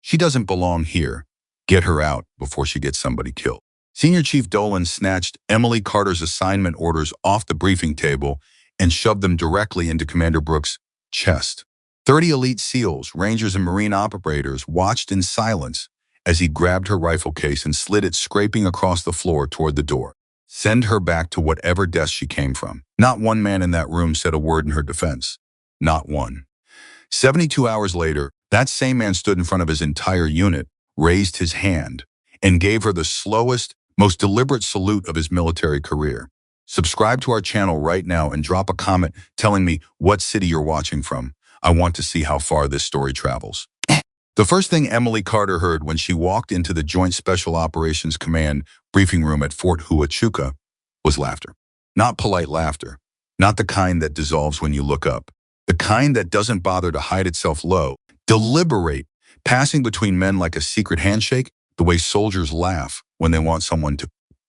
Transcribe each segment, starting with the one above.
She doesn't belong here. Get her out before she gets somebody killed. Senior Chief Dolan snatched Emily Carter's assignment orders off the briefing table and shoved them directly into Commander Brooks' chest. 30 elite SEALs, Rangers, and Marine operators watched in silence as he grabbed her rifle case and slid it scraping across the floor toward the door. Send her back to whatever desk she came from. Not one man in that room said a word in her defense. Not one. 72 hours later, that same man stood in front of his entire unit, raised his hand, and gave her the slowest, most deliberate salute of his military career. Subscribe to our channel right now and drop a comment telling me what city you're watching from. I want to see how far this story travels. The first thing Emily Carter heard when she walked into the Joint Special Operations Command briefing room at Fort Huachuca was laughter. Not polite laughter, not the kind that dissolves when you look up, the kind that doesn't bother to hide itself low, deliberate, passing between men like a secret handshake, the way soldiers laugh when they want someone to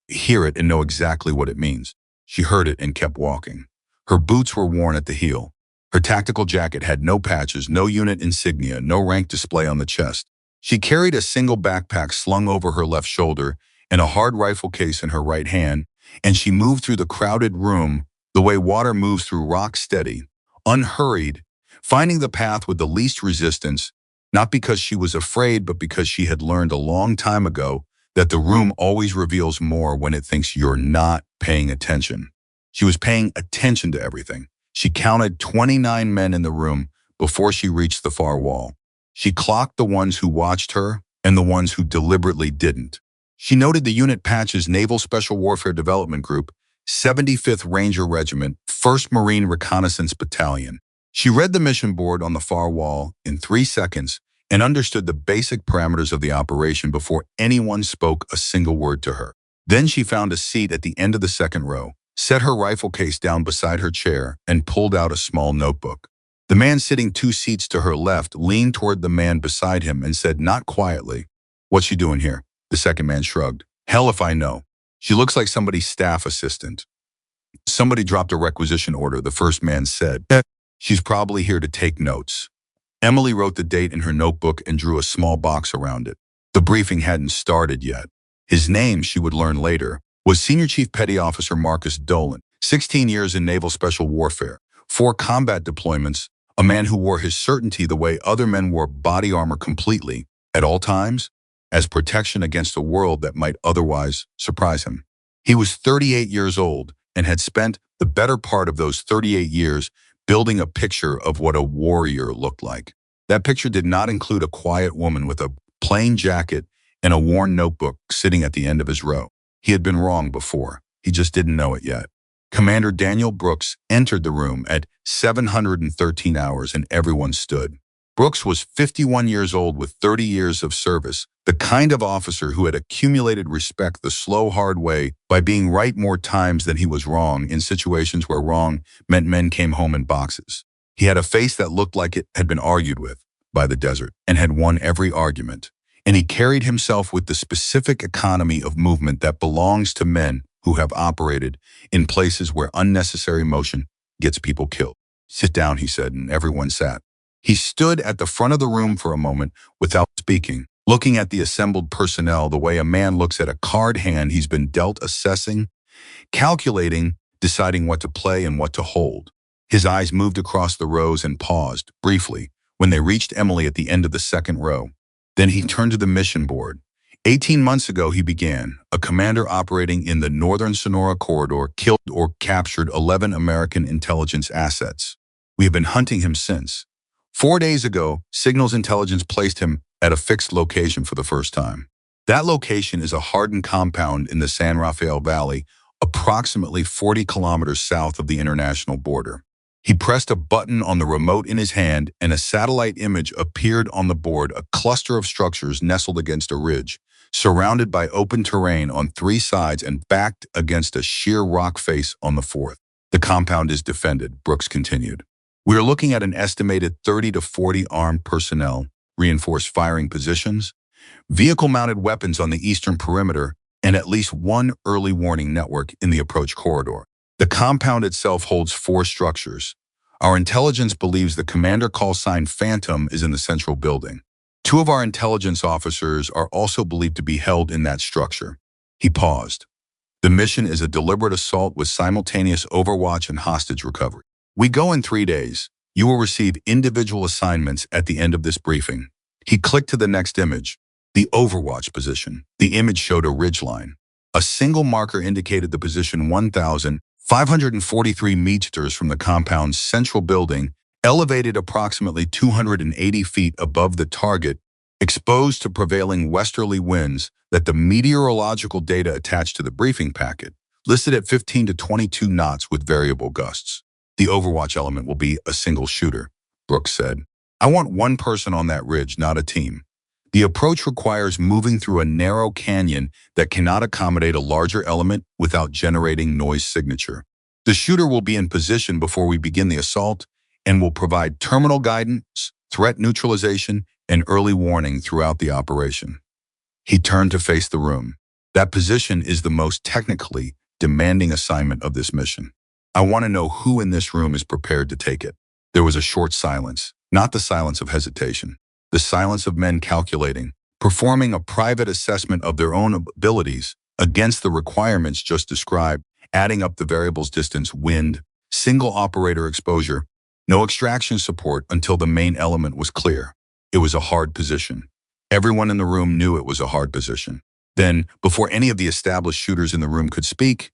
hear it and know exactly what it means. She heard it and kept walking. Her boots were worn at the heel. Her tactical jacket had no patches, no unit insignia, no rank display on the chest. She carried a single backpack slung over her left shoulder and a hard rifle case in her right hand, and she moved through the crowded room the way water moves through rock, steady, unhurried, finding the path with the least resistance, not because she was afraid, but because she had learned a long time ago that the room always reveals more when it thinks you're not paying attention. She was paying attention to everything. She counted 29 men in the room before she reached the far wall. She clocked the ones who watched her and the ones who deliberately didn't. She noted the unit patches: Naval Special Warfare Development Group, 75th Ranger Regiment, 1st Marine Reconnaissance Battalion. She read the mission board on the far wall in 3 seconds and understood the basic parameters of the operation before anyone spoke a single word to her. Then she found a seat at the end of the second row, set her rifle case down beside her chair, and pulled out a small notebook. The man sitting 2 seats to her left leaned toward the man beside him and said, not quietly, "What's she doing here?" The second man shrugged. "Hell if I know. She looks like somebody's staff assistant." "Somebody dropped a requisition order," the first man said. "She's probably here to take notes." Emily wrote the date in her notebook and drew a small box around it. The briefing hadn't started yet. His name, she would learn later, was Senior Chief Petty Officer Marcus Dolan, 16 years in Naval Special Warfare, 4 combat deployments, a man who wore his certainty the way other men wore body armor completely, at all times, as protection against a world that might otherwise surprise him. He was 38 years old and had spent the better part of those 38 years building a picture of what a warrior looked like. That picture did not include a quiet woman with a plain jacket and a worn notebook sitting at the end of his row. He had been wrong before. He just didn't know it yet. Commander Daniel Brooks entered the room at 713 hours and everyone stood. Brooks was 51 years old with 30 years of service, the kind of officer who had accumulated respect the slow, hard way by being right more times than he was wrong in situations where wrong meant men came home in boxes. He had a face that looked like it had been argued with by the desert and had won every argument. And he carried himself with the specific economy of movement that belongs to men who have operated in places where unnecessary motion gets people killed. "Sit down," he said, and everyone sat. He stood at the front of the room for a moment without speaking, looking at the assembled personnel the way a man looks at a card hand he's been dealt, assessing, calculating, deciding what to play and what to hold. His eyes moved across the rows and paused, briefly, when they reached Emily at the end of the second row. Then he turned to the mission board. 18 months ago, he began, a commander operating in the northern Sonora corridor, killed or captured 11 American intelligence assets. We have been hunting him since. 4 days ago, signals intelligence placed him at a fixed location for the first time. That location is a hardened compound in the San Rafael Valley, approximately 40 kilometers south of the international border. He pressed a button on the remote in his hand and a satellite image appeared on the board, a cluster of structures nestled against a ridge, surrounded by open terrain on 3 sides and backed against a sheer rock face on the 4th. "The compound is defended," Brooks continued. "We are looking at an estimated 30 to 40 armed personnel, reinforced firing positions, vehicle-mounted weapons on the eastern perimeter, and at least 1 early warning network in the approach corridor. The compound itself holds 4 structures. Our intelligence believes the commander call sign Phantom is in the central building. Two of our intelligence officers are also believed to be held in that structure. He paused. The mission is a deliberate assault with simultaneous overwatch and hostage recovery. We go in 3 days. You will receive individual assignments at the end of this briefing. He clicked to the next image, the overwatch position. The image showed a ridgeline. A single marker indicated the position 1,543 meters from the compound's central building, elevated approximately 280 feet above the target, exposed to prevailing westerly winds that the meteorological data attached to the briefing packet listed at 15 to 22 knots with variable gusts. The overwatch element will be a single shooter, Brooks said. I want one person on that ridge, not a team. The approach requires moving through a narrow canyon that cannot accommodate a larger element without generating noise signature. The shooter will be in position before we begin the assault and will provide terminal guidance, threat neutralization, and early warning throughout the operation. He turned to face the room. That position is the most technically demanding assignment of this mission. I want to know who in this room is prepared to take it. There was a short silence, not the silence of hesitation, the silence of men calculating, performing a private assessment of their own abilities against the requirements just described, adding up the variables distance, wind, single operator exposure, no extraction support until the main element was clear. It was a hard position. Everyone in the room knew it was a hard position. Then, before any of the established shooters in the room could speak,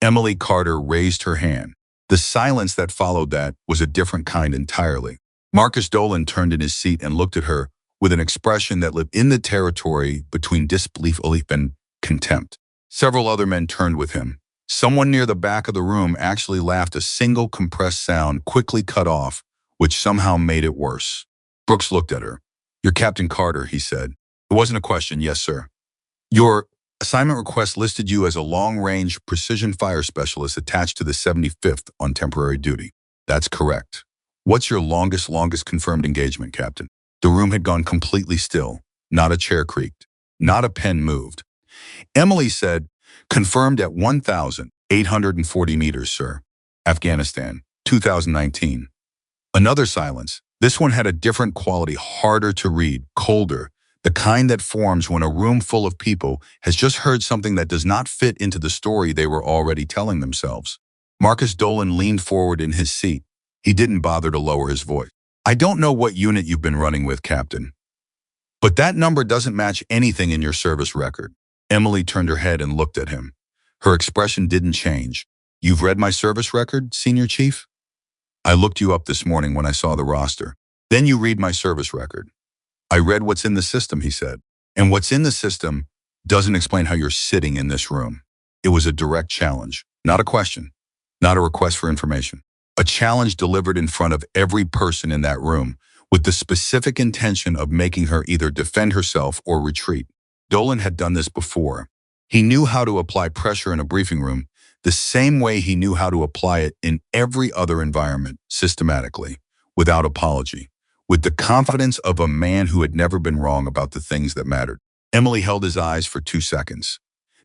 Emily Carter raised her hand. The silence that followed that was a different kind entirely. Marcus Dolan turned in his seat and looked at her with an expression that lived in the territory between disbelief and contempt. Several other men turned with him. Someone near the back of the room actually laughed, a single compressed sound quickly cut off, which somehow made it worse. Brooks looked at her. "You're Captain Carter," he said. It wasn't a question. "Yes, sir." "Your assignment request listed you as a long-range precision fire specialist attached to the 75th on temporary duty." "That's correct." "What's your longest confirmed engagement, Captain?" The room had gone completely still. Not a chair creaked. Not a pen moved. Emily said, "Confirmed at 1,840 meters, sir. Afghanistan, 2019. Another silence. This one had a different quality, harder to read, colder, the kind that forms when a room full of people has just heard something that does not fit into the story they were already telling themselves. Marcus Dolan leaned forward in his seat. He didn't bother to lower his voice. "I don't know what unit you've been running with, Captain, but that number doesn't match anything in your service record." Emily turned her head and looked at him. Her expression didn't change. "You've read my service record, Senior Chief?" "I looked you up this morning when I saw the roster." "Then you read my service record." "I read what's in the system," he said. "And what's in the system doesn't explain how you're sitting in this room." It was a direct challenge, not a question, not a request for information. A challenge delivered in front of every person in that room, with the specific intention of making her either defend herself or retreat. Dolan had done this before. He knew how to apply pressure in a briefing room the same way he knew how to apply it in every other environment, systematically, without apology, with the confidence of a man who had never been wrong about the things that mattered. Emily held his eyes for 2 seconds.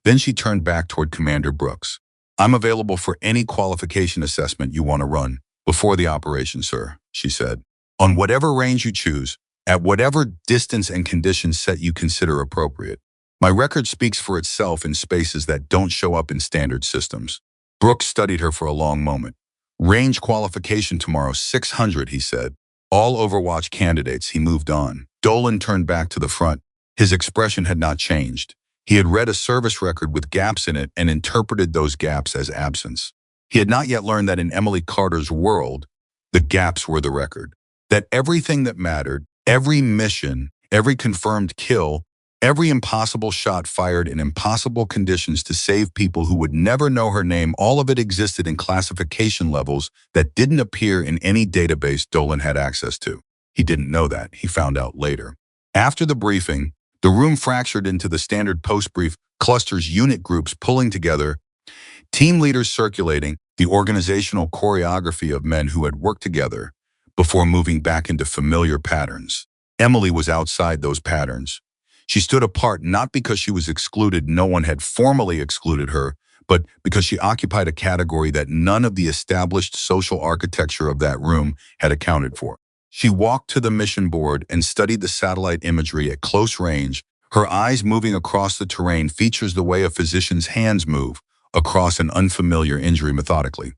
Then she turned back toward Commander Brooks. "I'm available for any qualification assessment you want to run before the operation, sir," she said. "On whatever range you choose, at whatever distance and conditions set you consider appropriate. My record speaks for itself in spaces that don't show up in standard systems." Brooks studied her for a long moment. "Range qualification tomorrow, 600, he said. "All Overwatch candidates," he moved on. Dolan turned back to the front. His expression had not changed. He had read a service record with gaps in it and interpreted those gaps as absence. He had not yet learned that in Emily Carter's world, the gaps were the record. That everything that mattered, every mission, every confirmed kill, every impossible shot fired in impossible conditions to save people who would never know her name, all of it existed in classification levels that didn't appear in any database Dolan had access to. He didn't know that. He found out later. After the briefing, the room fractured into the standard post-brief clusters, unit groups pulling together, team leaders circulating, the organizational choreography of men who had worked together before moving back into familiar patterns. Emily was outside those patterns. She stood apart not because she was excluded, no one had formally excluded her, but because she occupied a category that none of the established social architecture of that room had accounted for. She walked to the mission board and studied the satellite imagery at close range. Her eyes moving across the terrain features the way a physician's hands move across an unfamiliar injury methodically,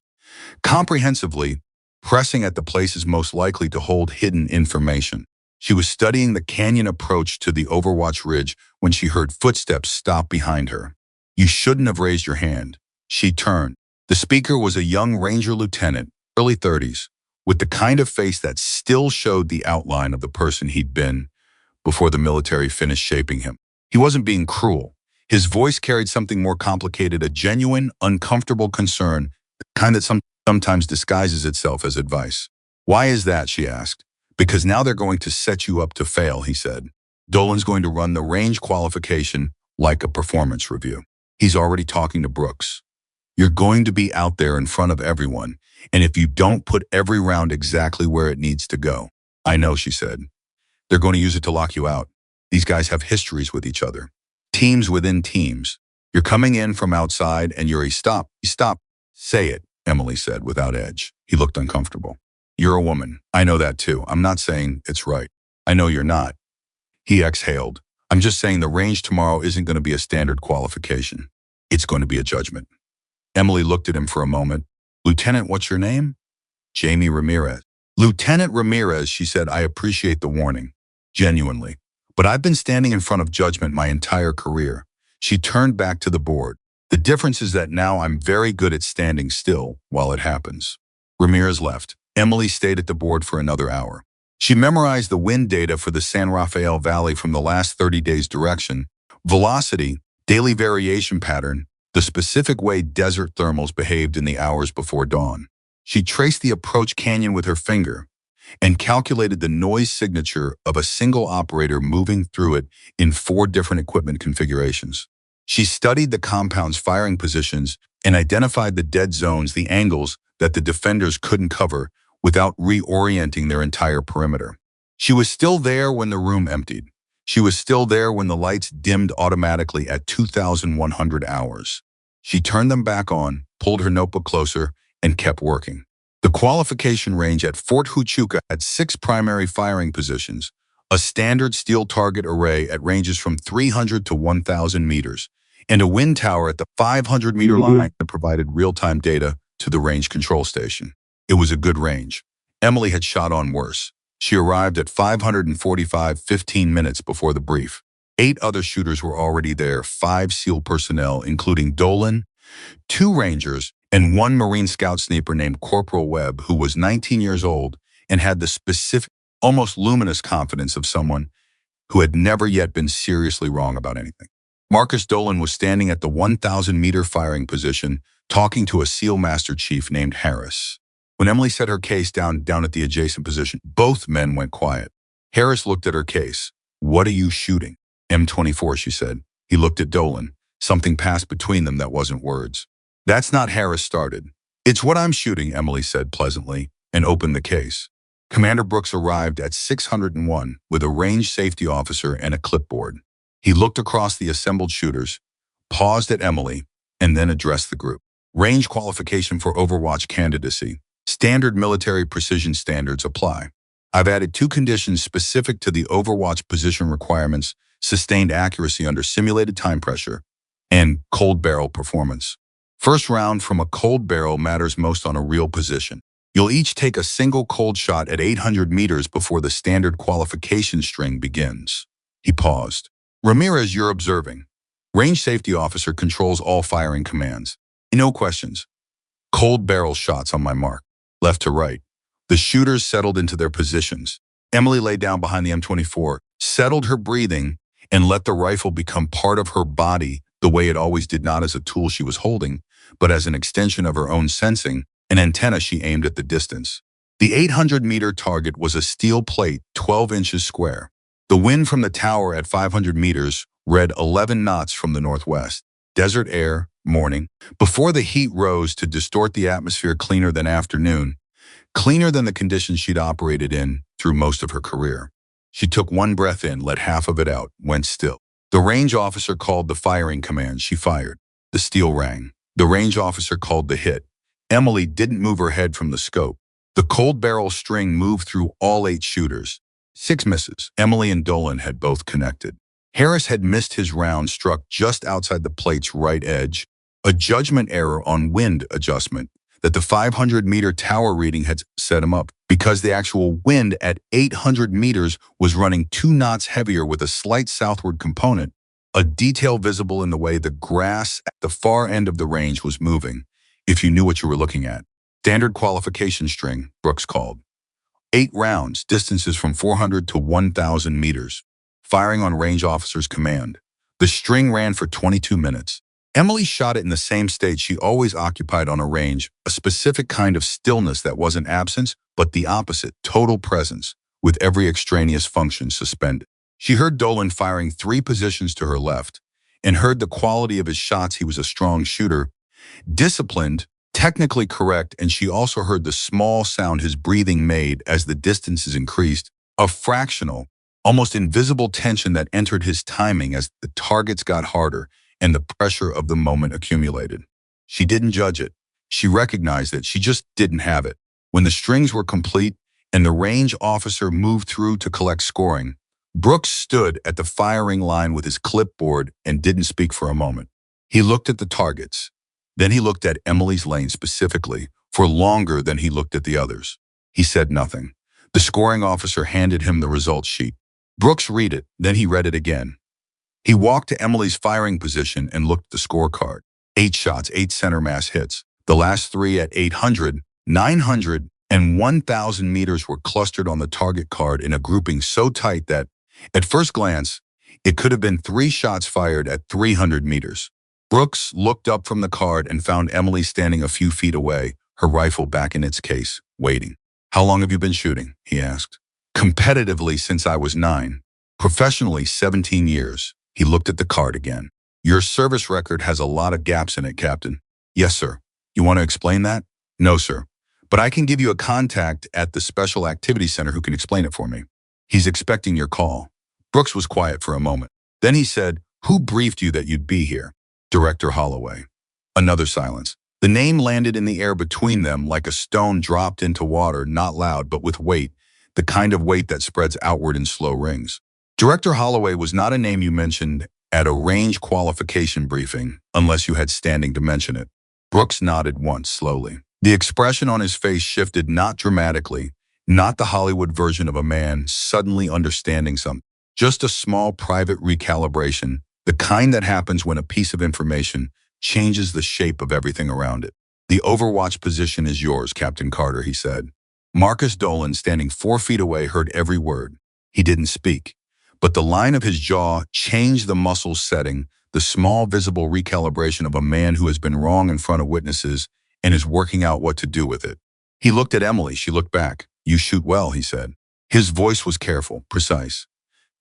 comprehensively, pressing at the places most likely to hold hidden information. She was studying the canyon approach to the Overwatch Ridge when she heard footsteps stop behind her. "You shouldn't have raised your hand." She turned. The speaker was a young Ranger lieutenant, early 30s, with the kind of face that still showed the outline of the person he'd been before the military finished shaping him. He wasn't being cruel. His voice carried something more complicated, a genuine, uncomfortable concern, the kind that sometimes disguises itself as advice. "Why is that?" she asked. "Because now they're going to set you up to fail," he said. "Dolan's going to run the range qualification like a performance review. He's already talking to Brooks. You're going to be out there in front of everyone, and if you don't put every round exactly where it needs to go." "I know," she said. "They're going to use it to lock you out. These guys have histories with each other. Teams within teams. You're coming in from outside and you're stop. Say it," Emily said without edge. He looked uncomfortable. "You're a woman. I know that too. I'm not saying it's right. I know you're not." He exhaled. "I'm just saying the range tomorrow isn't going to be a standard qualification. It's going to be a judgment." Emily looked at him for a moment. "Lieutenant, what's your name?" "Jamie Ramirez." "Lieutenant Ramirez," she said, "I appreciate the warning. Genuinely. But I've been standing in front of judgment my entire career." She turned back to the board. "The difference is that now I'm very good at standing still while it happens." Ramirez left. Emily stayed at the board for another hour. She memorized the wind data for the San Rafael Valley from the last 30 days' direction, velocity, daily variation pattern, the specific way desert thermals behaved in the hours before dawn. She traced the approach canyon with her finger and calculated the noise signature of a single operator moving through it in 4 different equipment configurations. She studied the compound's firing positions and identified the dead zones, the angles that the defenders couldn't cover without reorienting their entire perimeter. She was still there when the room emptied. She was still there when the lights dimmed automatically at 2,100 hours. She turned them back on, pulled her notebook closer, and kept working. The qualification range at Fort Huachuca had 6 primary firing positions, a standard steel target array at ranges from 300 to 1,000 meters, and a wind tower at the 500-meter line that provided real-time data to the range control station. It was a good range. Emily had shot on worse. She arrived at 545 15 minutes before the brief. 8 other shooters were already there, 5 SEAL personnel, including Dolan, 2 Rangers, and 1 Marine Scout sniper named Corporal Webb, who was 19 years old and had the specific, almost luminous confidence of someone who had never yet been seriously wrong about anything. Marcus Dolan was standing at the 1,000-meter firing position, talking to a SEAL Master Chief named Harris. When Emily set her case down at the adjacent position, both men went quiet. Harris looked at her case. "What are you shooting?" "M24, she said. He looked at Dolan. Something passed between them that wasn't words. "That's not," Harris started. "It's what I'm shooting," Emily said pleasantly, and opened the case. Commander Brooks arrived at 601 with a range safety officer and a clipboard. He looked across the assembled shooters, paused at Emily, and then addressed the group. "Range qualification for Overwatch candidacy. Standard military precision standards apply. I've added 2 conditions specific to the Overwatch position requirements: sustained accuracy under simulated time pressure and cold barrel performance. First round from a cold barrel matters most on a real position. You'll each take a single cold shot at 800 meters before the standard qualification string begins." He paused. "Ramirez, you're observing. Range safety officer controls all firing commands. No questions. Cold barrel shots on my mark. Left to right." The shooters settled into their positions. Emily lay down behind the M24, settled her breathing, and let the rifle become part of her body the way it always did, not as a tool she was holding, but as an extension of her own sensing, an antenna she aimed at the distance. The 800-meter target was a steel plate 12 inches square. The wind from the tower at 500 meters read 11 knots from the northwest. Desert air, morning, before the heat rose to distort the atmosphere, cleaner than afternoon, cleaner than the conditions she'd operated in through most of her career. She took one breath in, let half of it out, went still. The range officer called the firing command. She fired. The steel rang. The range officer called the hit. Emily didn't move her head from the scope. The cold barrel string moved through all 8 shooters. 6 misses. Emily and Dolan had both connected. Harris had missed his round, struck just outside the plate's right edge, a judgment error on wind adjustment that the 500-meter tower reading had set him up because the actual wind at 800 meters was running 2 knots heavier with a slight southward component, a detail visible in the way the grass at the far end of the range was moving, if you knew what you were looking at. Standard qualification string, Brooks called. 8 rounds, distances from 400 to 1,000 meters. Firing on range officer's command. The string ran for 22 minutes. Emily shot it in the same state she always occupied on a range, a specific kind of stillness that wasn't absence, but the opposite, total presence, with every extraneous function suspended. She heard Dolan firing 3 positions to her left, and heard the quality of his shots. He was a strong shooter, disciplined, technically correct, and she also heard the small sound his breathing made as the distances increased, a fractional, almost invisible tension that entered his timing as the targets got harder and the pressure of the moment accumulated. She didn't judge it. She recognized it. She just didn't have it. When the strings were complete and the range officer moved through to collect scoring, Brooks stood at the firing line with his clipboard and didn't speak for a moment. He looked at the targets. Then he looked at Emily's lane specifically, for longer than he looked at the others. He said nothing. The scoring officer handed him the results sheet. Brooks read it, then he read it again. He walked to Emily's firing position and looked at the scorecard. 8 shots, 8 center mass hits. The last 3 at 800, 900, and 1,000 meters were clustered on the target card in a grouping so tight that, at first glance, it could have been 3 shots fired at 300 meters. Brooks looked up from the card and found Emily standing a few feet away, her rifle back in its case, waiting. "How long have you been shooting?" he asked. "Competitively since I was 9. Professionally 17 years. He looked at the card again. "Your service record has a lot of gaps in it, Captain." "Yes, sir. You want to explain that?" "No, sir. But I can give you a contact at the Special Activity Center who can explain it for me. He's expecting your call." Brooks was quiet for a moment. Then he said, "Who briefed you that you'd be here?" "Director Holloway." Another silence. The name landed in the air between them like a stone dropped into water, not loud but with weight, the kind of weight that spreads outward in slow rings. "Director Holloway was not a name you mentioned at a range qualification briefing, unless you had standing to mention it." Brooks nodded once, slowly. The expression on his face shifted, not dramatically, not the Hollywood version of a man suddenly understanding something, just a small private recalibration, the kind that happens when a piece of information changes the shape of everything around it. "The overwatch position is yours, Captain Carter," he said. Marcus Dolan, standing 4 feet away, heard every word. He didn't speak, but the line of his jaw changed, the muscles setting, the small visible recalibration of a man who has been wrong in front of witnesses and is working out what to do with it. He looked at Emily. She looked back. "You shoot well," he said. His voice was careful, precise.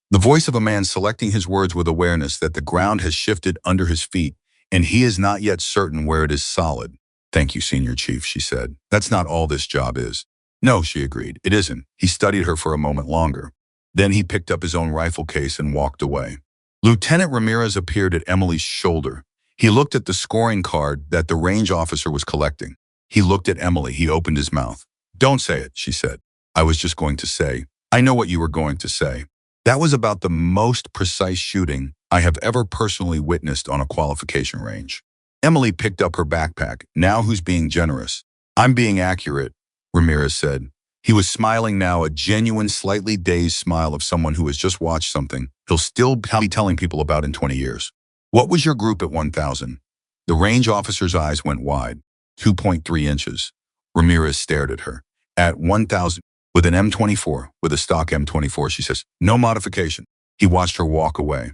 The voice of a man selecting his words with awareness that the ground has shifted under his feet, and he is not yet certain where it is solid. "Thank you, Senior Chief," she said. "That's not all this job is." "No," she agreed. "It isn't." He studied her for a moment longer. Then he picked up his own rifle case and walked away. Lieutenant Ramirez appeared at Emily's shoulder. He looked at the scoring card that the range officer was collecting. He looked at Emily. He opened his mouth. "Don't say it," she said. "I was just going to say. I know what you were going to say. That was about the most precise shooting I have ever personally witnessed on a qualification range." Emily picked up her backpack. "Now who's being generous?" "I'm being accurate," Ramirez said. He was smiling now, a genuine, slightly dazed smile of someone who has just watched something he'll still be telling people about in 20 years. "What was your group at 1,000? The range officer's eyes went wide. 2.3 inches. Ramirez stared at her. "At 1,000. With an M24, with a stock M24, she says. "No modification." He watched her walk away.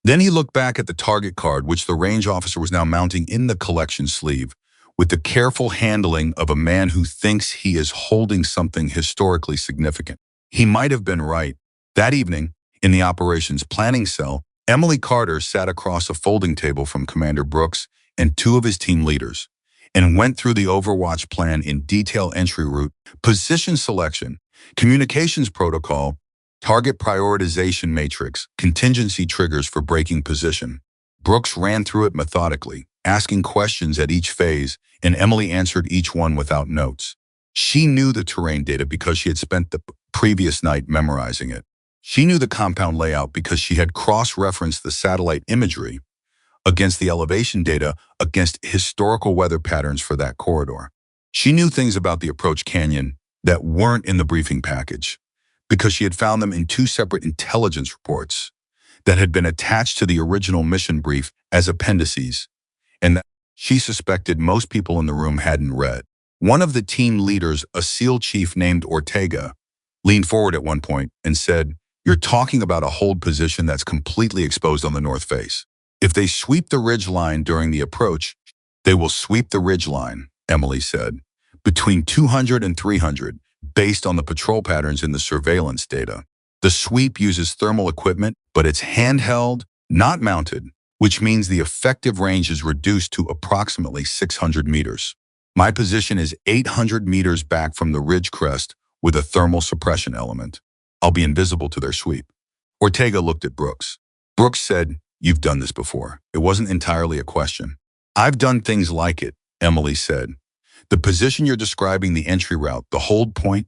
Then he looked back at the target card, which the range officer was now mounting in the collection sleeve, with the careful handling of a man who thinks he is holding something historically significant. He might have been right. That evening, in the operations planning cell, Emily Carter sat across a folding table from Commander Brooks and 2 of his team leaders, and went through the Overwatch plan in detail: entry route, position selection, communications protocol, target prioritization matrix, contingency triggers for breaking position. Brooks ran through it methodically, asking questions at each phase, and Emily answered each one without notes. She knew the terrain data because she had spent the previous night memorizing it. She knew the compound layout because she had cross-referenced the satellite imagery against the elevation data against historical weather patterns for that corridor. She knew things about the approach canyon that weren't in the briefing package because she had found them in two separate intelligence reports that had been attached to the original mission brief as appendices, and that she suspected most people in the room hadn't read. One of the team leaders, a SEAL chief named Ortega, leaned forward at one point and said, "You're talking about a hold position that's completely exposed on the north face. If they sweep the ridge line during the approach, they will sweep the ridge line," Emily said, "between 200 and 300, based on the patrol patterns in the surveillance data. The sweep uses thermal equipment, but it's handheld, not mounted, which means the effective range is reduced to approximately 600 meters. My position is 800 meters back from the ridge crest with a thermal suppression element. I'll be invisible to their sweep." Ortega looked at Brooks. Brooks said, "You've done this before." It wasn't entirely a question. "I've done things like it," Emily said. "The position you're describing, the entry route, the hold point,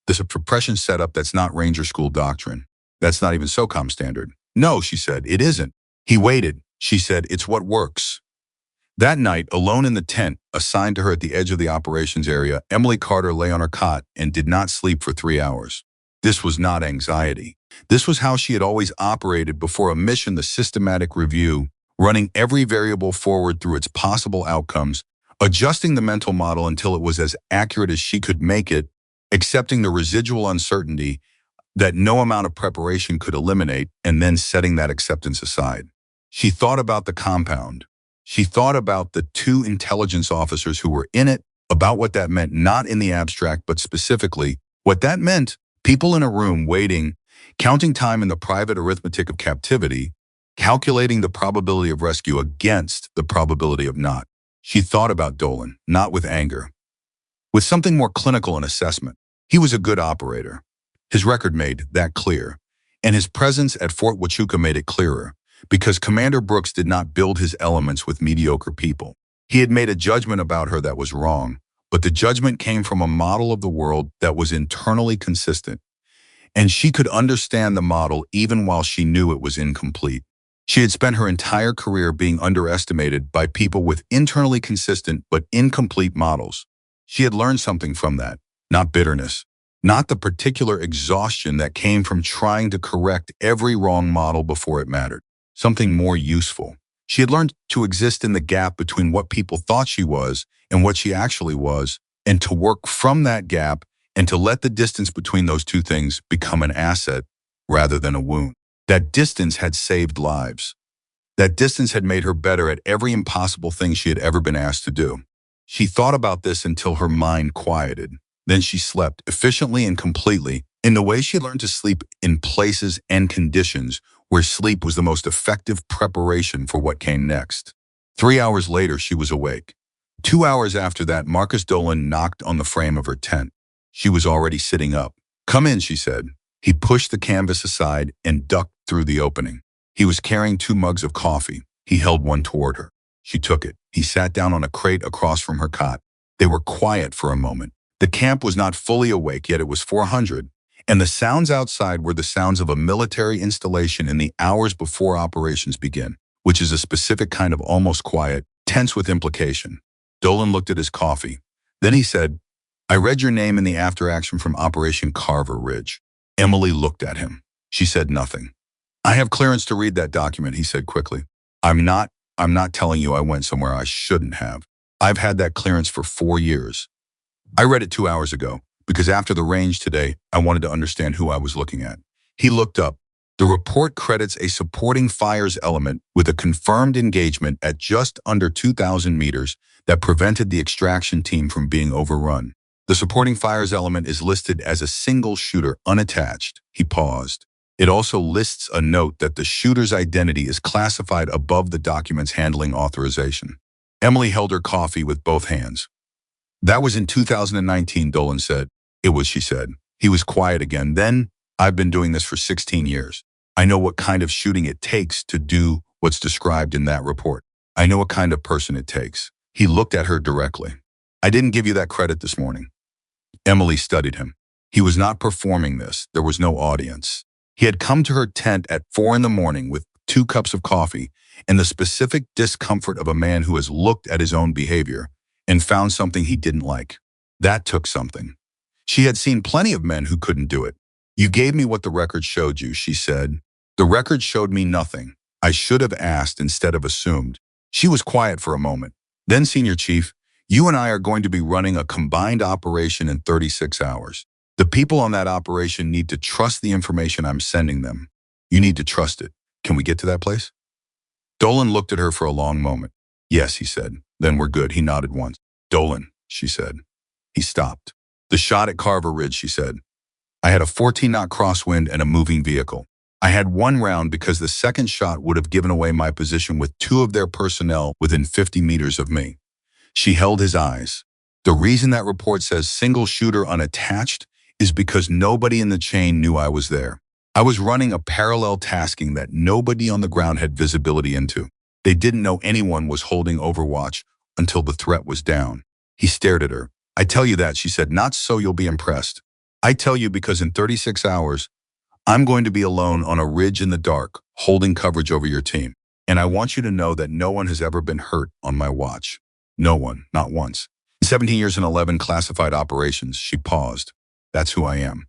the suppression setup, that's not Ranger School doctrine. That's not even SOCOM standard." "No," she said, "it isn't." He waited. She said, "It's what works." That night, alone in the tent assigned to her at the edge of the operations area, Emily Carter lay on her cot and did not sleep for 3 hours. This was not anxiety. This was how she had always operated before a mission: the systematic review, running every variable forward through its possible outcomes, adjusting the mental model until it was as accurate as she could make it, accepting the residual uncertainty that no amount of preparation could eliminate, and then setting that acceptance aside. She thought about the compound. She thought about the two intelligence officers who were in it, about what that meant, not in the abstract, but specifically what that meant. People in a room waiting, counting time in the private arithmetic of captivity, calculating the probability of rescue against the probability of not. She thought about Dolan, not with anger, with something more clinical in assessment. He was a good operator. His record made that clear, and his presence at Fort Huachuca made it clearer, because Commander Brooks did not build his elements with mediocre people. He had made a judgment about her that was wrong, but the judgment came from a model of the world that was internally consistent, and she could understand the model even while she knew it was incomplete. She had spent her entire career being underestimated by people with internally consistent but incomplete models. She had learned something from that, not bitterness, not the particular exhaustion that came from trying to correct every wrong model before it mattered. Something more useful. She had learned to exist in the gap between what people thought she was and what she actually was, and to work from that gap and to let the distance between those two things become an asset rather than a wound. That distance had saved lives. That distance had made her better at every impossible thing she had ever been asked to do. She thought about this until her mind quieted. Then she slept efficiently and completely in the way she had learned to sleep in places and conditions where sleep was the most effective preparation for what came next. 3 hours later, she was awake. 2 hours after that, Marcus Dolan knocked on the frame of her tent. She was already sitting up. "Come in," she said. He pushed the canvas aside and ducked through the opening. He was carrying 2 mugs of coffee. He held one toward her. She took it. He sat down on a crate across from her cot. They were quiet for a moment. The camp was not fully awake, yet it was 400, and the sounds outside were the sounds of a military installation in the hours before operations begin, which is a specific kind of almost quiet, tense with implication. Dolan looked at his coffee. Then he said, "I read your name in the after action from Operation Carver Ridge." Emily looked at him. She said nothing. "I have clearance to read that document," he said quickly. I'm not telling you I went somewhere I shouldn't have. I've had that clearance for 4 years. I read it 2 hours ago, because after the range today, I wanted to understand who I was looking at." He looked up. The report credits a supporting fires element with a confirmed engagement at just under 2,000 meters that prevented the extraction team from being overrun. The supporting fires element is listed as a single shooter, unattached. He paused. It also lists a note that the shooter's identity is classified above the document's handling authorization. Emily held her coffee with both hands. "That was in 2019, Dolan said. "It was," she said. He was quiet again. "Then, I've been doing this for 16 years. I know what kind of shooting it takes to do what's described in that report. I know what kind of person it takes." He looked at her directly. "I didn't give you that credit this morning. Emily studied him. He was not performing this. There was no audience. He had come to her tent at 4 in the morning with 2 cups of coffee and the specific discomfort of a man who has looked at his own behavior and found something he didn't like. That took something. She had seen plenty of men who couldn't do it. You gave me what the record showed you, she said. The record showed me nothing. I should have asked instead of assumed. She was quiet for a moment. Then, Senior Chief, you and I are going to be running a combined operation in 36 hours. The people on that operation need to trust the information I'm sending them. You need to trust it. Can we get to that place? Dolan looked at her for a long moment. Yes, he said. Then we're good. He nodded once. Dolan, she said. He stopped. The shot at Carver Ridge, she said. I had a 14-knot crosswind and a moving vehicle. I had 1 round because the second shot would have given away my position with 2 of their personnel within 50 meters of me. She held his eyes. The reason that report says single shooter unattached is because nobody in the chain knew I was there. I was running a parallel tasking that nobody on the ground had visibility into. They didn't know anyone was holding Overwatch until the threat was down. He stared at her. I tell you that, she said, not so you'll be impressed. I tell you because in 36 hours, I'm going to be alone on a ridge in the dark, holding coverage over your team. And I want you to know that no one has ever been hurt on my watch. No one, not once. 17 years and 11 classified operations, she paused. That's who I am.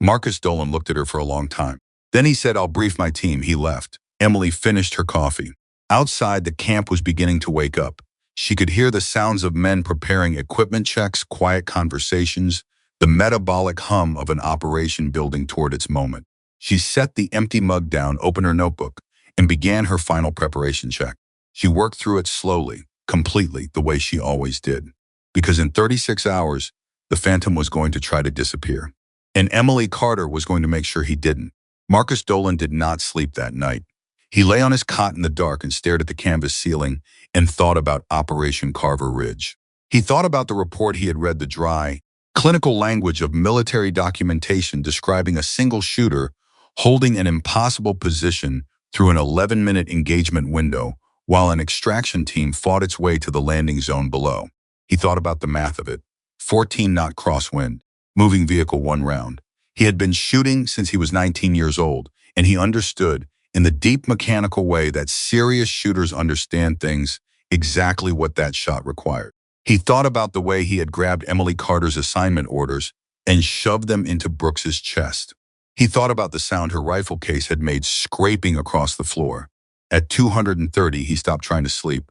Marcus Dolan looked at her for a long time. Then he said, I'll brief my team. He left. Emily finished her coffee. Outside, the camp was beginning to wake up. She could hear the sounds of men preparing equipment checks, quiet conversations, the metabolic hum of an operation building toward its moment. She set the empty mug down, opened her notebook, and began her final preparation check. She worked through it slowly, completely, the way she always did. Because in 36 hours, the Phantom was going to try to disappear. And Emily Carter was going to make sure he didn't. Marcus Dolan did not sleep that night. He lay on his cot in the dark and stared at the canvas ceiling and thought about Operation Carver Ridge. He thought about the report he had read, the dry, clinical language of military documentation describing a single shooter holding an impossible position through an 11-minute engagement window while an extraction team fought its way to the landing zone below. He thought about the math of it. 14-knot crosswind, moving vehicle 1 round. He had been shooting since he was 19 years old, and he understood, in the deep mechanical way that serious shooters understand things, exactly what that shot required. He thought about the way he had grabbed Emily Carter's assignment orders and shoved them into Brooks's chest. He thought about the sound her rifle case had made scraping across the floor. At 230, he stopped trying to sleep,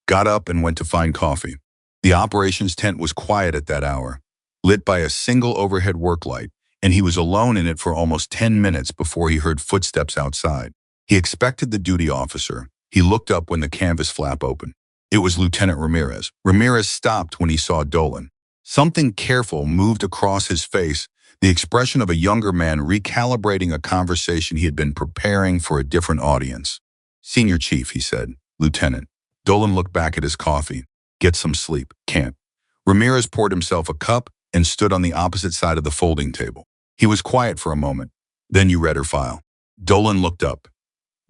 got up and went to find coffee. The operations tent was quiet at that hour, lit by a single overhead work light, and he was alone in it for almost 10 minutes before he heard footsteps outside. He expected the duty officer. He looked up when the canvas flap opened. It was Lieutenant Ramirez. Ramirez stopped when he saw Dolan. Something careful moved across his face, the expression of a younger man recalibrating a conversation he had been preparing for a different audience. Senior Chief, he said. Lieutenant. Dolan looked back at his coffee. Get some sleep. Can't. Ramirez poured himself a cup and stood on the opposite side of the folding table. He was quiet for a moment. Then you read her file. Dolan looked up.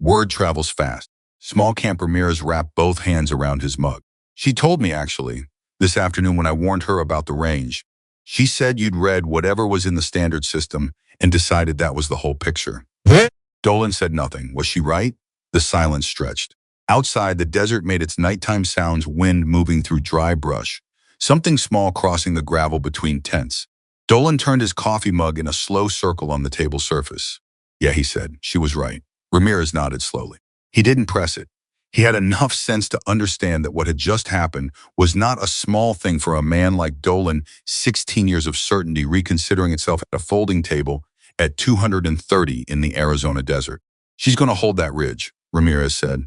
Word travels fast. Small Camp Ramirez wrapped both hands around his mug. She told me, actually, this afternoon when I warned her about the range. She said you'd read whatever was in the standard system and decided that was the whole picture. Dolan said nothing. Was she right? The silence stretched. Outside, the desert made its nighttime sounds, wind moving through dry brush, something small crossing the gravel between tents. Dolan turned his coffee mug in a slow circle on the table surface. Yeah, he said. She was right. Ramirez nodded slowly. He didn't press it. He had enough sense to understand that what had just happened was not a small thing for a man like Dolan, 16 years of certainty reconsidering itself at a folding table at 230 in the Arizona desert. She's going to hold that ridge, Ramirez said.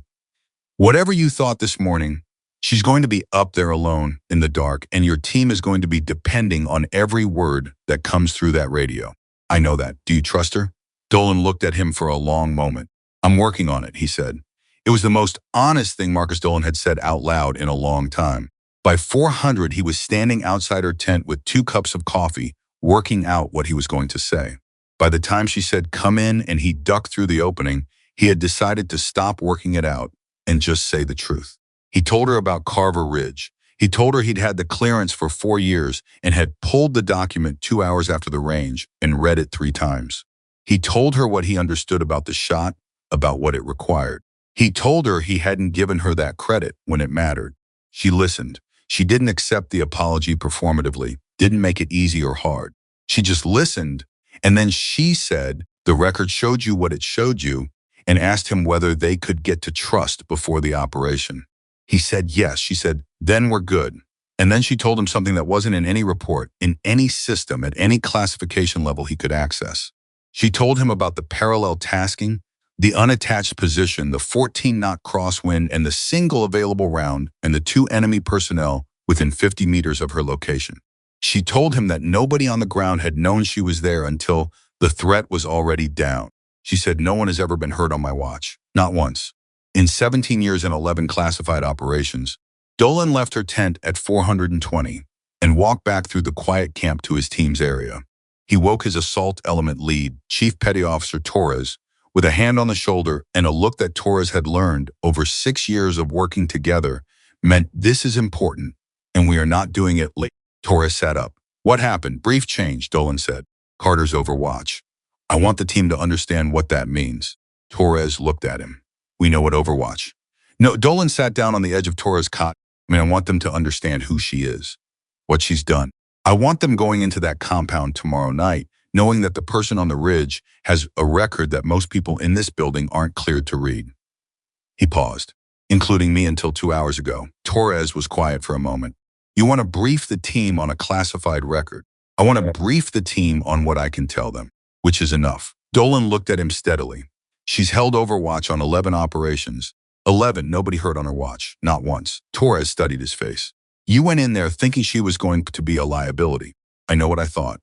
Whatever you thought this morning, she's going to be up there alone in the dark, and your team is going to be depending on every word that comes through that radio. I know that. Do you trust her? Dolan looked at him for a long moment. I'm working on it, he said. It was the most honest thing Marcus Dolan had said out loud in a long time. By 400, he was standing outside her tent with 2 cups of coffee, working out what he was going to say. By the time she said, come in, and he ducked through the opening, he had decided to stop working it out and just say the truth. He told her about Carver Ridge. He told her he'd had the clearance for 4 years and had pulled the document 2 hours after the range and read it 3 times. He told her what he understood about the shot, about what it required. He told her he hadn't given her that credit when it mattered. She listened. She didn't accept the apology performatively, didn't make it easy or hard. She just listened, and then she said, "The record showed you what it showed you," and asked him whether they could get to trust before the operation. He said yes. She said, "Then we're good." And then she told him something that wasn't in any report, in any system, at any classification level he could access. She told him about the parallel tasking, the unattached position, the 14-knot crosswind, and the single available round, and the 2 enemy personnel within 50 meters of her location. She told him that nobody on the ground had known she was there until the threat was already down. She said, "No one has ever been hurt on my watch. Not once." In 17 years and 11 classified operations, Dolan left her tent at 420 and walked back through the quiet camp to his team's area. He woke his assault element lead, Chief Petty Officer Torres, with a hand on the shoulder and a look that Torres had learned over 6 years of working together meant this is important and we are not doing it late. Torres sat up. "What happened?" "Brief change," Dolan said. "Carter's Overwatch. I want the team to understand what that means." Torres looked at him. "We know what Overwatch." No, Dolan sat down on the edge of Torres' cot. "I want them to understand who she is, what she's done. I want them going into that compound tomorrow night, knowing that the person on the ridge has a record that most people in this building aren't cleared to read." He paused, "Including me until 2 hours ago." Torres was quiet for a moment. "You want to brief the team on a classified record. I want to brief the team on what I can tell them, which is enough." Dolan looked at him steadily. "She's held Overwatch on 11 operations. 11, nobody hurt on her watch, not once." Torres studied his face. "You went in there thinking she was going to be a liability." "I know what I thought."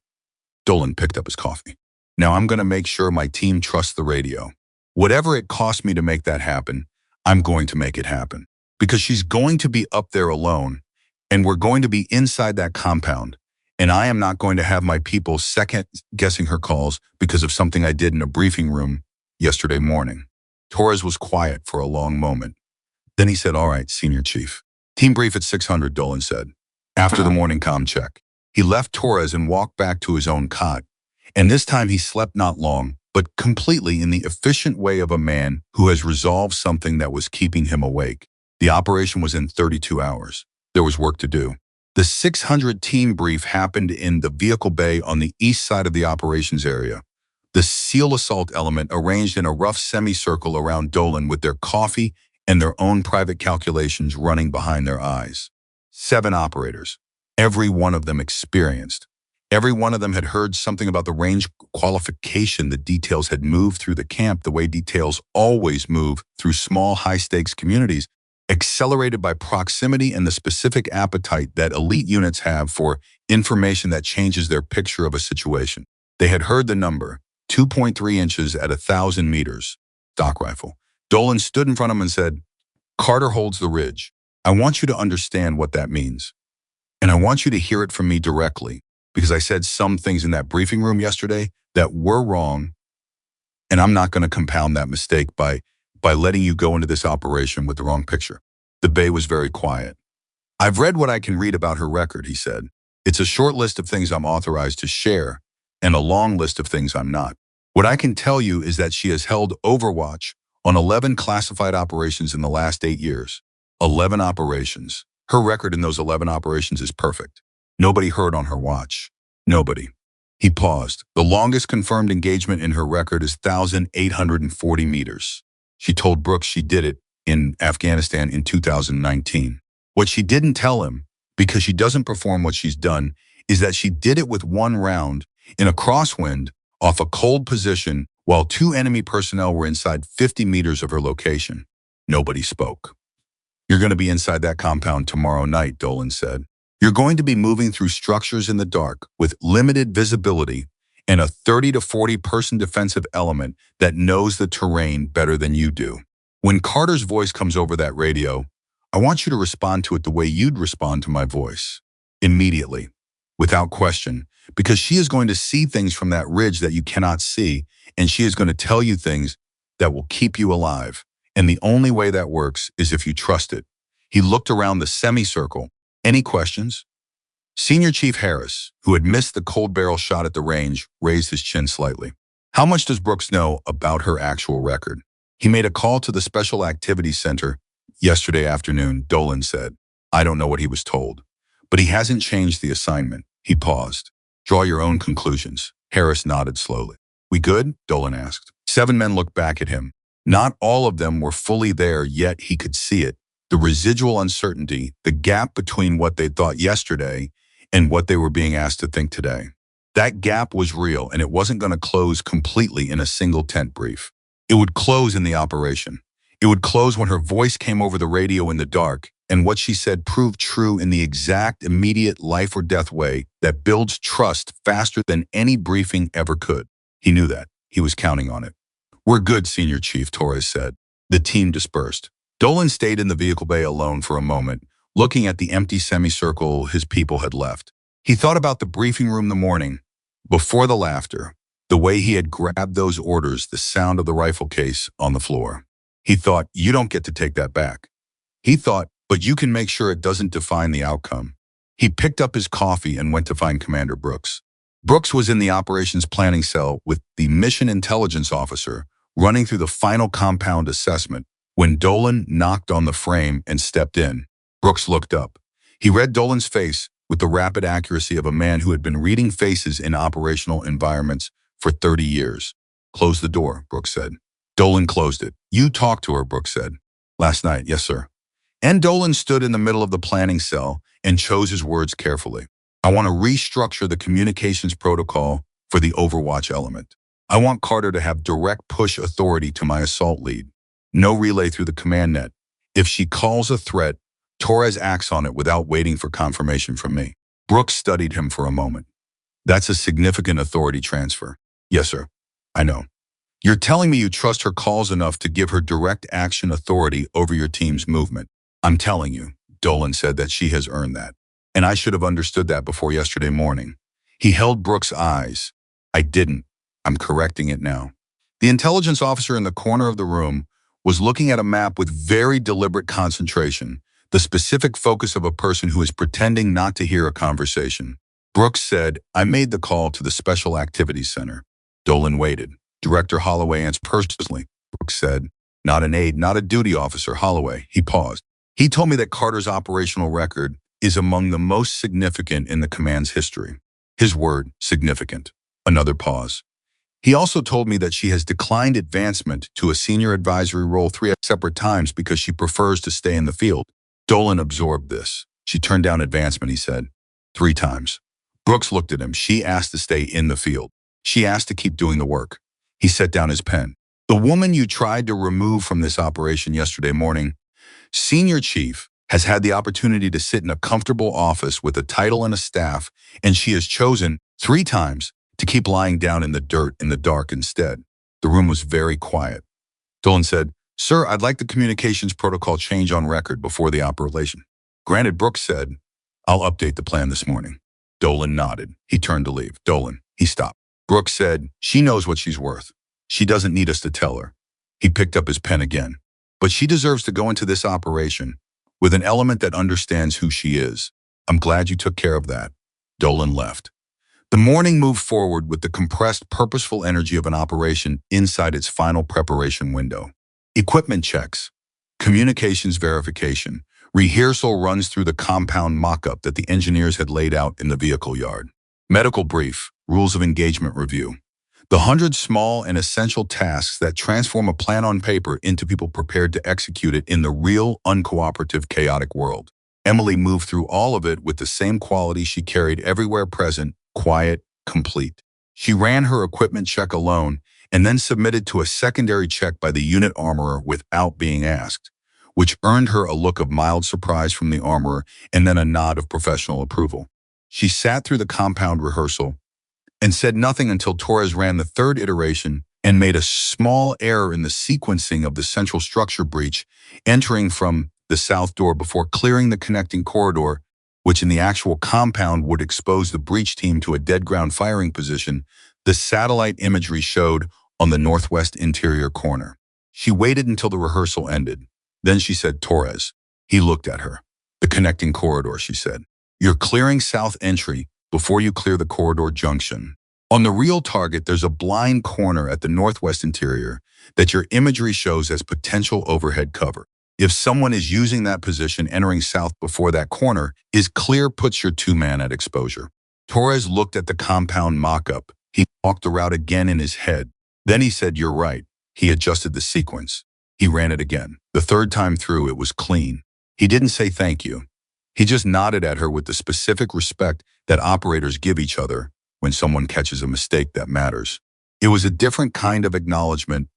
Dolan picked up his coffee. "Now I'm going to make sure my team trusts the radio. Whatever it costs me to make that happen, I'm going to make it happen. Because she's going to be up there alone, and we're going to be inside that compound, and I am not going to have my people second-guessing her calls because of something I did in a briefing room yesterday morning." Torres was quiet for a long moment. Then he said, "All right, Senior Chief. Team brief at 600, Dolan said, after the morning comm check." He left Torres and walked back to his own cot. And this time he slept not long, but completely in the efficient way of a man who has resolved something that was keeping him awake. The operation was in 32 hours. There was work to do. The 600 team brief happened in the vehicle bay on the east side of the operations area. The SEAL assault element arranged in a rough semicircle around Dolan with their coffee and their own private calculations running behind their eyes. 7 operators, every one of them experienced. Every one of them had heard something about the range qualification. The details had moved through the camp the way details always move through small, high-stakes communities, accelerated by proximity and the specific appetite that elite units have for information that changes their picture of a situation. They had heard the number, 2.3 inches at 1,000 meters, stock rifle. Dolan stood in front of him and said, "Carter holds the ridge. I want you to understand what that means. And I want you to hear it from me directly, because I said some things in that briefing room yesterday that were wrong, and I'm not going to compound that mistake by letting you go into this operation with the wrong picture." The bay was very quiet. "I've read what I can read about her record," he said. "It's a short list of things I'm authorized to share, and a long list of things I'm not. What I can tell you is that she has held Overwatch on 11 classified operations in the last 8 years. 11 operations. Her record in those 11 operations is perfect. Nobody hurt on her watch. Nobody." He paused. "The longest confirmed engagement in her record is 1,840 meters. She told Brooks she did it in Afghanistan in 2019. What she didn't tell him, because she doesn't perform what she's done, is that she did it with 1 round in a crosswind off a cold position while 2 enemy personnel were inside 50 meters of her location." Nobody spoke. "You're going to be inside that compound tomorrow night," Dolan said. "You're going to be moving through structures in the dark with limited visibility and a 30 to 40 person defensive element that knows the terrain better than you do. When Carter's voice comes over that radio, I want you to respond to it the way you'd respond to my voice. Immediately, without question, because she is going to see things from that ridge that you cannot see, and she is going to tell you things that will keep you alive. And the only way that works is if you trust it." He looked around the semicircle, Any questions? Senior Chief Harris, who had missed the cold barrel shot at the range, raised his chin slightly. How much does Brooks know about her actual record? He made a call to the Special Activities Center yesterday afternoon, Dolan said. I don't know what he was told, but he hasn't changed the assignment. He paused. Draw your own conclusions. Harris nodded slowly. We good? Dolan asked. 7 men looked back at him. Not all of them were fully there, yet he could see it. The residual uncertainty, the gap between what they thought yesterday and what they were being asked to think today. That gap was real, and it wasn't going to close completely in a single tent brief. It would close in the operation. It would close when her voice came over the radio in the dark, and what she said proved true in the exact, immediate life or death way that builds trust faster than any briefing ever could. He knew that. He was counting on it. We're good, Senior Chief, Torres said. The team dispersed. Dolan stayed in the vehicle bay alone for a moment, looking at the empty semicircle his people had left. He thought about the briefing room the morning, before the laughter, the way he had grabbed those orders, the sound of the rifle case on the floor. He thought, you don't get to take that back. He thought, but you can make sure it doesn't define the outcome. He picked up his coffee and went to find Commander Brooks. Brooks was in the operations planning cell with the mission intelligence officer running through the final compound assessment when Dolan knocked on the frame and stepped in. Brooks looked up. He read Dolan's face with the rapid accuracy of a man who had been reading faces in operational environments for 30 years. Close the door, Brooks said. Dolan closed it. You talked to her, Brooks said. Last night, yes, sir. And Dolan stood in the middle of the planning cell and chose his words carefully. I want to restructure the communications protocol for the Overwatch element. I want Carter to have direct push authority to my assault lead. No relay through the command net. If she calls a threat, Torres acts on it without waiting for confirmation from me. Brooks studied him for a moment. That's a significant authority transfer. Yes, sir. I know. You're telling me you trust her calls enough to give her direct action authority over your team's movement. I'm telling you, Dolan said, that she has earned that. And I should have understood that before yesterday morning. He held Brooks' eyes. I didn't. I'm correcting it now. The intelligence officer in the corner of the room was looking at a map with very deliberate concentration, the specific focus of a person who is pretending not to hear a conversation. Brooks said, I made the call to the Special Activities Center. Dolan waited. Director Holloway answered personally. Brooks said, not an aide, not a duty officer, Holloway. He paused. He told me that Carter's operational record is among the most significant in the command's history. His word, significant. Another pause. He also told me that she has declined advancement to a senior advisory role 3 separate times because she prefers to stay in the field. Dolan absorbed this. She turned down advancement, he said. 3 times. Brooks looked at him. She asked to stay in the field. She asked to keep doing the work. He set down his pen. The woman you tried to remove from this operation yesterday morning, Senior Chief, has had the opportunity to sit in a comfortable office with a title and a staff, and she has chosen 3 times to keep lying down in the dirt in the dark instead. The room was very quiet. Dolan said, Sir, I'd like the communications protocol change on record before the operation. Granted, Brooks said, I'll update the plan this morning. Dolan nodded. He turned to leave. Dolan, he stopped. Brooks said, she knows what she's worth. She doesn't need us to tell her. He picked up his pen again. But she deserves to go into this operation with an element that understands who she is. I'm glad you took care of that. Dolan left. The morning moved forward with the compressed, purposeful energy of an operation inside its final preparation window. Equipment checks, communications verification, rehearsal runs through the compound mock-up that the engineers had laid out in the vehicle yard. Medical brief, rules of engagement review. The 100 small and essential tasks that transform a plan on paper into people prepared to execute it in the real, uncooperative, chaotic world. Emily moved through all of it with the same quality she carried everywhere present, quiet, complete. She ran her equipment check alone and then submitted to a secondary check by the unit armorer without being asked, which earned her a look of mild surprise from the armorer and then a nod of professional approval. She sat through the compound rehearsal and said nothing until Torres ran the 3rd iteration and made a small error in the sequencing of the central structure breach, entering from the south door before clearing the connecting corridor, which in the actual compound would expose the breach team to a dead ground firing position, the satellite imagery showed on the northwest interior corner. She waited until the rehearsal ended. Then she said, Torres. He looked at her. The connecting corridor, she said. You're clearing south entry before you clear the corridor junction. On the real target, there's a blind corner at the northwest interior that your imagery shows as potential overhead cover. If someone is using that position, entering south before that corner is clear, puts your two-man at exposure. Torres looked at the compound mock-up. He walked the route again in his head. Then he said, "You're right." He adjusted the sequence. He ran it again. The third time through, it was clean. He didn't say thank you. He just nodded at her with the specific respect that operators give each other when someone catches a mistake that matters. It was a different kind of acknowledgement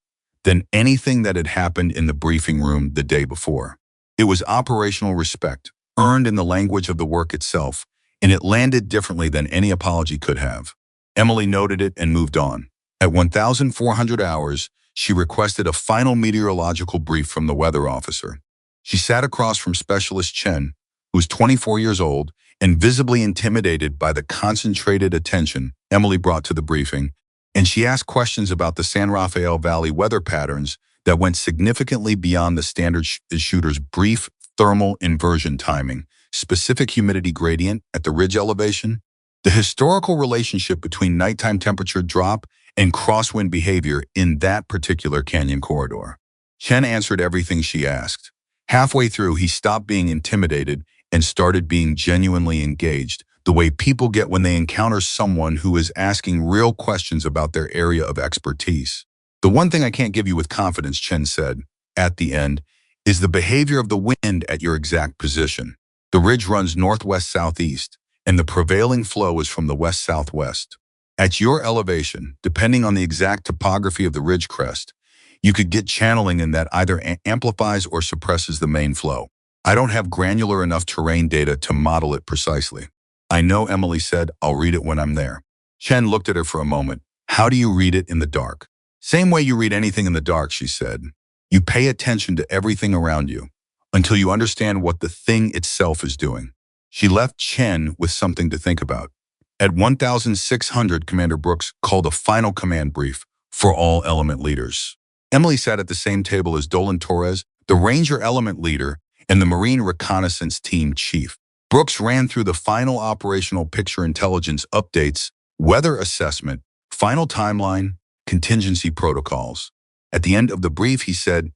than anything that had happened in the briefing room the day before. It was operational respect, earned in the language of the work itself, and it landed differently than any apology could have. Emily noted it and moved on. At 1,400 hours, she requested a final meteorological brief from the weather officer. She sat across from Specialist Chen, who was 24 years old and visibly intimidated by the concentrated attention Emily brought to the briefing, and she asked questions about the San Rafael Valley weather patterns that went significantly beyond the standard shooter's brief thermal inversion timing, specific humidity gradient at the ridge elevation, the historical relationship between nighttime temperature drop and crosswind behavior in that particular canyon corridor. Chen answered everything she asked. Halfway through, he stopped being intimidated and started being genuinely engaged, the way people get when they encounter someone who is asking real questions about their area of expertise. "The one thing I can't give you with confidence," Chen said, at the end, "is the behavior of the wind at your exact position. The ridge runs northwest-southeast, and the prevailing flow is from the west-southwest. At your elevation, depending on the exact topography of the ridge crest, you could get channeling in that either amplifies or suppresses the main flow. I don't have granular enough terrain data to model it precisely." "I know," Emily said. "I'll read it when I'm there." Chen looked at her for a moment. "How do you read it in the dark?" "Same way you read anything in the dark," she said. "You pay attention to everything around you until you understand what the thing itself is doing." She left Chen with something to think about. At 1,600, Commander Brooks called a final command brief for all element leaders. Emily sat at the same table as Dolan Torres, the Ranger element leader, and the Marine Reconnaissance Team Chief. Brooks ran through the final operational picture intelligence updates, weather assessment, final timeline, contingency protocols. At the end of the brief, he said,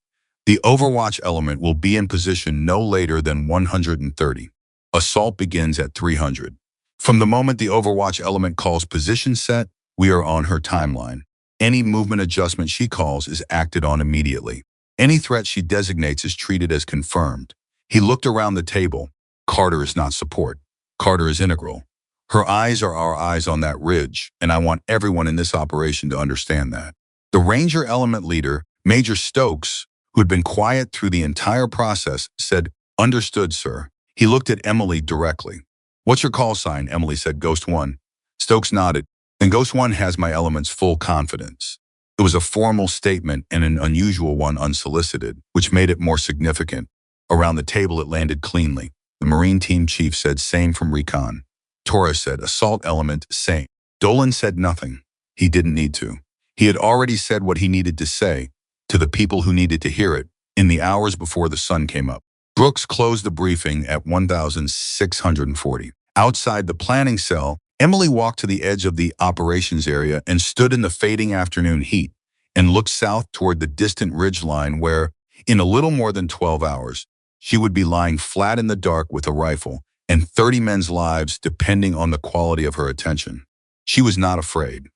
"The Overwatch element will be in position no later than 130. Assault begins at 300. From the moment the Overwatch element calls position set, we are on her timeline. Any movement adjustment she calls is acted on immediately. Any threat she designates is treated as confirmed." He looked around the table. Carter is not support. Carter is integral. Her eyes are our eyes on that ridge, and I want everyone in this operation to understand that. The Ranger element leader, Major Stokes, who had been quiet through the entire process, said, "Understood, sir." He looked at Emily directly. "What's your call sign?" Emily said, "Ghost 1. Stokes nodded. "Then Ghost 1 has my element's full confidence." It was a formal statement and an unusual one unsolicited, which made it more significant. Around the table, it landed cleanly. The Marine Team Chief said, "Same from Recon." Torres said, "Assault element, same." Dolan said nothing. He didn't need to. He had already said what he needed to say to the people who needed to hear it in the hours before the sun came up. Brooks closed the briefing at 1,640. Outside the planning cell, Emily walked to the edge of the operations area and stood in the fading afternoon heat and looked south toward the distant ridgeline where, in a little more than 12 hours, she would be lying flat in the dark with a rifle and 30 men's lives depending on the quality of her attention. She was not afraid.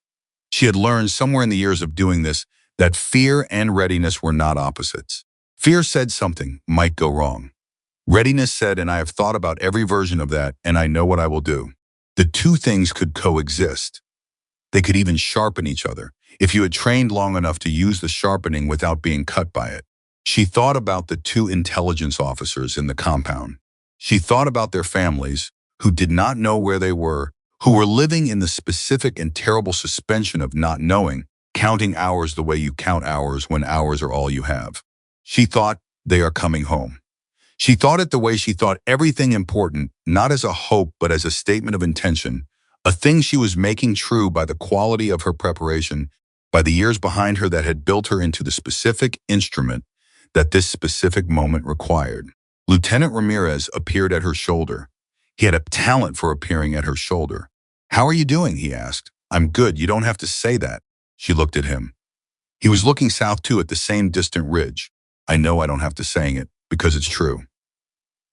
She had learned somewhere in the years of doing this that fear and readiness were not opposites. Fear said something might go wrong. Readiness said, and I have thought about every version of that, and I know what I will do. The two things could coexist. They could even sharpen each other, if you had trained long enough to use the sharpening without being cut by it. She thought about the two intelligence officers in the compound. She thought about their families, who did not know where they were, who were living in the specific and terrible suspension of not knowing, counting hours the way you count hours when hours are all you have. She thought, they are coming home. She thought it the way she thought everything important, not as a hope but as a statement of intention, a thing she was making true by the quality of her preparation, by the years behind her that had built her into the specific instrument that this specific moment required. Lieutenant Ramirez appeared at her shoulder. He had a talent for appearing at her shoulder. "How are you doing?" he asked. "I'm good. You don't have to say that." She looked at him. He was looking south too at the same distant ridge. "I know I don't have to saying it because it's true."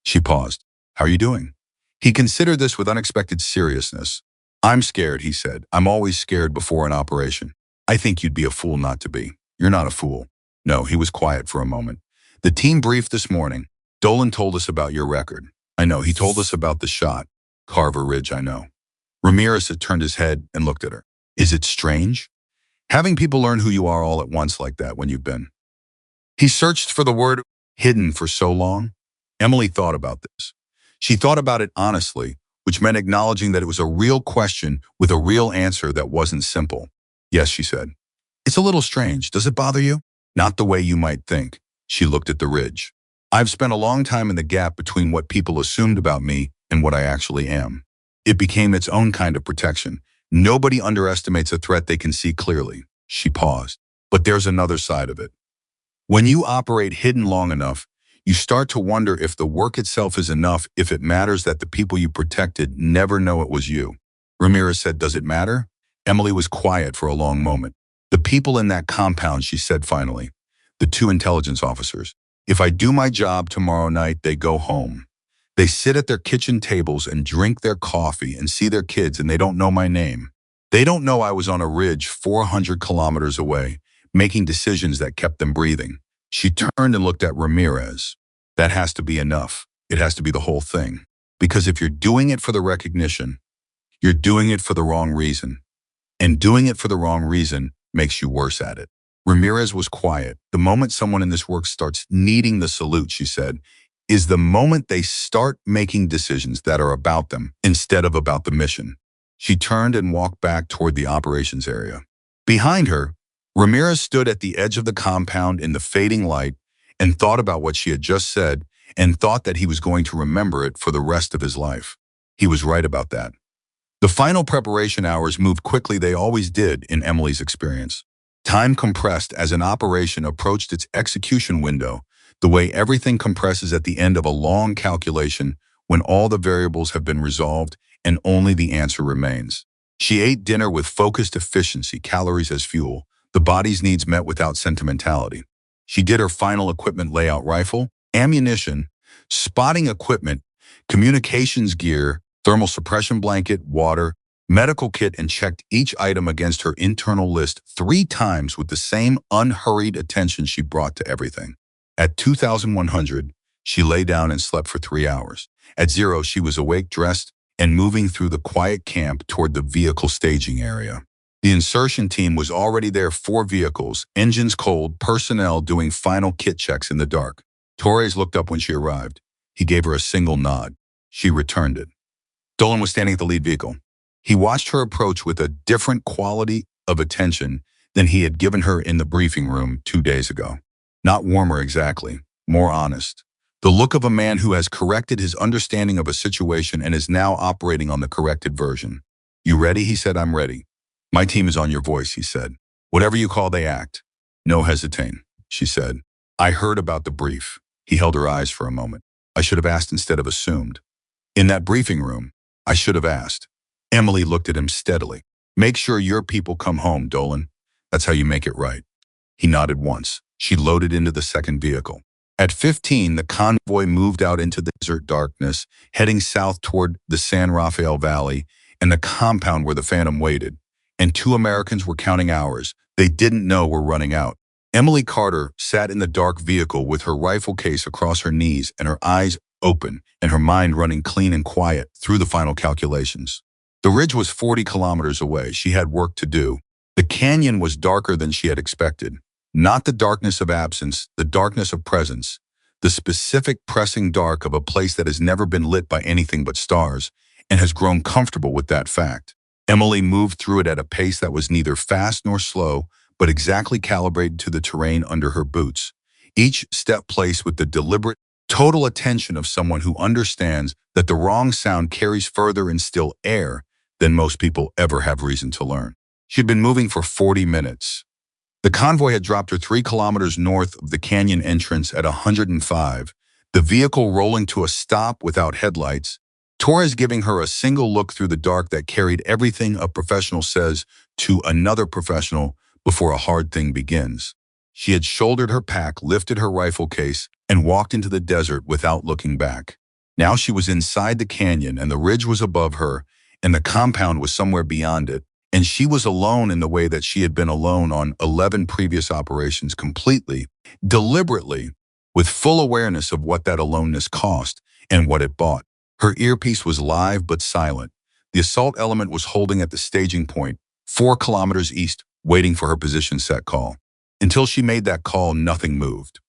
She paused. "How are you doing?" He considered this with unexpected seriousness. "I'm scared," he said. "I'm always scared before an operation." "I think you'd be a fool not to be." "You're not a fool." No, he was quiet for a moment. "The team briefed this morning. Dolan told us about your record." "I know. He told us about the shot. Carver Ridge, I know." Ramirez had turned his head and looked at her. "Is it strange? Having people learn who you are all at once like that when you've been." He searched for the word hidden for so long. Emily thought about this. She thought about it honestly, which meant acknowledging that it was a real question with a real answer that wasn't simple. "Yes," she said. "It's a little strange. Does it bother you?" "Not the way you might think." She looked at the ridge. "I've spent a long time in the gap between what people assumed about me and what I actually am." It became its own kind of protection. Nobody underestimates a threat they can see clearly. She paused. "But there's another side of it. When you operate hidden long enough, you start to wonder if the work itself is enough, if it matters that the people you protected never know it was you." Ramirez said, "Does it matter?" Emily was quiet for a long moment. "The people in that compound," she said finally. "The two intelligence officers. If I do my job tomorrow night, they go home. They sit at their kitchen tables and drink their coffee and see their kids, and they don't know my name. They don't know I was on a ridge 400 kilometers away, making decisions that kept them breathing." She turned and looked at Ramirez. "That has to be enough. It has to be the whole thing. Because if you're doing it for the recognition, you're doing it for the wrong reason. And doing it for the wrong reason makes you worse at it." Ramirez was quiet. "The moment someone in this work starts needing the salute," she said, "is the moment they start making decisions that are about them instead of about the mission." She turned and walked back toward the operations area. Behind her, Ramirez stood at the edge of the compound in the fading light and thought about what she had just said and thought that he was going to remember it for the rest of his life. He was right about that. The final preparation hours moved quickly. They always did in Emily's experience. Time compressed as an operation approached its execution window, the way everything compresses at the end of a long calculation when all the variables have been resolved and only the answer remains. She ate dinner with focused efficiency, calories as fuel, the body's needs met without sentimentality. She did her final equipment layout: rifle, ammunition, spotting equipment, communications gear, thermal suppression blanket, water, medical kit, and checked each item against her internal list 3 times with the same unhurried attention she brought to everything. At 2100, she lay down and slept for 3 hours. At 0, she was awake, dressed, and moving through the quiet camp toward the vehicle staging area. The insertion team was already there, 4 vehicles, engines cold, personnel doing final kit checks in the dark. Torres looked up when she arrived. He gave her a single nod. She returned it. Dolan was standing at the lead vehicle. He watched her approach with a different quality of attention than he had given her in the briefing room 2 days ago. Not warmer exactly, more honest. The look of a man who has corrected his understanding of a situation and is now operating on the corrected version. "You ready?" he said. "I'm ready." "My team is on your voice," he said. "Whatever you call, they act." "No hesitating," she said. "I heard about the brief." He held her eyes for a moment. "I should have asked instead of assumed. In that briefing room, I should have asked." Emily looked at him steadily. "Make sure your people come home, Dolan. That's how you make it right." He nodded once. She loaded into the second vehicle. At 15, the convoy moved out into the desert darkness, heading south toward the San Rafael Valley and the compound where the Phantom waited. And 2 Americans were counting hours. They didn't know were running out. Emily Carter sat in the dark vehicle with her rifle case across her knees and her eyes open and her mind running clean and quiet through the final calculations. The ridge was 40 kilometers away. She had work to do. The canyon was darker than she had expected. Not the darkness of absence, the darkness of presence. The specific pressing dark of a place that has never been lit by anything but stars and has grown comfortable with that fact. Emily moved through it at a pace that was neither fast nor slow, but exactly calibrated to the terrain under her boots. Each step placed with the deliberate, total attention of someone who understands that the wrong sound carries further in still air than most people ever have reason to learn. She'd been moving for 40 minutes. The convoy had dropped her 3 kilometers north of the canyon entrance at 105. the vehicle rolling to a stop without headlights, Torres giving her a single look through the dark that carried everything a professional says to another professional before a hard thing begins. She had shouldered her pack, lifted her rifle case, and walked into the desert without looking back. Now she was inside the canyon, and the ridge was above her, and the compound was somewhere beyond it, and she was alone in the way that she had been alone on 11 previous operations, completely, deliberately, with full awareness of what that aloneness cost and what it bought. Her earpiece was live but silent. The assault element was holding at the staging point, 4 kilometers east, waiting for her position set call. Until she made that call, nothing moved.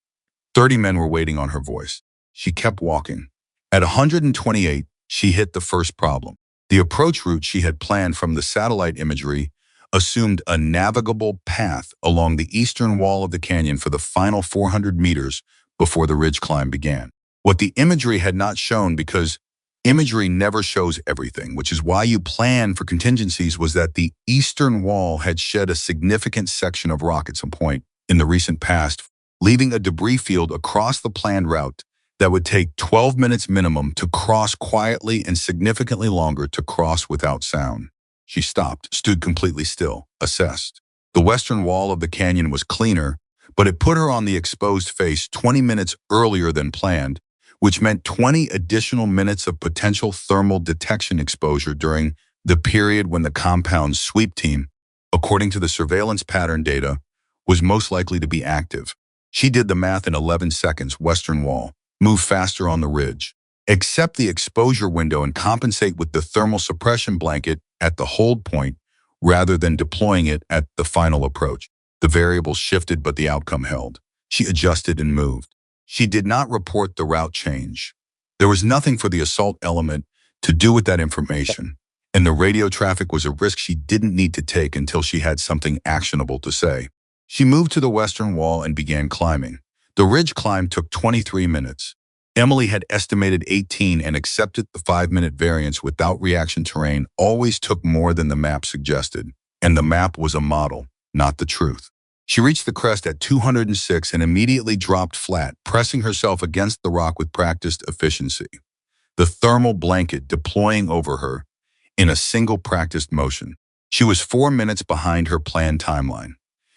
30 men were waiting on her voice. She kept walking. At 128, she hit the first problem. The approach route she had planned from the satellite imagery assumed a navigable path along the eastern wall of the canyon for the final 400 meters before the ridge climb began. What the imagery had not shown, because imagery never shows everything, which is why you plan for contingencies, was that the eastern wall had shed a significant section of rock at some point in the recent past, leaving a debris field across the planned route that would take 12 minutes minimum to cross quietly and significantly longer to cross without sound. She stopped, stood completely still, assessed. The western wall of the canyon was cleaner, but it put her on the exposed face 20 minutes earlier than planned, which meant 20 additional minutes of potential thermal detection exposure during the period when the compound's sweep team, according to the surveillance pattern data, was most likely to be active. She did the math in 11 seconds. Western wall, move faster on the ridge, accept the exposure window and compensate with the thermal suppression blanket at the hold point rather than deploying it at the final approach. The variables shifted, but the outcome held. She adjusted and moved. She did not report the route change. There was nothing for the assault element to do with that information, and the radio traffic was a risk she didn't need to take until she had something actionable to say. She moved to the western wall and began climbing. The ridge climb took 23 minutes. Emily had estimated 18 and accepted the 5-minute variance without reaction. Terrain always took more than the map suggested, and the map was a model, not the truth. She reached the crest at 206 and immediately dropped flat, pressing herself against the rock with practiced efficiency, the thermal blanket deploying over her in a single practiced motion. She was 4 minutes behind her planned timeline.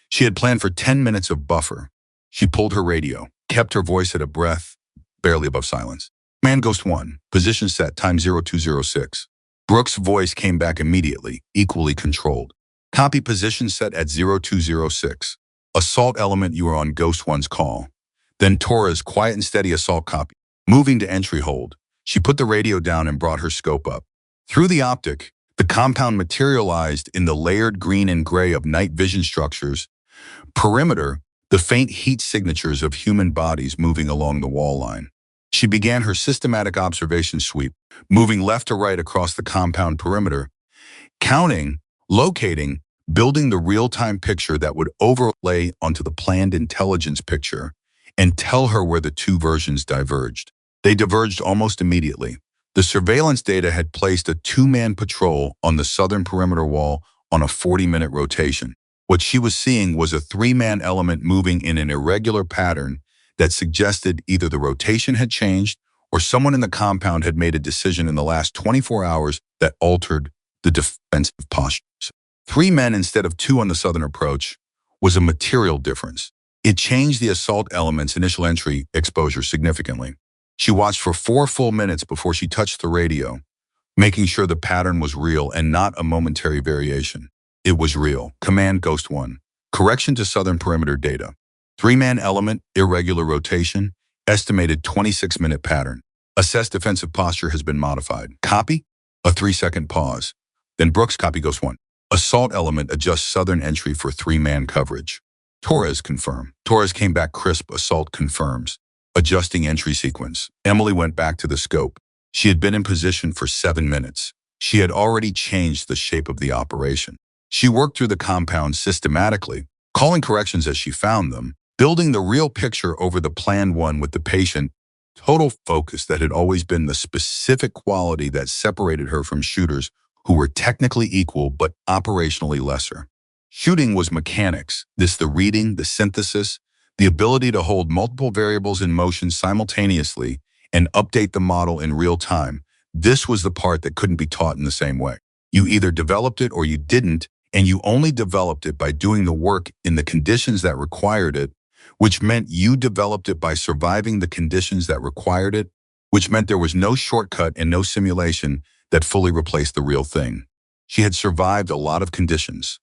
She had planned for 10 minutes of buffer. She pulled her radio, kept her voice at a breath, barely above silence. Man Ghost 1, position set, time 0206. Brooks' voice came back immediately, equally controlled. Copy, position set at 0206. Assault element, you are on Ghost 1's call. Then Torres, quiet and steady, assault copy. Moving to entry hold, she put the radio down and brought her scope up. Through the optic, the compound materialized in the layered green and gray of night vision structures. Perimeter, the faint heat signatures of human bodies moving along the wall line. She began her systematic observation sweep, moving left to right across the compound perimeter, counting, locating, building the real-time picture that would overlay onto the planned intelligence picture and tell her where the two versions diverged. They diverged almost immediately. The surveillance data had placed a 2-man patrol on the southern perimeter wall on a 40-minute rotation. What she was seeing was a 3-man element moving in an irregular pattern that suggested either the rotation had changed or someone in the compound had made a decision in the last 24 hours that altered the defensive postures. 3 men instead of 2 on the southern approach was a material difference. It changed the assault element's initial entry exposure significantly. She watched for 4 full minutes before she touched the radio, making sure the pattern was real and not a momentary variation. It was real. Command Ghost 1. Correction to southern perimeter data. 3-man element, irregular rotation, estimated 26-minute pattern. Assessed defensive posture has been modified. Copy? A 3-second pause. Then Brooks, copy Ghost 1. Assault element adjusts southern entry for 3-man coverage. Torres, confirm. Torres came back crisp. Assault confirms. Adjusting entry sequence. Emily went back to the scope. She had been in position for 7 minutes. She had already changed the shape of the operation. She worked through the compound systematically, calling corrections as she found them, building the real picture over the planned one with the patient, total focus that had always been the specific quality that separated her from shooters who were technically equal but operationally lesser. Shooting was mechanics, the reading, the synthesis, The ability to hold multiple variables in motion simultaneously and update the model in real time. This was the part that couldn't be taught in the same way. You either developed it or you didn't, and you only developed it by doing the work in the conditions that required it, which meant you developed it by surviving the conditions that required it, which meant there was no shortcut and no simulation that fully replaced the real thing. She had survived a lot of conditions.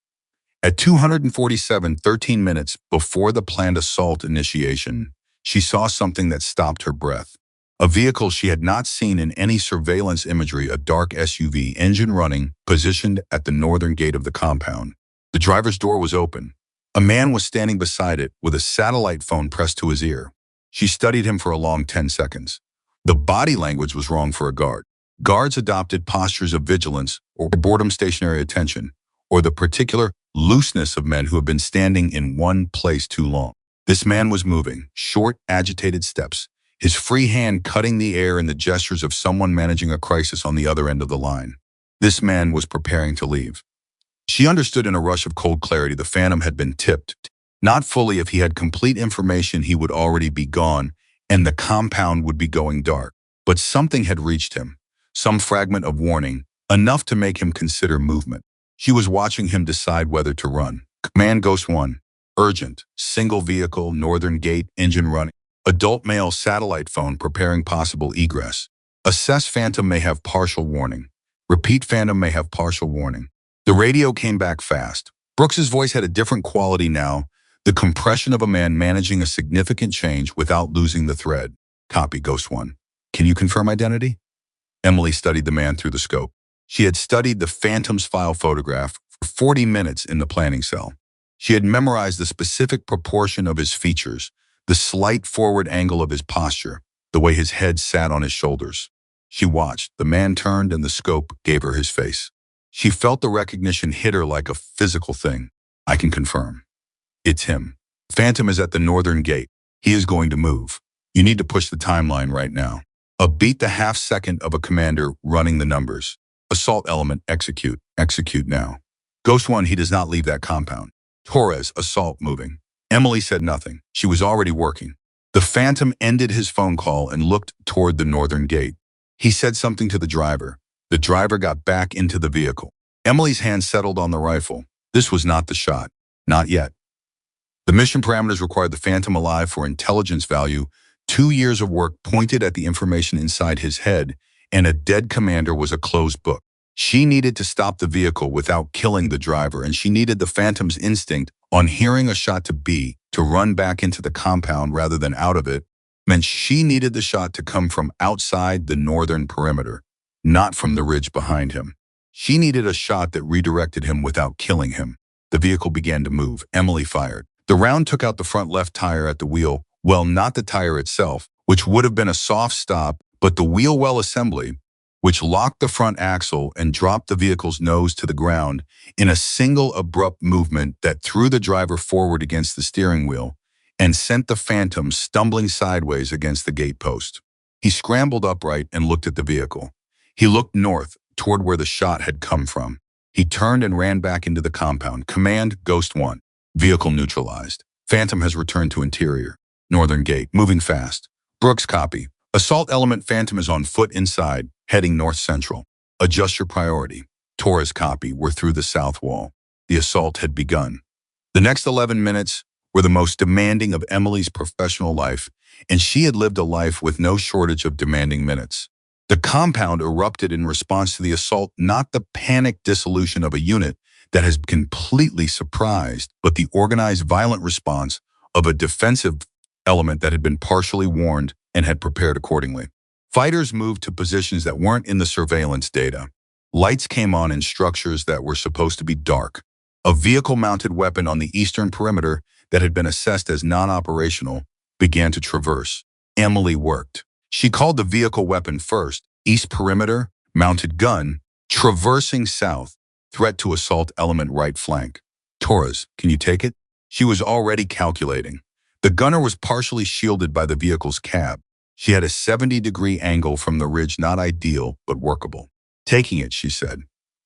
At 13 minutes before the planned assault initiation, she saw something that stopped her breath. A vehicle she had not seen in any surveillance imagery, a dark SUV, engine running, positioned at the northern gate of the compound. The driver's door was open. A man was standing beside it with a satellite phone pressed to his ear. She studied him for a long 10 seconds. The body language was wrong for a guard. Guards adopted postures of vigilance or boredom, stationary attention, or the particular looseness of men who have been standing in one place too long. This man was moving, short, agitated steps, his free hand cutting the air in the gestures of someone managing a crisis on the other end of the line. This man was preparing to leave. She understood in a rush of cold clarity the Phantom had been tipped. Not fully. If he had complete information, he would already be gone, and the compound would be going dark. But something had reached him, some fragment of warning, enough to make him consider movement. She was watching him decide whether to run. Command Ghost 1. Urgent. Single vehicle, northern gate, engine running. Adult male, satellite phone preparing possible egress. Assess Phantom may have partial warning. Repeat, Phantom may have partial warning. The radio came back fast. Brooks's voice had a different quality now, the compression of a man managing a significant change without losing the thread. Copy, Ghost 1. Can you confirm identity? Emily studied the man through the scope. She had studied the Phantom's file photograph for 40 minutes in the planning cell. She had memorized the specific proportion of his features, the slight forward angle of his posture, the way his head sat on his shoulders. She watched. The man turned and the scope gave her his face. She felt the recognition hit her like a physical thing. I can confirm. It's him. Phantom is at the northern gate. He is going to move. You need to push the timeline right now. A beat the half second of a commander running the numbers. Assault element, execute. Execute now. Ghost 1, he does not leave that compound. Torres, assault moving. Emily said nothing. She was already working. The Phantom ended his phone call and looked toward the northern gate. He said something to the driver. The driver got back into the vehicle. Emily's hand settled on the rifle. This was not the shot. Not yet. The mission parameters required the Phantom alive for intelligence value. 2 years of work pointed at the information inside his head, and a dead commander was a closed book. She needed to stop the vehicle without killing the driver, and she needed the Phantom's instinct on hearing a shot to run back into the compound rather than out of it, meant she needed the shot to come from outside the northern perimeter, not from the ridge behind him. She needed a shot that redirected him without killing him. The vehicle began to move. Emily fired. The round took out the front left tire at the wheel. Well, not the tire itself, which would have been a soft stop, but the wheel well assembly, which locked the front axle and dropped the vehicle's nose to the ground in a single abrupt movement that threw the driver forward against the steering wheel and sent the Phantom stumbling sideways against the gate post. He scrambled upright and looked at the vehicle. He looked north, toward where the shot had come from. He turned and ran back into the compound. Command, Ghost 1. Vehicle neutralized. Phantom has returned to interior. Northern gate, moving fast. Brooks, copy. Assault element, Phantom is on foot inside, heading north-central. Adjust your priority. Torres, copy. We're through the south wall. The assault had begun. The next 11 minutes were the most demanding of Emily's professional life, and she had lived a life with no shortage of demanding minutes. The compound erupted in response to the assault, not the panicked dissolution of a unit that has completely surprised, but the organized violent response of a defensive element that had been partially warned and had prepared accordingly. Fighters moved to positions that weren't in the surveillance data. Lights came on in structures that were supposed to be dark. A vehicle-mounted weapon on the eastern perimeter that had been assessed as non-operational began to traverse. Emily worked. She called the vehicle weapon first, east perimeter, mounted gun, traversing south, threat to assault element right flank. Torres, can you take it? She was already calculating. The gunner was partially shielded by the vehicle's cab. She had a 70-degree angle from the ridge, not ideal, but workable. Taking it, she said.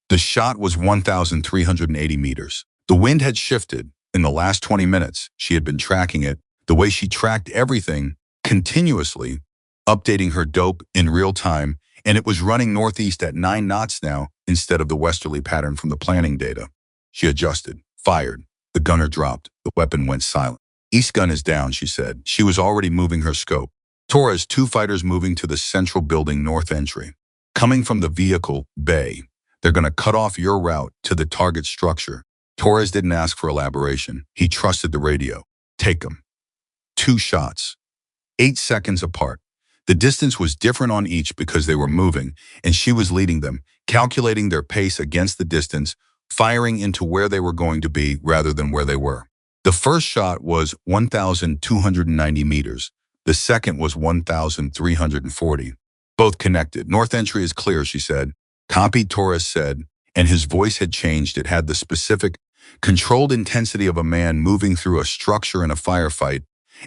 The shot was 1,380 meters. The wind had shifted. In the last 20 minutes, she had been tracking it. The way she tracked everything continuously, updating her dope in real time, and it was running northeast at 9 knots now instead of the westerly pattern from the planning data. She adjusted, fired. The gunner dropped. The weapon went silent. East gun is down, she said. She was already moving her scope. Torres, 2 fighters moving to the central building north entry. Coming from the vehicle bay. They're going to cut off your route to the target structure. Torres didn't ask for elaboration. He trusted the radio. Take them. 2 shots. 8 seconds apart. The distance was different on each because they were moving, and she was leading them, calculating their pace against the distance, firing into where they were going to be rather than where they were. The first shot was 1,290 meters. The second was 1,340. Both connected. North entry is clear, she said. Copy, Torres said, and his voice had changed. It had the specific, controlled intensity of a man moving through a structure in a firefight.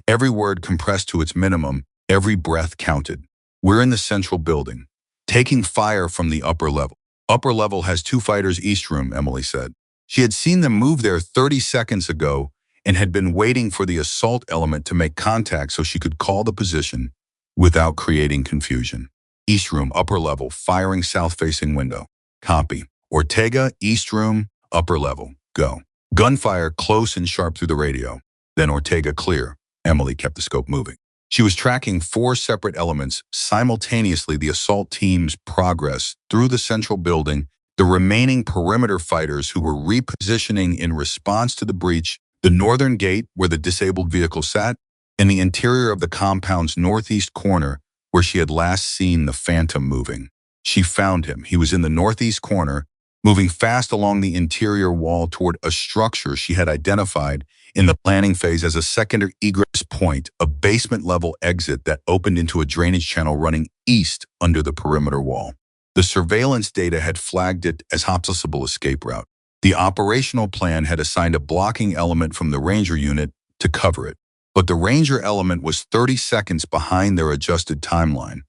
Every word compressed to its minimum. Every breath counted. We're in the central building, taking fire from the upper level. Upper level has 2 fighters east room, Emily said. She had seen them move there 30 seconds ago and had been waiting for the assault element to make contact so she could call the position without creating confusion. East room, upper level, firing south-facing window. Copy. Ortega, east room, upper level. Go. Gunfire close and sharp through the radio. Then Ortega clear. Emily kept the scope moving. She was tracking 4 separate elements simultaneously: the assault team's progress through the central building, the remaining perimeter fighters who were repositioning in response to the breach, the northern gate where the disabled vehicle sat, and the interior of the compound's northeast corner where she had last seen the Phantom moving. She found him. He was in the northeast corner, moving fast along the interior wall toward a structure she had identified in the planning phase as a secondary egress point, a basement-level exit that opened into a drainage channel running east under the perimeter wall. The surveillance data had flagged it as a possible escape route. The operational plan had assigned a blocking element from the Ranger unit to cover it. But the Ranger element was 30 seconds behind their adjusted timeline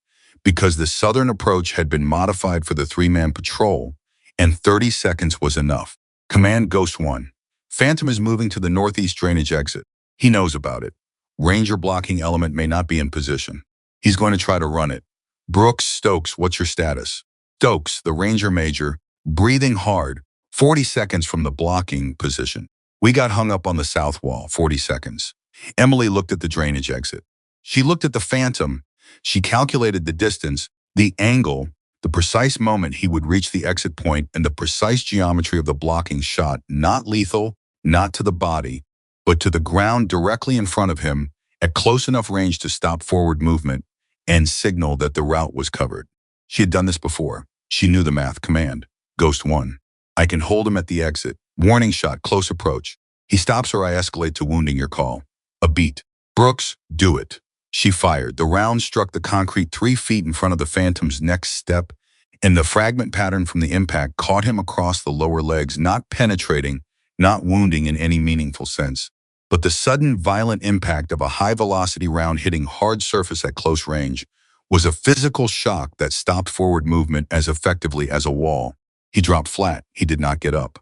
because the southern approach had been modified for the 3-man patrol, and 30 seconds was enough. Command Ghost 1. Phantom is moving to the northeast drainage exit. He knows about it. Ranger blocking element may not be in position. He's going to try to run it. Brooks, Stokes, what's your status? Stokes, the Ranger major, breathing hard, 40 seconds from the blocking position. We got hung up on the south wall, 40 seconds. Emily looked at the drainage exit. She looked at the Phantom. She calculated the distance, the angle, the precise moment he would reach the exit point, and the precise geometry of the blocking shot, not lethal, not to the body, but to the ground directly in front of him at close enough range to stop forward movement and signal that the route was covered. She had done this before. She knew the math. Command. Ghost 1. I can hold him at the exit. Warning shot, close approach. He stops or I escalate to wounding your call. A beat. Brooks, do it. She fired. The round struck the concrete 3 feet in front of the Phantom's next step, and the fragment pattern from the impact caught him across the lower legs, not penetrating, not wounding in any meaningful sense. But the sudden violent impact of a high-velocity round hitting hard surface at close range was a physical shock that stopped forward movement as effectively as a wall. He dropped flat. He did not get up.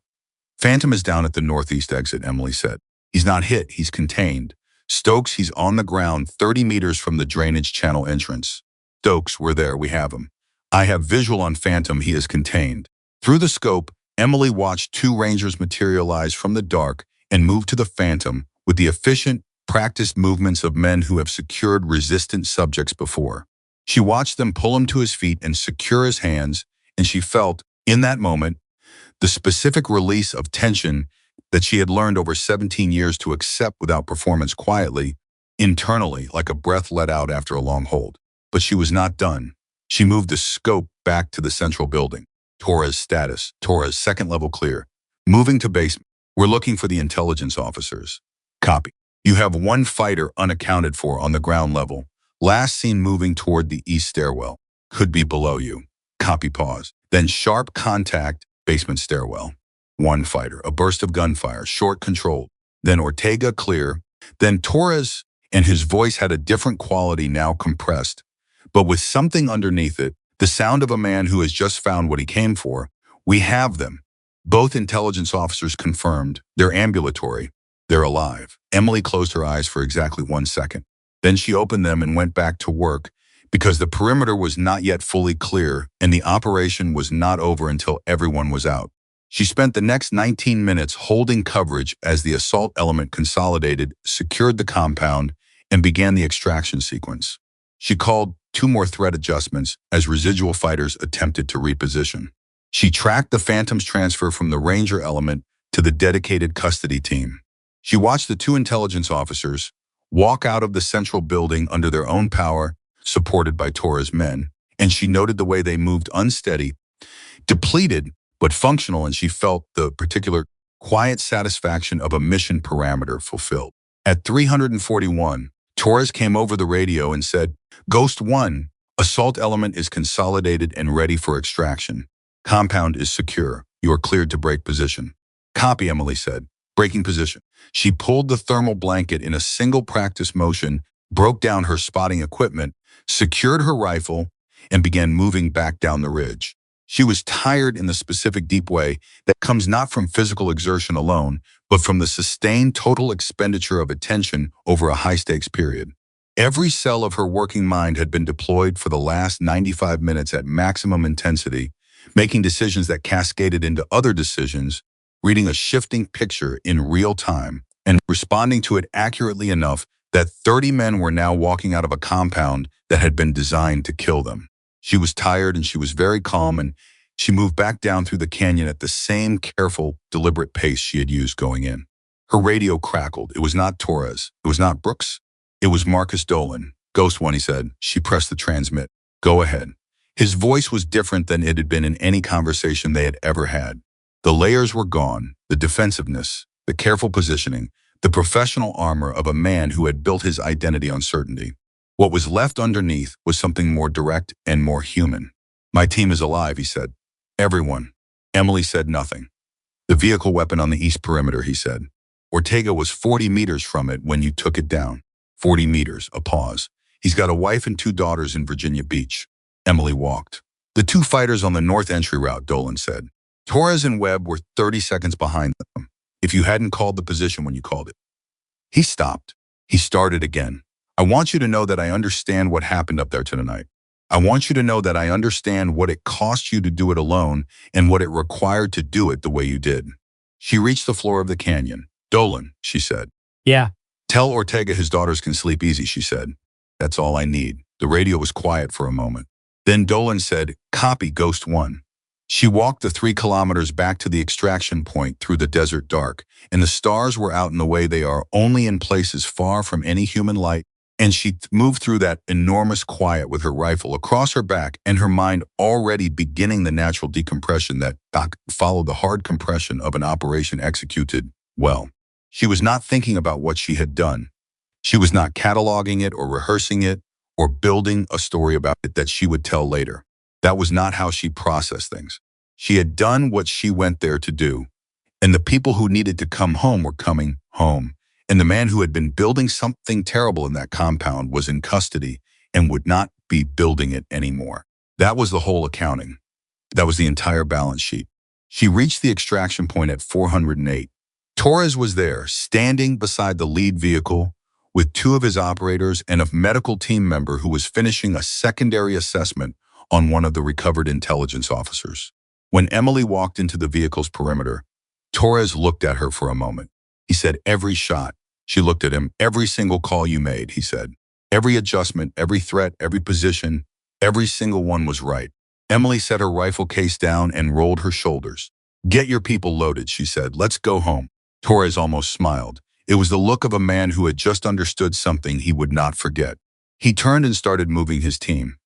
Phantom is down at the northeast exit, Emily said. He's not hit. He's contained. Stokes, he's on the ground 30 meters from the drainage channel entrance. Stokes, we're there. We have him. I have visual on Phantom. He is contained. Through the scope, Emily watched 2 Rangers materialize from the dark and move to the Phantom with the efficient, practiced movements of men who have secured resistant subjects before. She watched them pull him to his feet and secure his hands, and she felt, in that moment, the specific release of tension that she had learned over 17 years to accept without performance quietly, internally, like a breath let out after a long hold. But she was not done. She moved the scope back to the central building. Torres status. Torres, second level clear. Moving to basement. We're looking for the intelligence officers. Copy. You have 1 fighter unaccounted for on the ground level. Last seen moving toward the east stairwell. Could be below you. Copy, pause. Then sharp contact, basement stairwell. 1 fighter, a burst of gunfire, short controlled. Then Ortega clear. Then Torres, and his voice had a different quality, now compressed, but with something underneath it, the sound of a man who has just found what he came for. We have them. Both intelligence officers confirmed. They're ambulatory. They're alive. Emily closed her eyes for exactly 1 second. Then she opened them and went back to work because the perimeter was not yet fully clear and the operation was not over until everyone was out. She spent the next 19 minutes holding coverage as the assault element consolidated, secured the compound, and began the extraction sequence. She called 2 more threat adjustments as residual fighters attempted to reposition. She tracked the Phantom's transfer from the Ranger element to the dedicated custody team. She watched the 2 intelligence officers walk out of the central building under their own power, supported by Torres' men, and she noted the way they moved unsteady, depleted, but functional, and she felt the particular quiet satisfaction of a mission parameter fulfilled. At 341, Torres came over the radio and said, "Ghost 1, assault element is consolidated and ready for extraction. Compound is secure. You are cleared to break position." "Copy," Emily said. "Breaking position." She pulled the thermal blanket in a single practice motion, broke down her spotting equipment, secured her rifle, and began moving back down the ridge. She was tired in the specific deep way that comes not from physical exertion alone, but from the sustained total expenditure of attention over a high-stakes period. Every cell of her working mind had been deployed for the last 95 minutes at maximum intensity, making decisions that cascaded into other decisions, reading a shifting picture in real time, and responding to it accurately enough that 30 men were now walking out of a compound that had been designed to kill them. She was tired and she was very calm, and she moved back down through the canyon at the same careful, deliberate pace she had used going in. Her radio crackled. It was not Torres. It was not Brooks. It was Marcus Dolan. "Ghost 1, he said. She pressed the transmit. "Go ahead." His voice was different than it had been in any conversation they had ever had. The layers were gone, the defensiveness, the careful positioning, the professional armor of a man who had built his identity on certainty. What was left underneath was something more direct and more human. "My team is alive," he said. "Everyone." Emily said nothing. "The vehicle weapon on the east perimeter," he said. "Ortega was 40 meters from it when you took it down." 40 meters, a pause. "He's got a wife and 2 daughters in Virginia Beach." Emily walked. "The 2 fighters on the north entry route," Dolan said. "Torres and Webb were 30 seconds behind them, if you hadn't called the position when you called it." He stopped. He started again. "I want you to know that I understand what happened up there tonight. I want you to know that I understand what it cost you to do it alone and what it required to do it the way you did." She reached the floor of the canyon. "Dolan," she said. "Yeah." "Tell Ortega his daughters can sleep easy," she said. "That's all I need." The radio was quiet for a moment. Then Dolan said, "Copy, Ghost 1." She walked the 3 kilometers back to the extraction point through the desert dark, and the stars were out in the way they are only in places far from any human light, and she moved through that enormous quiet with her rifle across her back and her mind already beginning the natural decompression that followed the hard compression of an operation executed well. She was not thinking about what she had done. She was not cataloging it or rehearsing it or building a story about it that she would tell later. That was not how she processed things. She had done what she went there to do, and the people who needed to come home were coming home, and the man who had been building something terrible in that compound was in custody and would not be building it anymore. That was the whole accounting. That was the entire balance sheet. She reached the extraction point at 408. Torres was there, standing beside the lead vehicle, with 2 of his operators and a medical team member who was finishing a secondary assessment on one of the recovered intelligence officers. When Emily walked into the vehicle's perimeter, Torres looked at her for a moment. He said, "Every shot." She looked at him. "Every single call you made," he said. "Every adjustment, every threat, every position, every single one was right." Emily set her rifle case down and rolled her shoulders. "Get your people loaded," she said. "Let's go home." Torres almost smiled. It was the look of a man who had just understood something he would not forget. He turned and started moving his team.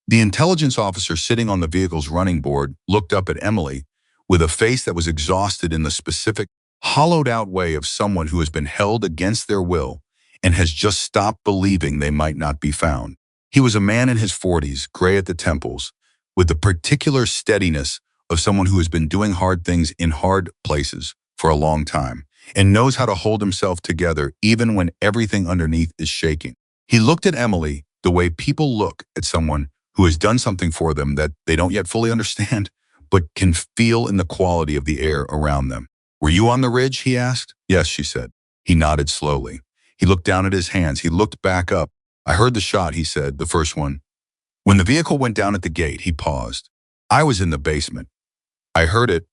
The intelligence officer sitting on the vehicle's running board looked up at Emily with a face that was exhausted in the specific, hollowed-out way of someone who has been held against their will and has just stopped believing they might not be found. He was a man in his 40s, gray at the temples, with the particular steadiness of someone who has been doing hard things in hard places for a long time and knows how to hold himself together even when everything underneath is shaking. He looked at Emily the way people look at someone who has done something for them that they don't yet fully understand, but can feel in the quality of the air around them. "Were you on the ridge?" he asked. "Yes," she said. He nodded slowly. He looked down at his hands. He looked back up. I heard the shot, he said, the first one. When the vehicle went down at the gate, he paused. I was in the basement. I heard it,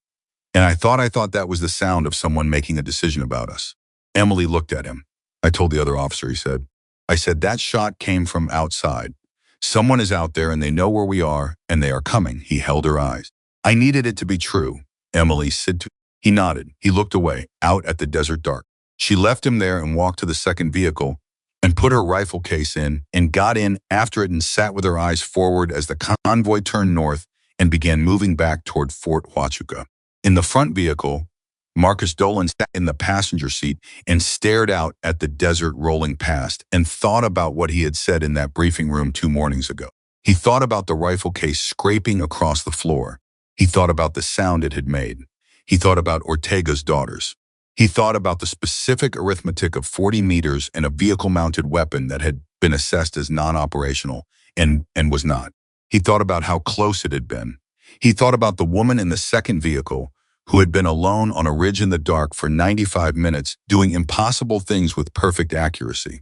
and I thought that was the sound of someone making a decision about us. Emily looked at him. I told the other officer, he said. I said, that shot came from outside. Someone is out there and they know where we are and they are coming. He held her eyes. I needed it to be true, Emily said. He nodded. He looked away, out at the desert dark. She left him there and walked to the second vehicle and put her rifle case in and got in after it and sat with her eyes forward as the convoy turned north and began moving back toward Fort Huachuca. In the front vehicle, Marcus Dolan sat in the passenger seat and stared out at the desert rolling past and thought about what he had said in that briefing room 2 mornings ago. He thought about the rifle case scraping across the floor. He thought about the sound it had made. He thought about Ortega's daughters. He thought about the specific arithmetic of 40 meters and a vehicle-mounted weapon that had been assessed as non-operational and was not. He thought about how close it had been. He thought about the woman in the second vehicle who had been alone on a ridge in the dark for 95 minutes doing impossible things with perfect accuracy,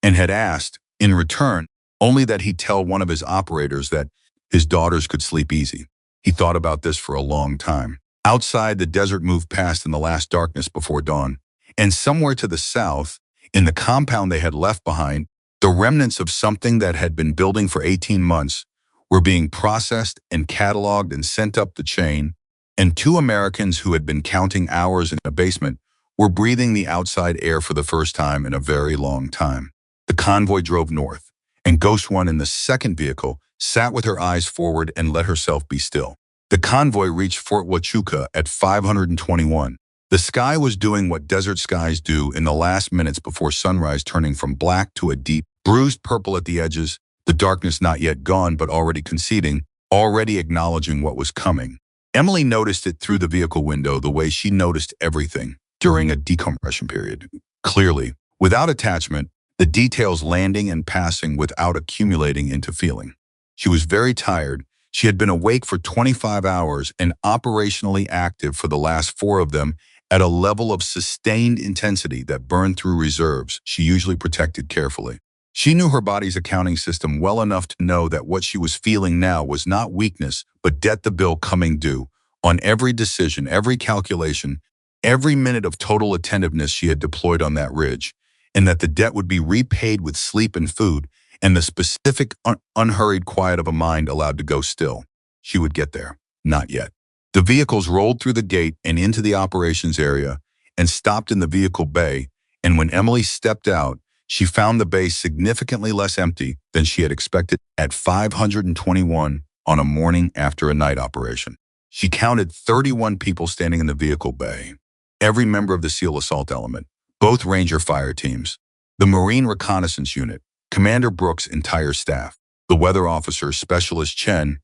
and had asked, in return, only that he tell one of his operators that his daughters could sleep easy. He thought about this for a long time. Outside, the desert moved past in the last darkness before dawn, and somewhere to the south, in the compound they had left behind, the remnants of something that had been building for 18 months were being processed and cataloged and sent up the chain, and 2 Americans who had been counting hours in a basement were breathing the outside air for the first time in a very long time. The convoy drove north, and Ghost One in the second vehicle sat with her eyes forward and let herself be still. The convoy reached Fort Huachuca at 521. The sky was doing what desert skies do in the last minutes before sunrise, turning from black to a deep, bruised purple at the edges, the darkness not yet gone but already conceding, already acknowledging what was coming. Emily noticed it through the vehicle window the way she noticed everything during a decompression period. Clearly, without attachment, the details landing and passing without accumulating into feeling. She was very tired. She had been awake for 25 hours and operationally active for the last 4 of them at a level of sustained intensity that burned through reserves she usually protected carefully. She knew her body's accounting system well enough to know that what she was feeling now was not weakness, but debt the bill coming due on every decision, every calculation, every minute of total attentiveness she had deployed on that ridge, and that the debt would be repaid with sleep and food, and the specific, unhurried quiet of a mind allowed to go still. She would get there. Not yet. The vehicles rolled through the gate and into the operations area and stopped in the vehicle bay, and when Emily stepped out, she found the bay significantly less empty than she had expected at 521 on a morning after a night operation. She counted 31 people standing in the vehicle bay. Every member of the SEAL assault element, both Ranger fire teams, the Marine Reconnaissance Unit, Commander Brooks' entire staff, the weather officer, Specialist Chen,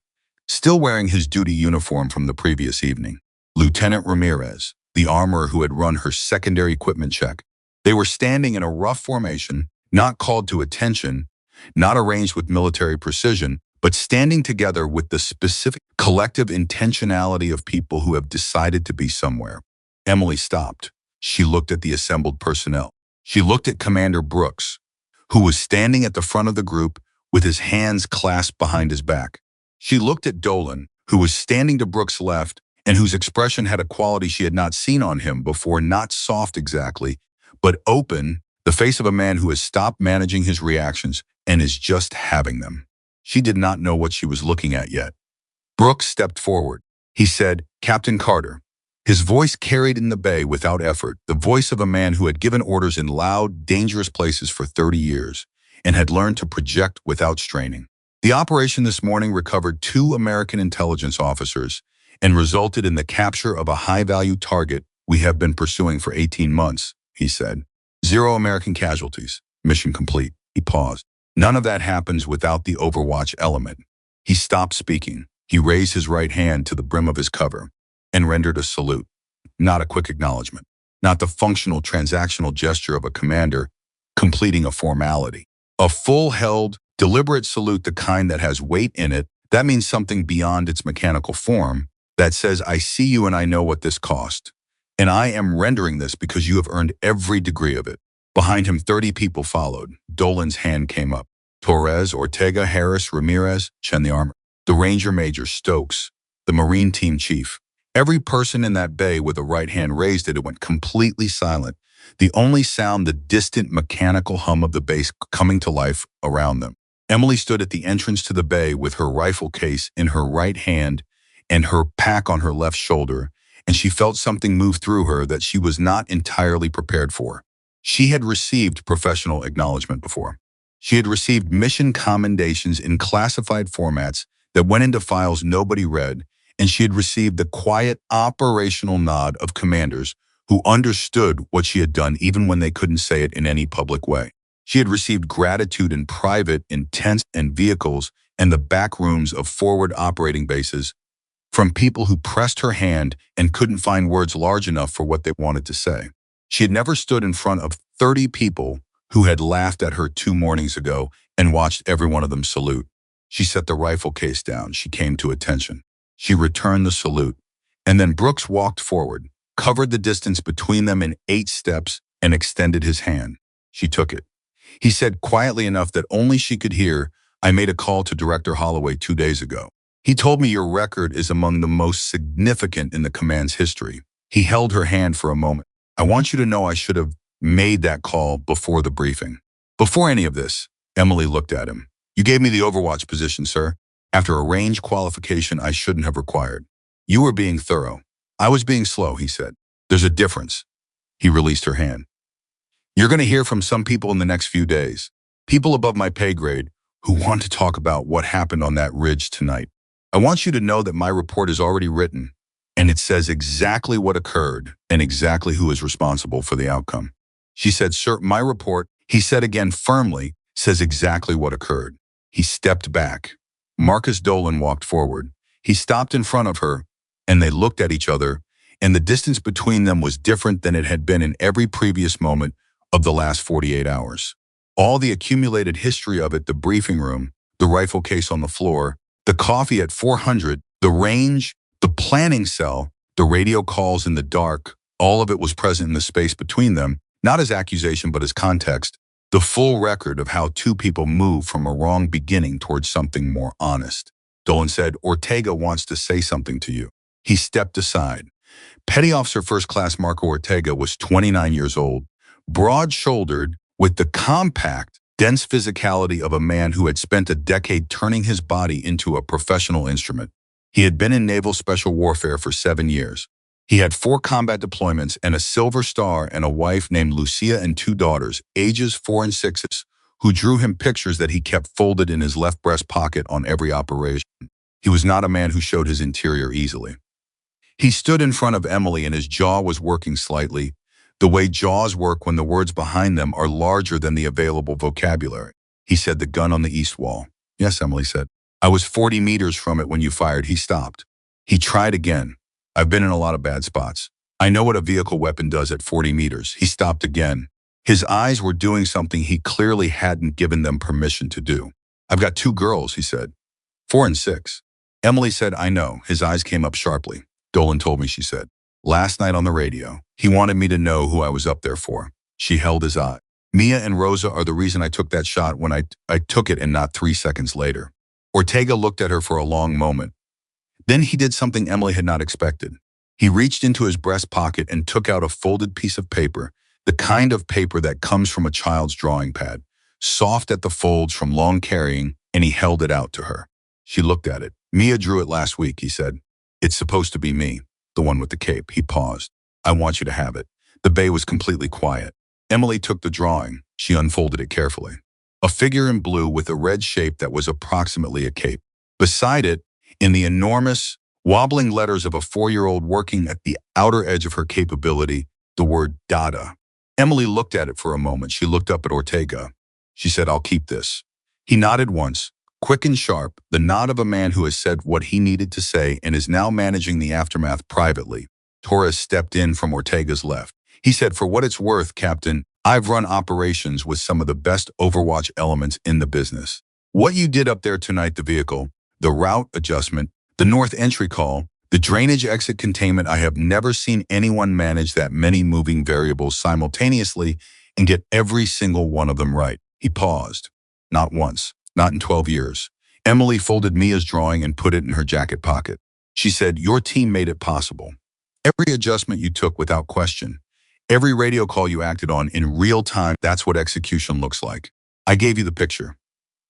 still wearing his duty uniform from the previous evening, Lieutenant Ramirez, the armorer who had run her secondary equipment check. They were standing in a rough formation, not called to attention, not arranged with military precision, but standing together with the specific collective intentionality of people who have decided to be somewhere. Emily stopped. She looked at the assembled personnel. She looked at Commander Brooks, who was standing at the front of the group with his hands clasped behind his back. She looked at Dolan, who was standing to Brooks' left and whose expression had a quality she had not seen on him before, not soft exactly, but open, the face of a man who has stopped managing his reactions and is just having them. She did not know what she was looking at yet. Brooks stepped forward. He said, "Captain Carter." His voice carried in the bay without effort, the voice of a man who had given orders in loud, dangerous places for 30 years and had learned to project without straining. The operation this morning recovered 2 American intelligence officers and resulted in the capture of a high-value target we have been pursuing for 18 months, he said. 0 American casualties. Mission complete. He paused. None of that happens without the Overwatch element. He stopped speaking. He raised his right hand to the brim of his cover and rendered a salute, not a quick acknowledgement, not the functional transactional gesture of a commander completing a formality. A full-held, deliberate salute, the kind that has weight in it, that means something beyond its mechanical form, that says, "I see you and I know what this cost." And I am rendering this because you have earned every degree of it. Behind him, 30 people followed. Dolan's hand came up. Torres, Ortega, Harris, Ramirez, Chen the armor, the Ranger Major, Stokes, the Marine Team Chief. Every person in that bay with a right hand raised it, it went completely silent. The only sound, the distant mechanical hum of the base coming to life around them. Emily stood at the entrance to the bay with her rifle case in her right hand and her pack on her left shoulder, and she felt something move through her that she was not entirely prepared for. She had received professional acknowledgement before. She had received mission commendations in classified formats that went into files nobody read, and she had received the quiet operational nod of commanders who understood what she had done even when they couldn't say it in any public way. She had received gratitude in private, in tents and vehicles, and the back rooms of forward operating bases from people who pressed her hand and couldn't find words large enough for what they wanted to say. She had never stood in front of 30 people who had laughed at her 2 mornings ago and watched every one of them salute. She set the rifle case down. She came to attention. She returned the salute. And then Brooks walked forward, covered the distance between them in 8 steps, and extended his hand. She took it. He said quietly enough that only she could hear, "I made a call to Director Holloway 2 days ago. He told me your record is among the most significant in the command's history." He held her hand for a moment. "I want you to know I should have made that call before the briefing." "Before any of this," Emily looked at him. "You gave me the Overwatch position, sir, after a range qualification I shouldn't have required. You were being thorough. I was being slow," he said. "There's a difference." He released her hand. "You're going to hear from some people in the next few days, people above my pay grade, who want to talk about what happened on that ridge tonight. I want you to know that my report is already written, and it says exactly what occurred and exactly who is responsible for the outcome." She said, "Sir, my report," he said again firmly, "says exactly what occurred." He stepped back. Marcus Dolan walked forward. He stopped in front of her, and they looked at each other, and the distance between them was different than it had been in every previous moment of the last 48 hours. All the accumulated history of it, the briefing room, the rifle case on the floor, the coffee at 400, the range, the planning cell, the radio calls in the dark, all of it was present in the space between them, not as accusation but as context, the full record of how 2 people moved from a wrong beginning towards something more honest. Dolan said, "Ortega wants to say something to you." He stepped aside. Petty Officer First Class Marco Ortega was 29 years old, broad-shouldered, with the compact, dense physicality of a man who had spent a decade turning his body into a professional instrument. He had been in naval special warfare for 7 years. He had 4 combat deployments and a Silver Star and a wife named Lucia and 2 daughters, ages 4 and 6, who drew him pictures that he kept folded in his left breast pocket on every operation. He was not a man who showed his interior easily. He stood in front of Emily and his jaw was working slightly, the way jaws work when the words behind them are larger than the available vocabulary. He said, "The gun on the east wall." "Yes," Emily said. "I was 40 meters from it when you fired." He stopped. He tried again. "I've been in a lot of bad spots. I know what a vehicle weapon does at 40 meters. He stopped again. His eyes were doing something he clearly hadn't given them permission to do. "I've got 2 girls," he said. 4 and 6. Emily said, "I know." His eyes came up sharply. "Dolan told me," she said. "Last night on the radio. He wanted me to know who I was up there for." She held his eye. "Mia and Rosa are the reason I took that shot when I took it and not 3 seconds later." Ortega looked at her for a long moment. Then he did something Emily had not expected. He reached into his breast pocket and took out a folded piece of paper, the kind of paper that comes from a child's drawing pad, soft at the folds from long carrying, and he held it out to her. She looked at it. "Mia drew it last week," he said. "It's supposed to be me, the one with the cape." He paused. "I want you to have it." The bay was completely quiet. Emily took the drawing. She unfolded it carefully. A figure in blue with a red shape that was approximately a cape. Beside it, in the enormous, wobbling letters of a 4-year-old working at the outer edge of her capability, the word Dada. Emily looked at it for a moment. She looked up at Ortega. She said, "I'll keep this." He nodded once, quick and sharp, the nod of a man who has said what he needed to say and is now managing the aftermath privately. Torres stepped in from Ortega's left. He said, "For what it's worth, Captain, I've run operations with some of the best Overwatch elements in the business. What you did up there tonight, the vehicle, the route adjustment, the north entry call, The drainage exit containment, I have never seen anyone manage that many moving variables simultaneously and get every single one of them right. He paused. Not once, not in 12 years. Emily folded Mia's drawing and put it in her jacket pocket. She said, your team made it possible. Every adjustment you took without question, every radio call you acted on in real time, that's what execution looks like. I gave you the picture.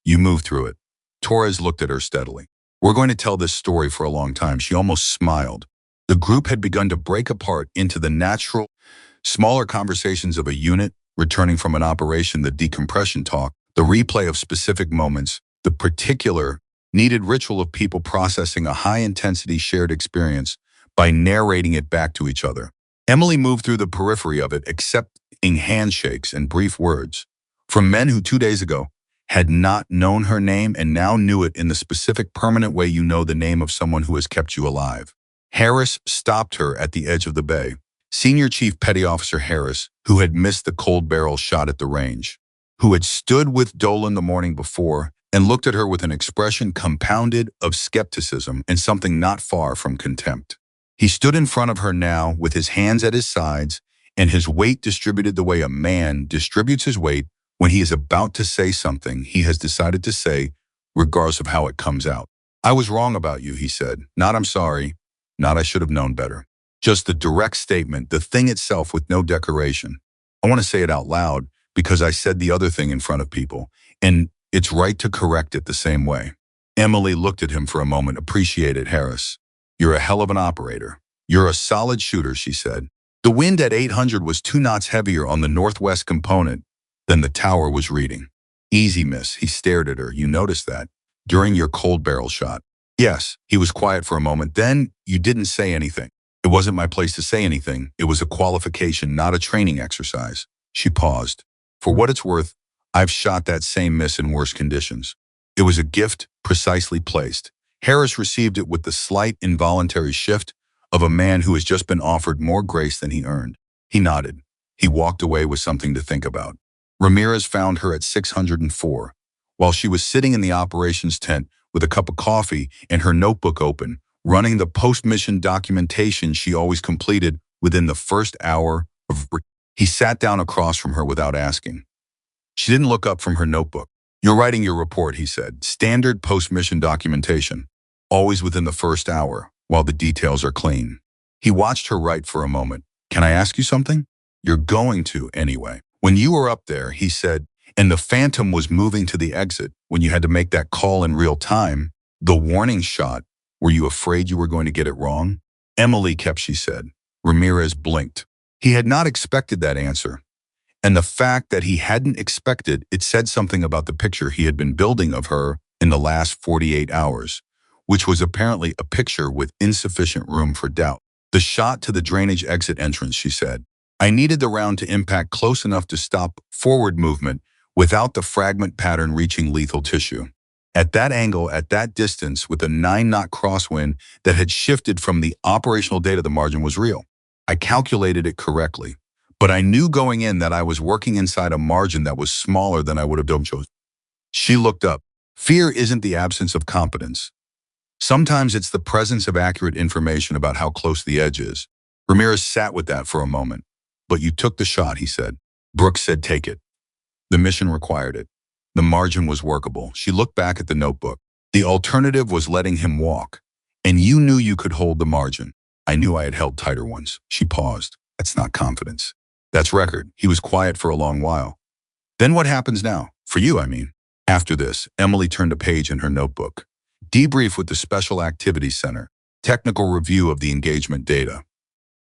You moved through it. Torres looked at her steadily. We're going to tell this story for a long time. She almost smiled. The group had begun to break apart into the natural, smaller conversations of a unit, returning from an operation, the decompression talk, the replay of specific moments, the particular needed ritual of people processing a high-intensity shared experience by narrating it back to each other. Emily moved through the periphery of it, accepting handshakes and brief words from men who 2 days ago had not known her name and now knew it in the specific permanent way you know the name of someone who has kept you alive. Harris stopped her at the edge of the bay. Senior Chief Petty Officer Harris, who had missed the cold barrel shot at the range, who had stood with Dolan the morning before and looked at her with an expression compounded of skepticism and something not far from contempt. He stood in front of her now with his hands at his sides and his weight distributed the way a man distributes his weight when he is about to say something he has decided to say, regardless of how it comes out. I was wrong about you, he said. Not I'm sorry, not I should have known better. Just the direct statement, the thing itself with no decoration. I want to say it out loud because I said the other thing in front of people, and it's right to correct it the same way. Emily looked at him for a moment, appreciated Harris. You're a hell of an operator. You're a solid shooter, she said. The wind at 800 was 2 knots heavier on the northwest component than the tower was reading. Easy, miss, he stared at her. You noticed that during your cold barrel shot? Yes, he was quiet for a moment. Then you didn't say anything. It wasn't my place to say anything. It was a qualification, not a training exercise. She paused. For what it's worth, I've shot that same miss in worse conditions. It was a gift precisely placed. Harris received it with the slight involuntary shift of a man who has just been offered more grace than he earned. He nodded. He walked away with something to think about. Ramirez found her at 604, while she was sitting in the operations tent with a cup of coffee and her notebook open, running the post-mission documentation she always completed within the first hour of. He sat down across from her without asking. She didn't look up from her notebook. You're writing your report, he said. Standard post-mission documentation, always within the first hour, while the details are clean. He watched her write for a moment. Can I ask you something? You're going to, anyway. When you were up there, he said, and the Phantom was moving to the exit, when you had to make that call in real time, the warning shot, were you afraid you were going to get it wrong? Emily kept, she said. Ramirez blinked. He had not expected that answer. And the fact that he hadn't expected it said something about the picture he had been building of her in the last 48 hours, which was apparently a picture with insufficient room for doubt. The shot to the drainage exit entrance, she said. I needed the round to impact close enough to stop forward movement without the fragment pattern reaching lethal tissue. At that angle, at that distance, with a 9-knot crosswind that had shifted from the operational data, the margin was real. I calculated it correctly, but I knew going in that I was working inside a margin that was smaller than I would have chosen. She looked up. Fear isn't the absence of competence. Sometimes it's the presence of accurate information about how close the edge is. Ramirez sat with that for a moment. But you took the shot, he said. Brooks said take it. The mission required it. The margin was workable. She looked back at the notebook. The alternative was letting him walk. And you knew you could hold the margin. I knew I had held tighter ones. She paused. That's not confidence. That's record. He was quiet for a long while. Then what happens now? For you, I mean. After this, Emily turned a page in her notebook. Debrief with the Special Activities Center. Technical review of the engagement data.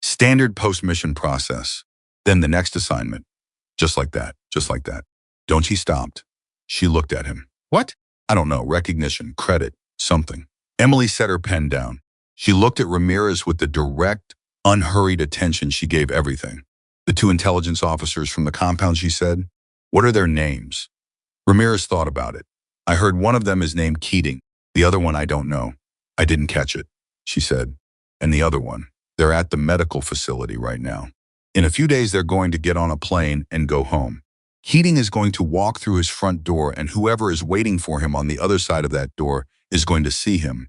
Standard post-mission process. Then the next assignment. Just like that. Just like that. Don't she stopped. She looked at him. What? I don't know. Recognition, credit, something. Emily set her pen down. She looked at Ramirez with the direct, unhurried attention she gave everything. The 2 intelligence officers from the compound, she said. What are their names? Ramirez thought about it. I heard one of them is named Keating. The other one I don't know. I didn't catch it, she said. And the other one. They're at the medical facility right now. In a few days, they're going to get on a plane and go home. Keating is going to walk through his front door, and whoever is waiting for him on the other side of that door is going to see him.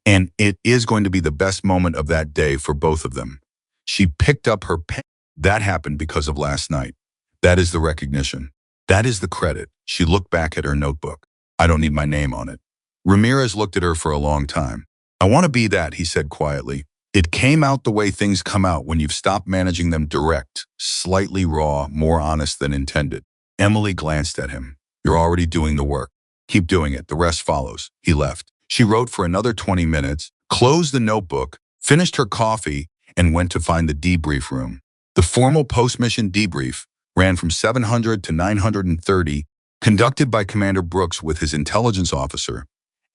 And it is going to be the best moment of that day for both of them. She picked up her pen. That happened because of last night. That is the recognition. That is the credit. She looked back at her notebook. I don't need my name on it. Ramirez looked at her for a long time. I want to be that, he said quietly. It came out the way things come out when you've stopped managing them direct, slightly raw, more honest than intended. Emily glanced at him. You're already doing the work. Keep doing it. The rest follows. He left. She wrote for another 20 minutes, closed the notebook, finished her coffee, and went to find the debrief room. The formal post-mission debrief ran from 700 to 930, conducted by Commander Brooks with his intelligence officer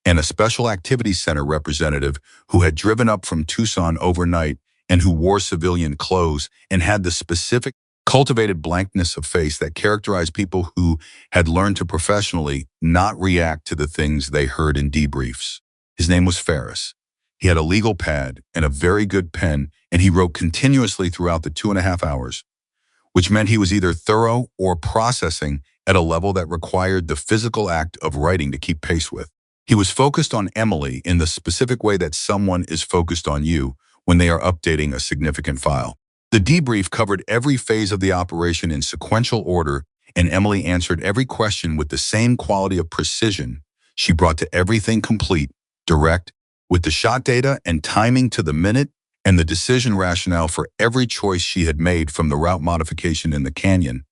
and a special activities center representative who had driven up from Tucson overnight and who wore civilian clothes and had the specific cultivated blankness of face that characterized people who had learned to professionally not react to the things they heard in debriefs. His name was Ferris. He had a legal pad and a very good pen, and he wrote continuously throughout the 2.5 hours, which meant he was either thorough or processing at a level that required the physical act of writing to keep pace with. He was focused on Emily in the specific way that someone is focused on you when they are updating a significant file. The debrief covered every phase of the operation in sequential order, and Emily answered every question with the same quality of precision she brought to everything complete, direct, with the shot data and timing to the minute, and the decision rationale for every choice she had made, from the route modification in the canyon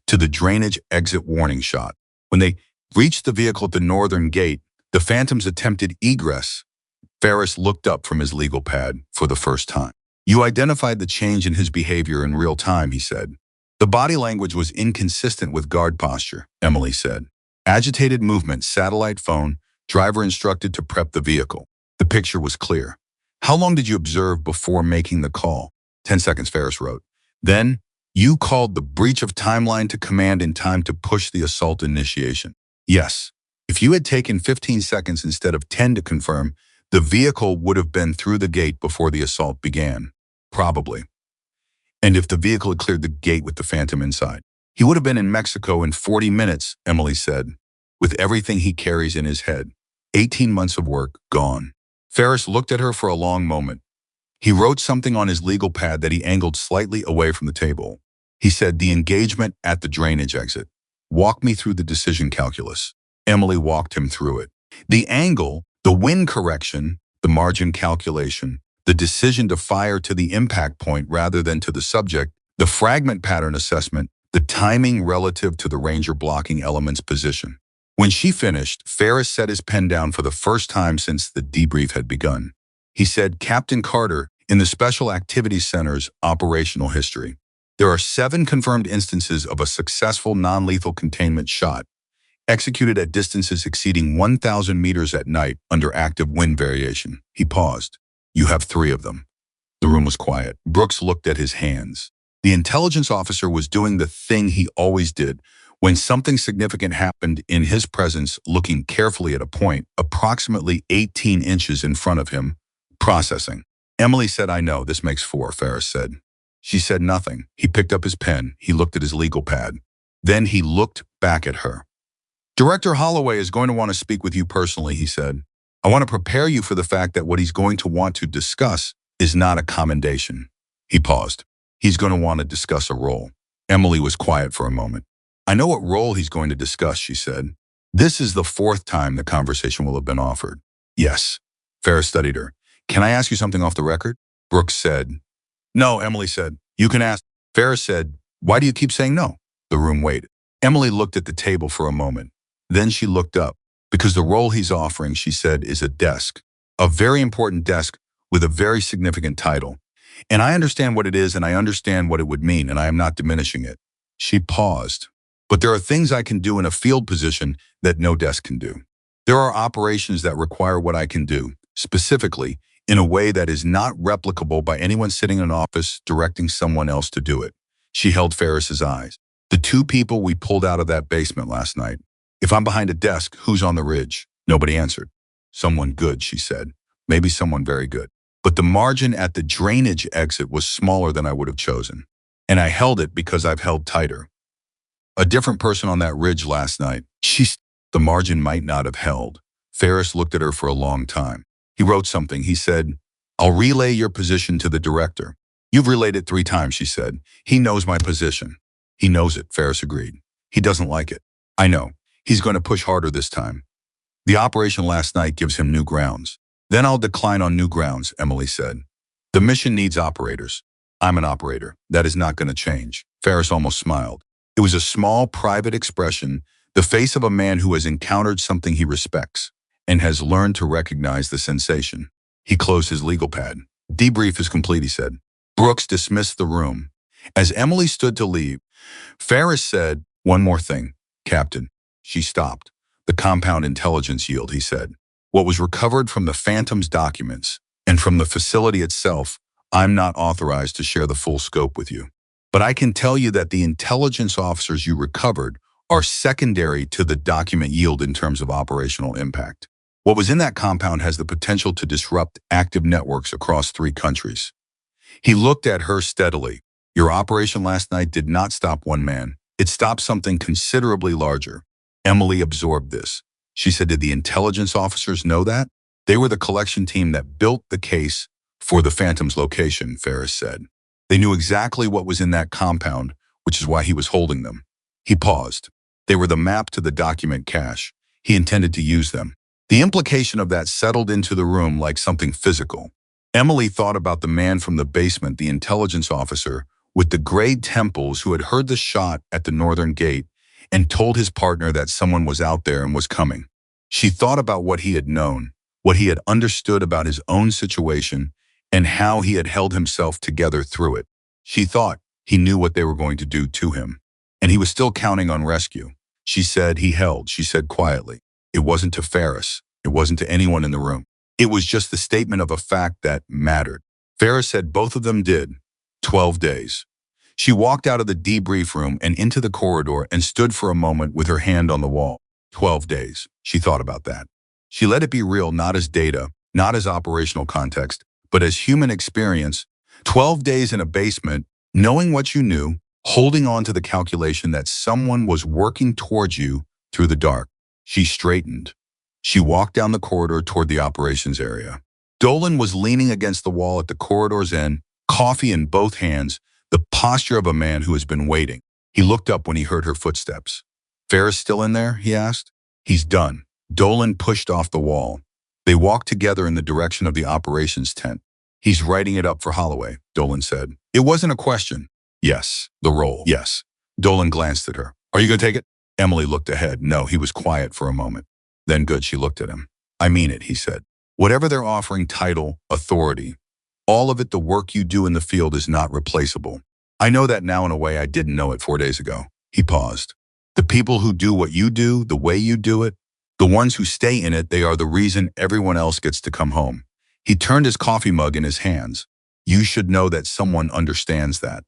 to the drainage exit warning shot. When they reached the vehicle at the northern gate, the Phantom's attempted egress, Ferris looked up from his legal pad for the first time. You identified the change in his behavior in real time, he said. The body language was inconsistent with guard posture, Emily said. Agitated movement, satellite phone, driver instructed to prep the vehicle. The picture was clear. How long did you observe before making the call? 10 seconds, Ferris wrote. Then, you called the breach of timeline to command in time to push the assault initiation. Yes. If you had taken 15 seconds instead of 10 to confirm, the vehicle would have been through the gate before the assault began. Probably. And if the vehicle had cleared the gate with the Phantom inside, he would have been in Mexico in 40 minutes, Emily said, with everything he carries in his head. 18 months of work gone. Ferris looked at her for a long moment. He wrote something on his legal pad that he angled slightly away from the table. He said, the engagement at the drainage exit. Walk me through the decision calculus. Emily walked him through it. The angle, the wind correction, the margin calculation, the decision to fire to the impact point rather than to the subject, the fragment pattern assessment, the timing relative to the Ranger blocking element's position. When she finished, Ferris set his pen down for the first time since the debrief had begun. He said, Captain Carter, in the Special Activities Center's operational history, there are 7 confirmed instances of a successful non-lethal containment shot, executed at distances exceeding 1,000 meters at night under active wind variation. He paused. You have 3 of them. The room was quiet. Brooks looked at his hands. The intelligence officer was doing the thing he always did when something significant happened in his presence, looking carefully at a point approximately 18 inches in front of him, processing. Emily said, I know, this makes 4, Ferris said. She said nothing. He picked up his pen. He looked at his legal pad. Then he looked back at her. Director Holloway is going to want to speak with you personally, he said. I want to prepare you for the fact that what he's going to want to discuss is not a commendation. He paused. He's going to want to discuss a role. Emily was quiet for a moment. I know what role he's going to discuss, she said. This is the 4th time the conversation will have been offered. Yes. Ferris studied her. Can I ask you something off the record? Brooks said. No, Emily said. You can ask. Ferris said, why do you keep saying no? The room waited. Emily looked at the table for a moment. Then she looked up. Because the role he's offering, she said, is a desk. A very important desk with a very significant title. And I understand what it is, and I understand what it would mean, and I am not diminishing it. She paused. But there are things I can do in a field position that no desk can do. There are operations that require what I can do, specifically, in a way that is not replicable by anyone sitting in an office directing someone else to do it. She held Ferris's eyes. The 2 people we pulled out of that basement last night. If I'm behind a desk, who's on the ridge? Nobody answered. Someone good, she said. Maybe someone very good. But the margin at the drainage exit was smaller than I would have chosen. And I held it because I've held tighter. A different person on that ridge last night. The margin might not have held. Ferris looked at her for a long time. He wrote something. He said, "I'll relay your position to the director." "You've relayed it 3 times," she said. "He knows my position." "He knows it," Ferris agreed. "He doesn't like it." "I know. He's going to push harder this time. The operation last night gives him new grounds." "Then I'll decline on new grounds," Emily said. "The mission needs operators. I'm an operator. That is not going to change." Ferris almost smiled. It was a small, private expression, the face of a man who has encountered something he respects and has learned to recognize the sensation. He closed his legal pad. "Debrief is complete," he said. Brooks dismissed the room. As Emily stood to leave, Ferris said, "One more thing, Captain." She stopped. "The compound intelligence yield," he said. "What was recovered from the Phantom's documents and from the facility itself, I'm not authorized to share the full scope with you. But I can tell you that the intelligence officers you recovered are secondary to the document yield in terms of operational impact. What was in that compound has the potential to disrupt active networks across 3 countries." He looked at her steadily. "Your operation last night did not stop one man. It stopped something considerably larger." Emily absorbed this. She said, "Did the intelligence officers know that?" "They were the collection team that built the case for the Phantom's location," Ferris said. "They knew exactly what was in that compound, which is why he was holding them." He paused. "They were the map to the document cache. He intended to use them." The implication of that settled into the room like something physical. Emily thought about the man from the basement, the intelligence officer, with the gray temples who had heard the shot at the northern gate and told his partner that someone was out there and was coming. She thought about what he had known, what he had understood about his own situation, and how he had held himself together through it. She thought he knew what they were going to do to him, and he was still counting on rescue. She said she said quietly. It wasn't to Ferris. It wasn't to anyone in the room. It was just the statement of a fact that mattered. Ferris said both of them did. 12 days. She walked out of the debrief room and into the corridor and stood for a moment with her hand on the wall. 12 days. She thought about that. She let it be real, not as data, not as operational context, but as human experience. 12 days in a basement, knowing what you knew, holding on to the calculation that someone was working towards you through the dark. She straightened. She walked down the corridor toward the operations area. Dolan was leaning against the wall at the corridor's end, coffee in both hands, the posture of a man who has been waiting. He looked up when he heard her footsteps. "Ferris still in there?" he asked. "He's done." Dolan pushed off the wall. They walked together in the direction of the operations tent. "He's writing it up for Holloway," Dolan said. It wasn't a question. "Yes." "The role." "Yes." Dolan glanced at her. "Are you going to take it?" Emily looked ahead. No, he was quiet for a moment. Then good, she looked at him. "I mean it," he said. "Whatever they're offering, title, authority, all of it, the work you do in the field is not replaceable. I know that now in a way I didn't know it 4 days ago." He paused. "The people who do what you do, the way you do it, the ones who stay in it, they are the reason everyone else gets to come home." He turned his coffee mug in his hands. "You should know that someone understands that.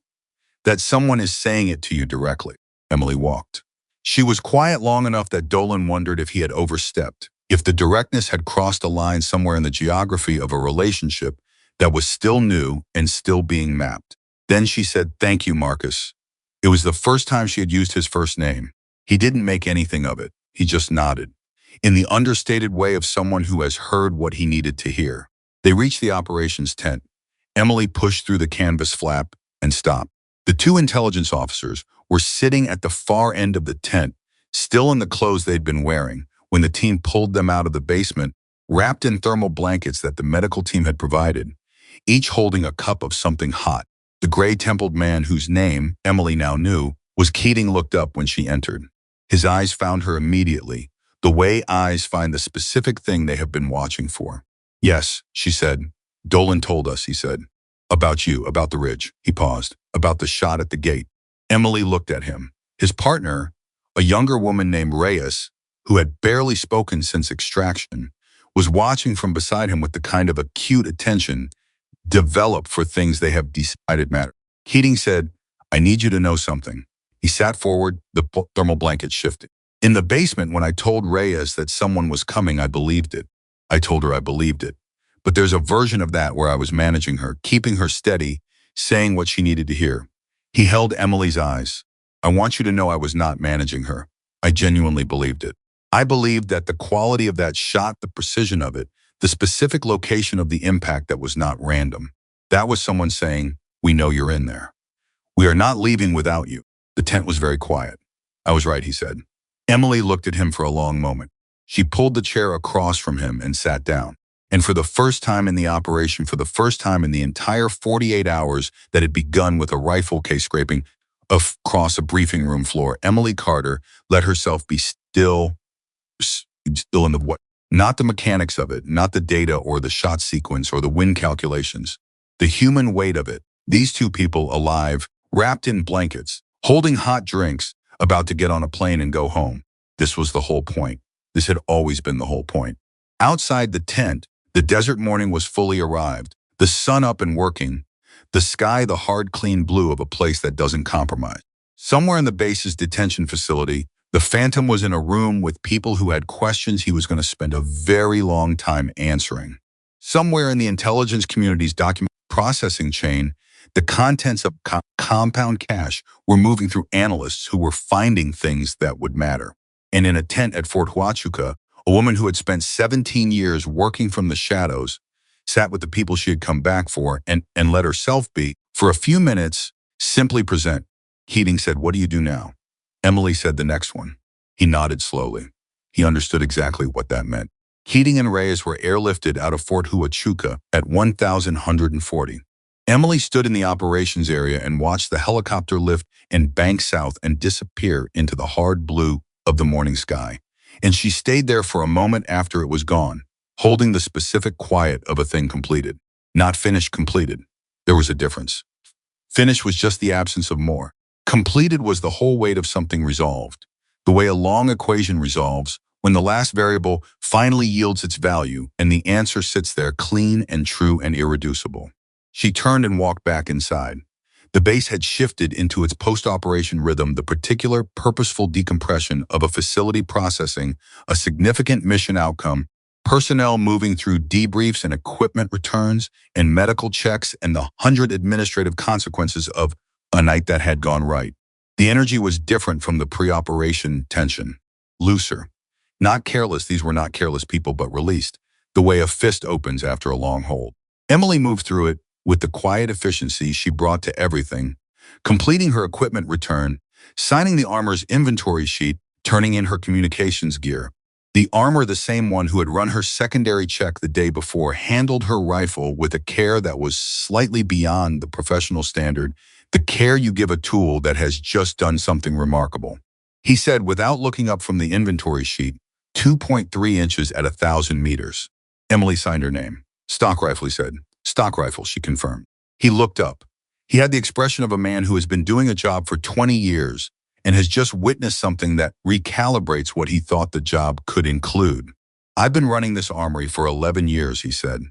That someone is saying it to you directly." Emily walked. She was quiet long enough that Dolan wondered if he had overstepped, if the directness had crossed a line somewhere in the geography of a relationship that was still new and still being mapped. Then she said, "Thank you, Marcus." It was the first time she had used his first name. He didn't make anything of it. He just nodded, in the understated way of someone who has heard what he needed to hear. They reached the operations tent. Emily pushed through the canvas flap and stopped. The 2 intelligence officers were sitting at the far end of the tent, still in the clothes they'd been wearing, when the team pulled them out of the basement, wrapped in thermal blankets that the medical team had provided, each holding a cup of something hot. The gray-templed man whose name Emily now knew was Keating looked up when she entered. His eyes found her immediately, the way eyes find the specific thing they have been watching for. "Yes," she said. "Dolan told us," he said. "About you, about the ridge." He paused. "About the shot at the gate." Emily looked at him. His partner, a younger woman named Reyes, who had barely spoken since extraction, was watching from beside him with the kind of acute attention developed for things they have decided matter. Keating said, "I need you to know something." He sat forward, the thermal blanket shifted. "In the basement, when I told Reyes that someone was coming, I believed it. I told her I believed it. But there's a version of that where I was managing her, keeping her steady, saying what she needed to hear." He held Emily's eyes. "I want you to know I was not managing her. I genuinely believed it. I believed that the quality of that shot, the precision of it, the specific location of the impact that was not random. That was someone saying, "We know you're in there. We are not leaving without you." The tent was very quiet. "I was right," he said. Emily looked at him for a long moment. She pulled the chair across from him and sat down. And for the first time in the operation, for the first time in the entire 48 hours that had begun with a rifle case scraping across a briefing room floor, Emily Carter let herself be still in the what? Not the mechanics of it, not the data or the shot sequence or the wind calculations. The human weight of it. These two people alive, wrapped in blankets, holding hot drinks, about to get on a plane and go home. This was the whole point. This had always been the whole point. Outside the tent, the desert morning was fully arrived, the sun up and working, the sky the hard, clean blue of a place that doesn't compromise. Somewhere in the base's detention facility, the Phantom was in a room with people who had questions he was going to spend a very long time answering. Somewhere in the intelligence community's document processing chain, the contents of compound cache were moving through analysts who were finding things that would matter. And in a tent at Fort Huachuca, a woman who had spent 17 years working from the shadows sat with the people she had come back for and let herself be, for a few minutes, simply present. Keating said, "What do you do now?" Emily said, "The next one." He nodded slowly. He understood exactly what that meant. Keating and Reyes were airlifted out of Fort Huachuca at 1,140. Emily stood in the operations area and watched the helicopter lift and bank south and disappear into the hard blue of the morning sky. And she stayed there for a moment after it was gone, holding the specific quiet of a thing completed. Not finished, completed. There was a difference. Finished was just the absence of more. Completed was the whole weight of something resolved. The way a long equation resolves, when the last variable finally yields its value and the answer sits there clean and true and irreducible. She turned and walked back inside. The base had shifted into its post-operation rhythm, the particular purposeful decompression of a facility processing a significant mission outcome, personnel moving through debriefs and equipment returns and medical checks and the 100 administrative consequences of a night that had gone right. The energy was different from the pre-operation tension. Looser. Not careless, these were not careless people, but released, the way a fist opens after a long hold. Emily moved through it with the quiet efficiency she brought to everything, completing her equipment return, signing the armor's inventory sheet, turning in her communications gear. The armor, the same one who had run her secondary check the day before, handled her rifle with a care that was slightly beyond the professional standard, the care you give a tool that has just done something remarkable. He said, without looking up from the inventory sheet, 2.3 inches at 1,000 meters. Emily signed her name. "Stock rifle," he said. "Stock rifle," she confirmed. He looked up. He had the expression of a man who has been doing a job for 20 years and has just witnessed something that recalibrates what he thought the job could include. "I've been running this armory for 11 years, he said.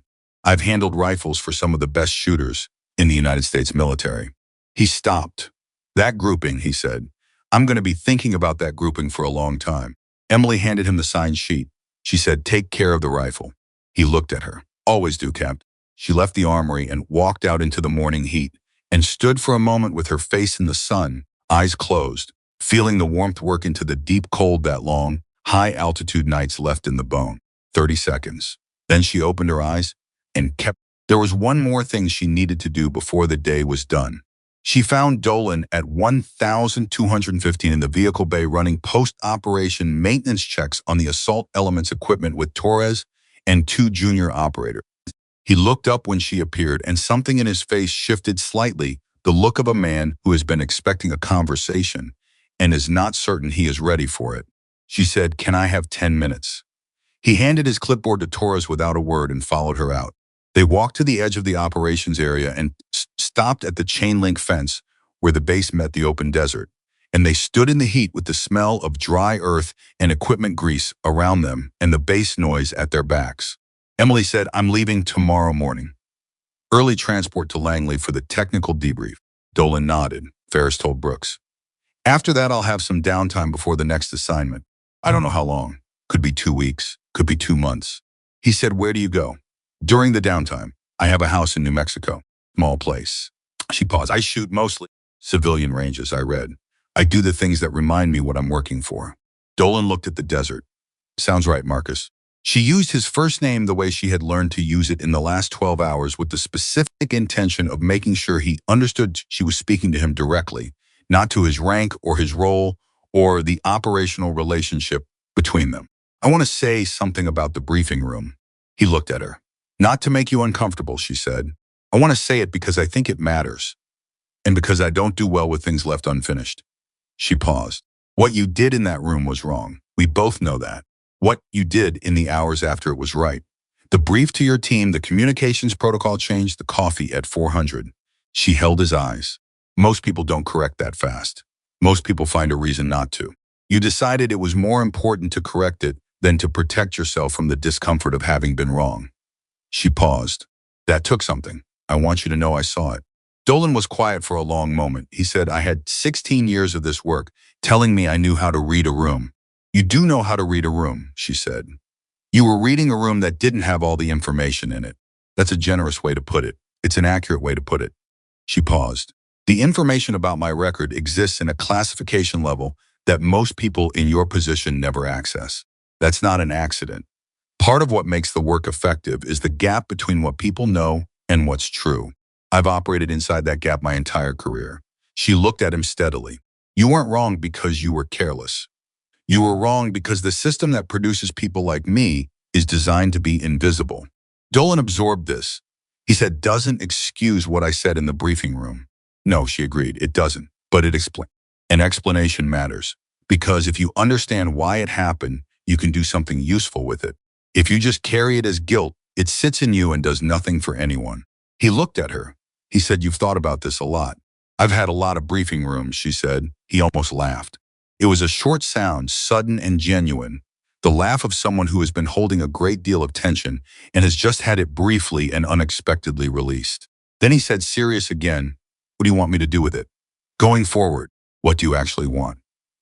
"I've handled rifles for some of the best shooters in the United States military." He stopped. "That grouping," he said. "I'm going to be thinking about that grouping for a long time." Emily handed him the signed sheet. She said, "Take care of the rifle." He looked at her. "Always do, Cap." She left the armory and walked out into the morning heat and stood for a moment with her face in the sun, eyes closed, feeling the warmth work into the deep cold that long, high-altitude nights left in the bone. 30 seconds. Then she opened her eyes and kept. There was one more thing she needed to do before the day was done. She found Dolan at 1,215 in the vehicle bay running post-operation maintenance checks on the assault elements equipment with Torres and 2 junior operators. He looked up when she appeared, and something in his face shifted slightly, the look of a man who has been expecting a conversation and is not certain he is ready for it. She said, "Can I have 10 minutes?" He handed his clipboard to Torres without a word and followed her out. They walked to the edge of the operations area and stopped at the chain-link fence where the base met the open desert, and they stood in the heat with the smell of dry earth and equipment grease around them and the base noise at their backs. Emily said, "I'm leaving tomorrow morning. Early transport to Langley for the technical debrief." Dolan nodded. Ferris told Brooks, "After that, I'll have some downtime before the next assignment. I don't know how long. Could be 2 weeks, could be 2 months." He said, "Where do you go?" "During the downtime, I have a house in New Mexico. Small place." She paused. "I shoot mostly civilian ranges," I read. "I do the things that remind me what I'm working for." Dolan looked at the desert. "Sounds right, Marcus. She used his first name the way she had learned to use it in the last 12 hours with the specific intention of making sure he understood she was speaking to him directly, not to his rank or his role or the operational relationship between them. I want to say something about the briefing room. He looked at her. Not to make you uncomfortable, she said. I want to say it because I think it matters, and because I don't do well with things left unfinished. She paused. What you did in that room was wrong. We both know that. What you did in the hours after it was right. The brief to your team, the communications protocol change, the coffee at 400. She held his eyes. Most people don't correct that fast. Most people find a reason not to. You decided it was more important to correct it than to protect yourself from the discomfort of having been wrong. She paused. That took something. I want you to know I saw it. Dolan was quiet for a long moment. He said, I had 16 years of this work telling me I knew how to read a room. You do know how to read a room, she said. You were reading a room that didn't have all the information in it. That's a generous way to put it. It's an accurate way to put it. She paused. The information about my record exists in a classification level that most people in your position never access. That's not an accident. Part of what makes the work effective is the gap between what people know and what's true. I've operated inside that gap my entire career. She looked at him steadily. You weren't wrong because you were careless. You were wrong because the system that produces people like me is designed to be invisible. Dolan absorbed this. He said, doesn't excuse what I said in the briefing room. No, she agreed, it doesn't, but it explains. An explanation matters, because if you understand why it happened, you can do something useful with it. If you just carry it as guilt, it sits in you and does nothing for anyone. He looked at her. He said, you've thought about this a lot. I've had a lot of briefing rooms, she said. He almost laughed. It was a short sound, sudden and genuine, the laugh of someone who has been holding a great deal of tension and has just had it briefly and unexpectedly released. Then he said, serious again, what do you want me to do with it? Going forward, what do you actually want?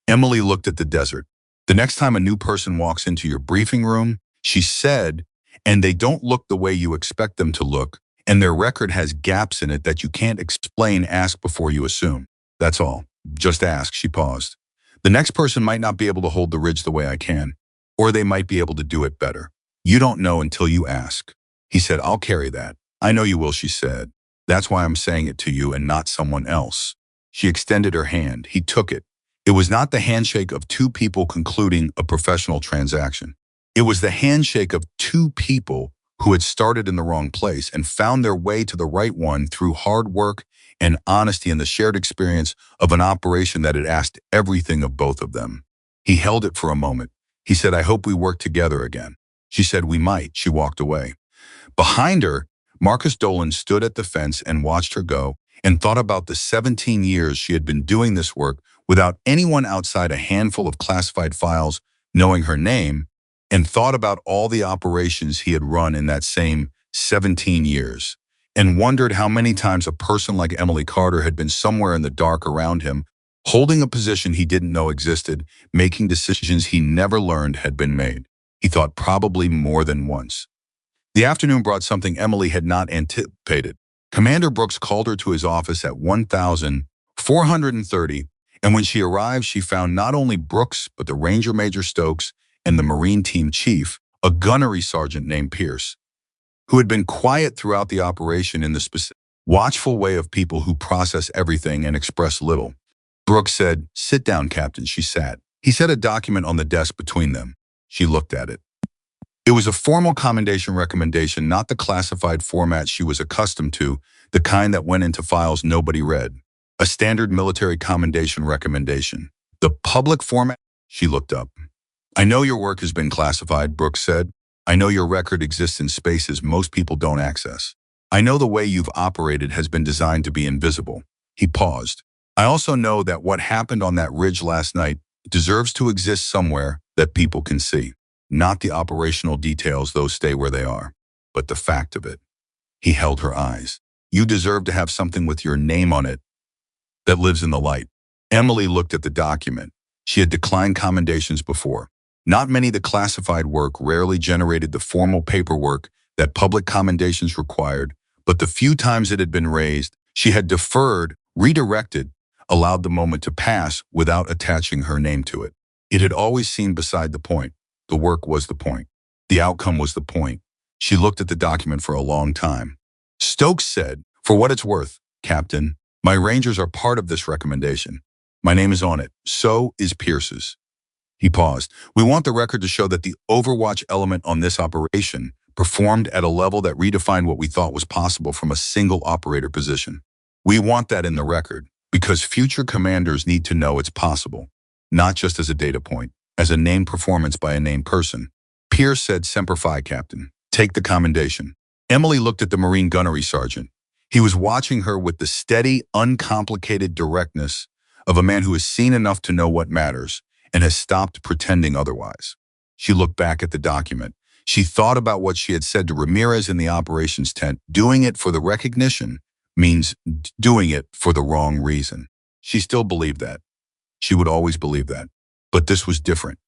Emily looked at the desert. The next time a new person walks into your briefing room, she said, and they don't look the way you expect them to look, and their record has gaps in it that you can't explain, ask before you assume. That's all. Just ask, she paused. The next person might not be able to hold the ridge the way I can, or they might be able to do it better. You don't know until you ask. He said, I'll carry that. I know you will, she said. That's why I'm saying it to you and not someone else. She extended her hand. He took it. It was not the handshake of two people concluding a professional transaction. It was the handshake of two people who had started in the wrong place and found their way to the right one through hard work and honesty and the shared experience of an operation that had asked everything of both of them. He held it for a moment. He said, I hope we work together again. She said, we might. She walked away. Behind her, Marcus Dolan stood at the fence and watched her go and thought about the 17 years she had been doing this work without anyone outside a handful of classified files knowing her name, and thought about all the operations he had run in that same 17 years, and wondered how many times a person like Emily Carter had been somewhere in the dark around him, holding a position he didn't know existed, making decisions he never learned had been made. He thought probably more than once. The afternoon brought something Emily had not anticipated. Commander Brooks called her to his office at 1430, and when she arrived, she found not only Brooks, but the Ranger Major Stokes and the Marine Team Chief, a gunnery sergeant named Pierce, who had been quiet throughout the operation in the specific, watchful way of people who process everything and express little. Brooks said, sit down, Captain. She sat. He set a document on the desk between them. She looked at it. It was a formal commendation recommendation, not the classified format she was accustomed to, the kind that went into files nobody read. A standard military commendation recommendation. The public format? She looked up. I know your work has been classified, Brooks said. I know your record exists in spaces most people don't access. I know the way you've operated has been designed to be invisible. He paused. I also know that what happened on that ridge last night deserves to exist somewhere that people can see. Not the operational details, those stay where they are, but the fact of it. He held her eyes. You deserve to have something with your name on it that lives in the light. Emily looked at the document. She had declined commendations before. Not many of the classified work rarely generated the formal paperwork that public commendations required, but the few times it had been raised, she had deferred, redirected, allowed the moment to pass without attaching her name to it. It had always seemed beside the point. The work was the point. The outcome was the point. She looked at the document for a long time. Stokes said, "For what it's worth, Captain, my Rangers are part of this recommendation. My name is on it. So is Pierce's." He paused. "We want the record to show that the Overwatch element on this operation performed at a level that redefined what we thought was possible from a single operator position. We want that in the record because future commanders need to know it's possible, not just as a data point, as a named performance by a named person." Pierce said, "Semper Fi, Captain. Take the commendation." Emily looked at the Marine gunnery sergeant. He was watching her with the steady, uncomplicated directness of a man who has seen enough to know what matters and has stopped pretending otherwise. She looked back at the document. She thought about what she had said to Ramirez in the operations tent. Doing it for the recognition means doing it for the wrong reason. She still believed that. She would always believe that. But this was different.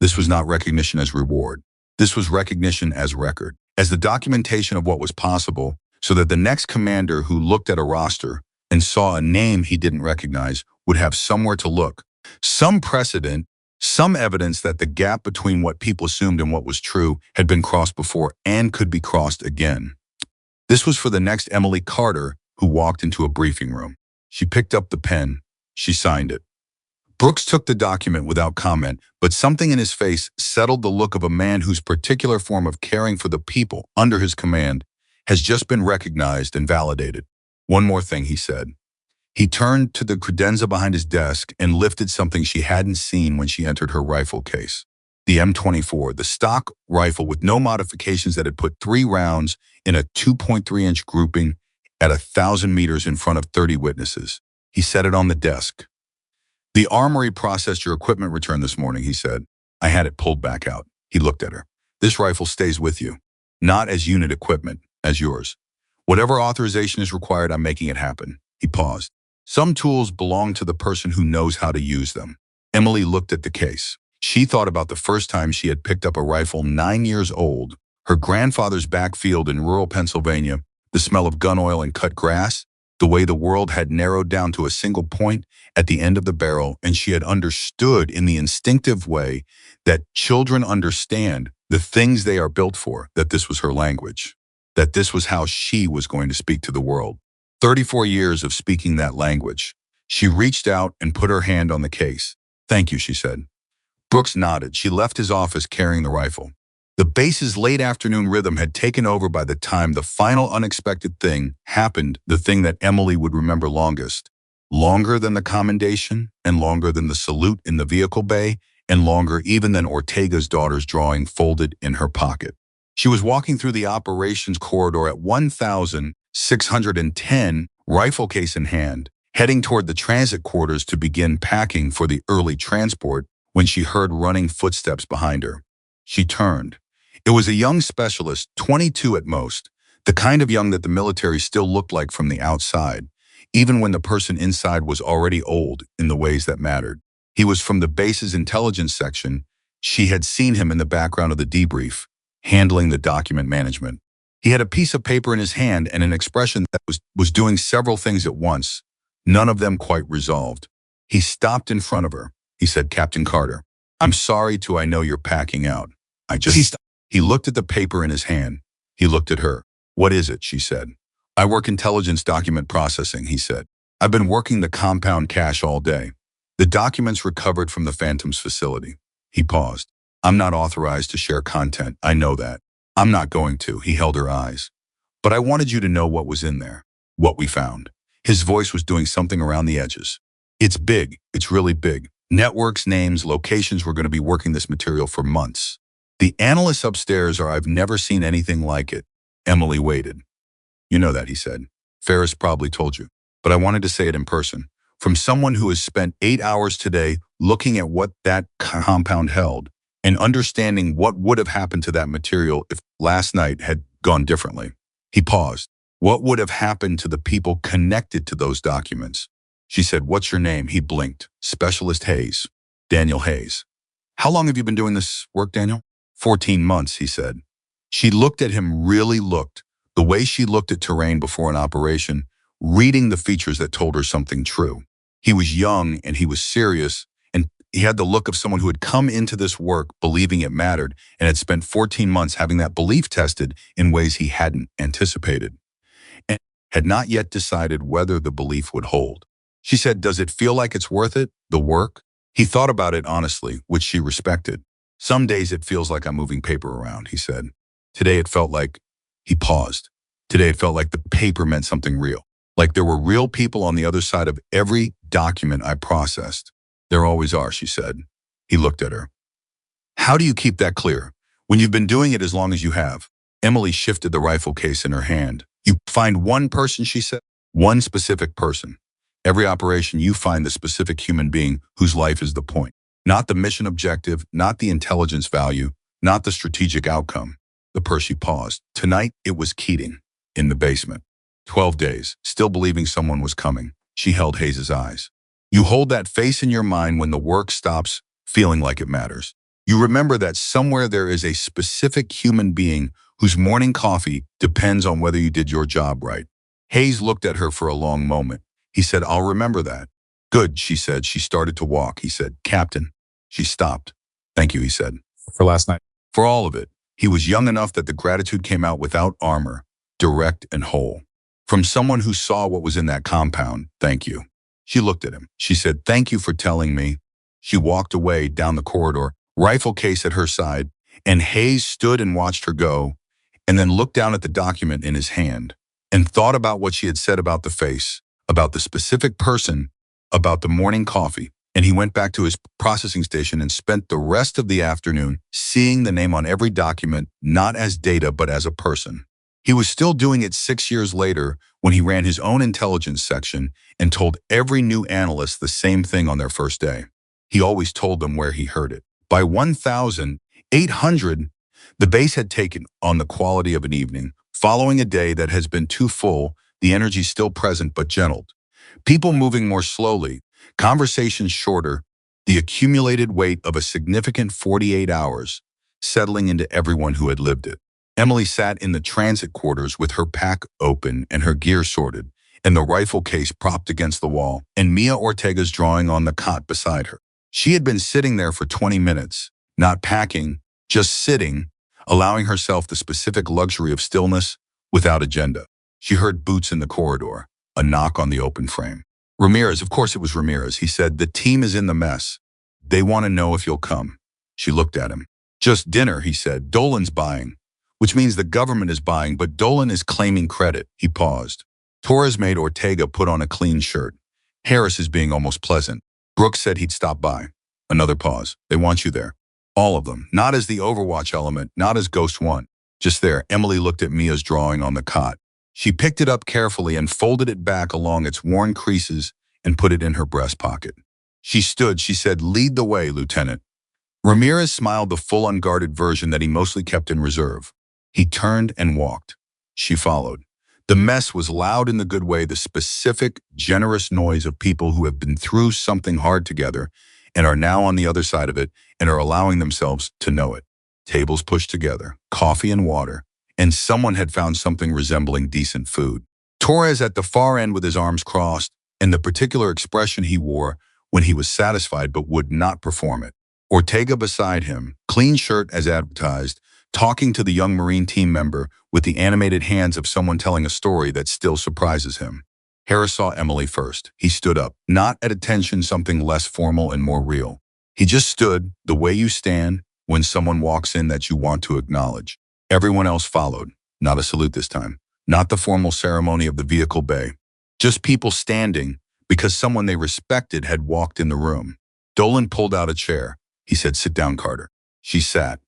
This was not recognition as reward. This was recognition as record, as the documentation of what was possible, so that the next commander who looked at a roster and saw a name he didn't recognize would have somewhere to look, some precedent, some evidence that the gap between what people assumed and what was true had been crossed before and could be crossed again. This was for the next Emily Carter, who walked into a briefing room. She picked up the pen. She signed it. Brooks took the document without comment, but something in his face settled the look of a man whose particular form of caring for the people under his command has just been recognized and validated. "One more thing," he said. He turned to the credenza behind his desk and lifted something she hadn't seen when she entered her rifle case. The M24, the stock rifle with no modifications that had put 3 rounds in a 2.3-inch grouping at 1,000 meters in front of 30 witnesses. He set it on the desk. "The armory processed your equipment return this morning," he said. "I had it pulled back out." He looked at her. "This rifle stays with you, not as unit equipment, as yours. Whatever authorization is required, I'm making it happen." He paused. "Some tools belong to the person who knows how to use them." Emily looked at the case. She thought about the first time she had picked up a rifle 9 years old, her grandfather's backfield in rural Pennsylvania, the smell of gun oil and cut grass, the way the world had narrowed down to a single point at the end of the barrel, and she had understood in the instinctive way that children understand the things they are built for, that this was her language, that this was how she was going to speak to the world. 34 years of speaking that language. She reached out and put her hand on the case. "Thank you," she said. Brooks nodded. She left his office carrying the rifle. The base's late afternoon rhythm had taken over by the time the final unexpected thing happened, the thing that Emily would remember longest. Longer than the commendation, and longer than the salute in the vehicle bay, and longer even than Ortega's daughter's drawing folded in her pocket. She was walking through the operations corridor at 1,610, rifle case in hand, heading toward the transit quarters to begin packing for the early transport when she heard running footsteps behind her. She turned. It was a young specialist, 22 at most, the kind of young that the military still looked like from the outside, even when the person inside was already old in the ways that mattered. He was from the base's intelligence section. She had seen him in the background of the debrief, handling the document management. He had a piece of paper in his hand and an expression that was doing several things at once, none of them quite resolved. He stopped in front of her. He said, "Captain Carter, I'm sorry I know you're packing out. He looked at the paper in his hand. He looked at her. "What is it?" she said. "I work intelligence document processing," he said. "I've been working the compound cache all day. The documents recovered from the Phantom's facility." He paused. "I'm not authorized to share content. I know that. I'm not going to." He held her eyes. "But I wanted you to know what was in there, what we found." His voice was doing something around the edges. "It's big. It's really big. Networks, names, locations. We're going to be working this material for months. The analysts upstairs I've never seen anything like it." Emily waited. "You know that," he said. "Ferris probably told you. But I wanted to say it in person. From someone who has spent 8 hours today looking at what that compound held and understanding what would have happened to that material if last night had gone differently." He paused. "What would have happened to the people connected to those documents?" She said, "What's your name?" He blinked. "Specialist Hayes. Daniel Hayes." "How long have you been doing this work, Daniel?" 14 months, he said. She looked at him, really looked, the way she looked at terrain before an operation, reading the features that told her something true. He was young and he was serious, and He had the look of someone who had come into this work believing it mattered and had spent 14 months having that belief tested in ways he hadn't anticipated, and had not yet decided whether the belief would hold. She said, "Does it feel like it's worth it, the work?" He thought about it honestly, which she respected. "Some days it feels like I'm moving paper around," he said. Today it felt like, he paused. Today it felt like the paper meant something real. Like there were real people on the other side of every document I processed. "There always are," she said. He looked at her. "How do you keep that clear when you've been doing it as long as you have?" Emily shifted the rifle case in her hand. "You find one person," she said. "One specific person. Every operation you find the specific human being whose life is the point. Not the mission objective, not the intelligence value, not the strategic outcome." The Percy paused. Tonight it was Keating, in the basement. 12 days, still believing someone was coming. She held Hayes's eyes. "You hold that face in your mind when the work stops feeling like it matters. You remember that somewhere there is a specific human being whose morning coffee depends on whether you did your job right." Hayes looked at her for a long moment. He said, "I'll remember that." "Good," she said. She started to walk. He said, "Captain." She stopped. "Thank you," he said. For last night. For all of it. He was young enough that the gratitude came out without armor, direct and whole. From someone who saw what was in that compound, "Thank you." She looked at him. She said, "Thank you for telling me." She walked away down the corridor, rifle case at her side, and Hayes stood and watched her go, and then looked down at the document in his hand, and thought about what she had said about the face, about the specific person, about the morning coffee. And he went back to his processing station and spent the rest of the afternoon seeing the name on every document, not as data, but as a person. He was still doing it 6 years later when he ran his own intelligence section and told every new analyst the same thing on their first day. He always told them where he heard it. By 1,800, the base had taken on the quality of an evening, following a day that has been too full, the energy still present but gentled. People moving more slowly, conversations shorter, the accumulated weight of a significant 48 hours settling into everyone who had lived it. Emily sat in the transit quarters with her pack open and her gear sorted, and the rifle case propped against the wall, and Mia Ortega's drawing on the cot beside her. She had been sitting there for 20 minutes, not packing, just sitting, allowing herself the specific luxury of stillness without agenda. She heard boots in the corridor, a knock on the open frame. "Ramirez," of course it was Ramirez. He said, "The team is in the mess. They want to know if you'll come." She looked at him. "Just dinner," he said. "Dolan's buying." "Which means the government is buying, but Dolan is claiming credit." He paused. "Torres made Ortega put on a clean shirt. Harris is being almost pleasant. Brooks said he'd stop by." Another pause. "They want you there." "All of them. Not as the Overwatch element, not as Ghost One. Just there." Emily looked at Mia's drawing on the cot. She picked it up carefully and folded it back along its worn creases and put it in her breast pocket. She stood. She said, "Lead the way, Lieutenant." Ramirez smiled, the full unguarded version that he mostly kept in reserve. He turned and walked. She followed. The mess was loud in the good way, the specific, generous noise of people who have been through something hard together and are now on the other side of it and are allowing themselves to know it. Tables pushed together, coffee and water, and someone had found something resembling decent food. Torres at the far end with his arms crossed, and the particular expression he wore when he was satisfied but would not perform it. Ortega beside him, clean shirt as advertised, talking to the young Marine team member with the animated hands of someone telling a story that still surprises him. Harris saw Emily first. He stood up, not at attention, something less formal and more real. He just stood, the way you stand when someone walks in that you want to acknowledge. Everyone else followed. Not a salute this time. Not the formal ceremony of the vehicle bay. Just people standing because someone they respected had walked in the room. Dolan pulled out a chair. He said, "Sit down, Carter." She sat.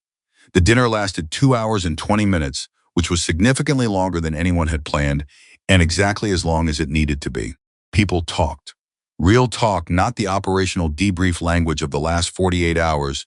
The dinner lasted 2 hours and 20 minutes, which was significantly longer than anyone had planned, and exactly as long as it needed to be. People talked. Real talk, not the operational debrief language of the last 48 hours,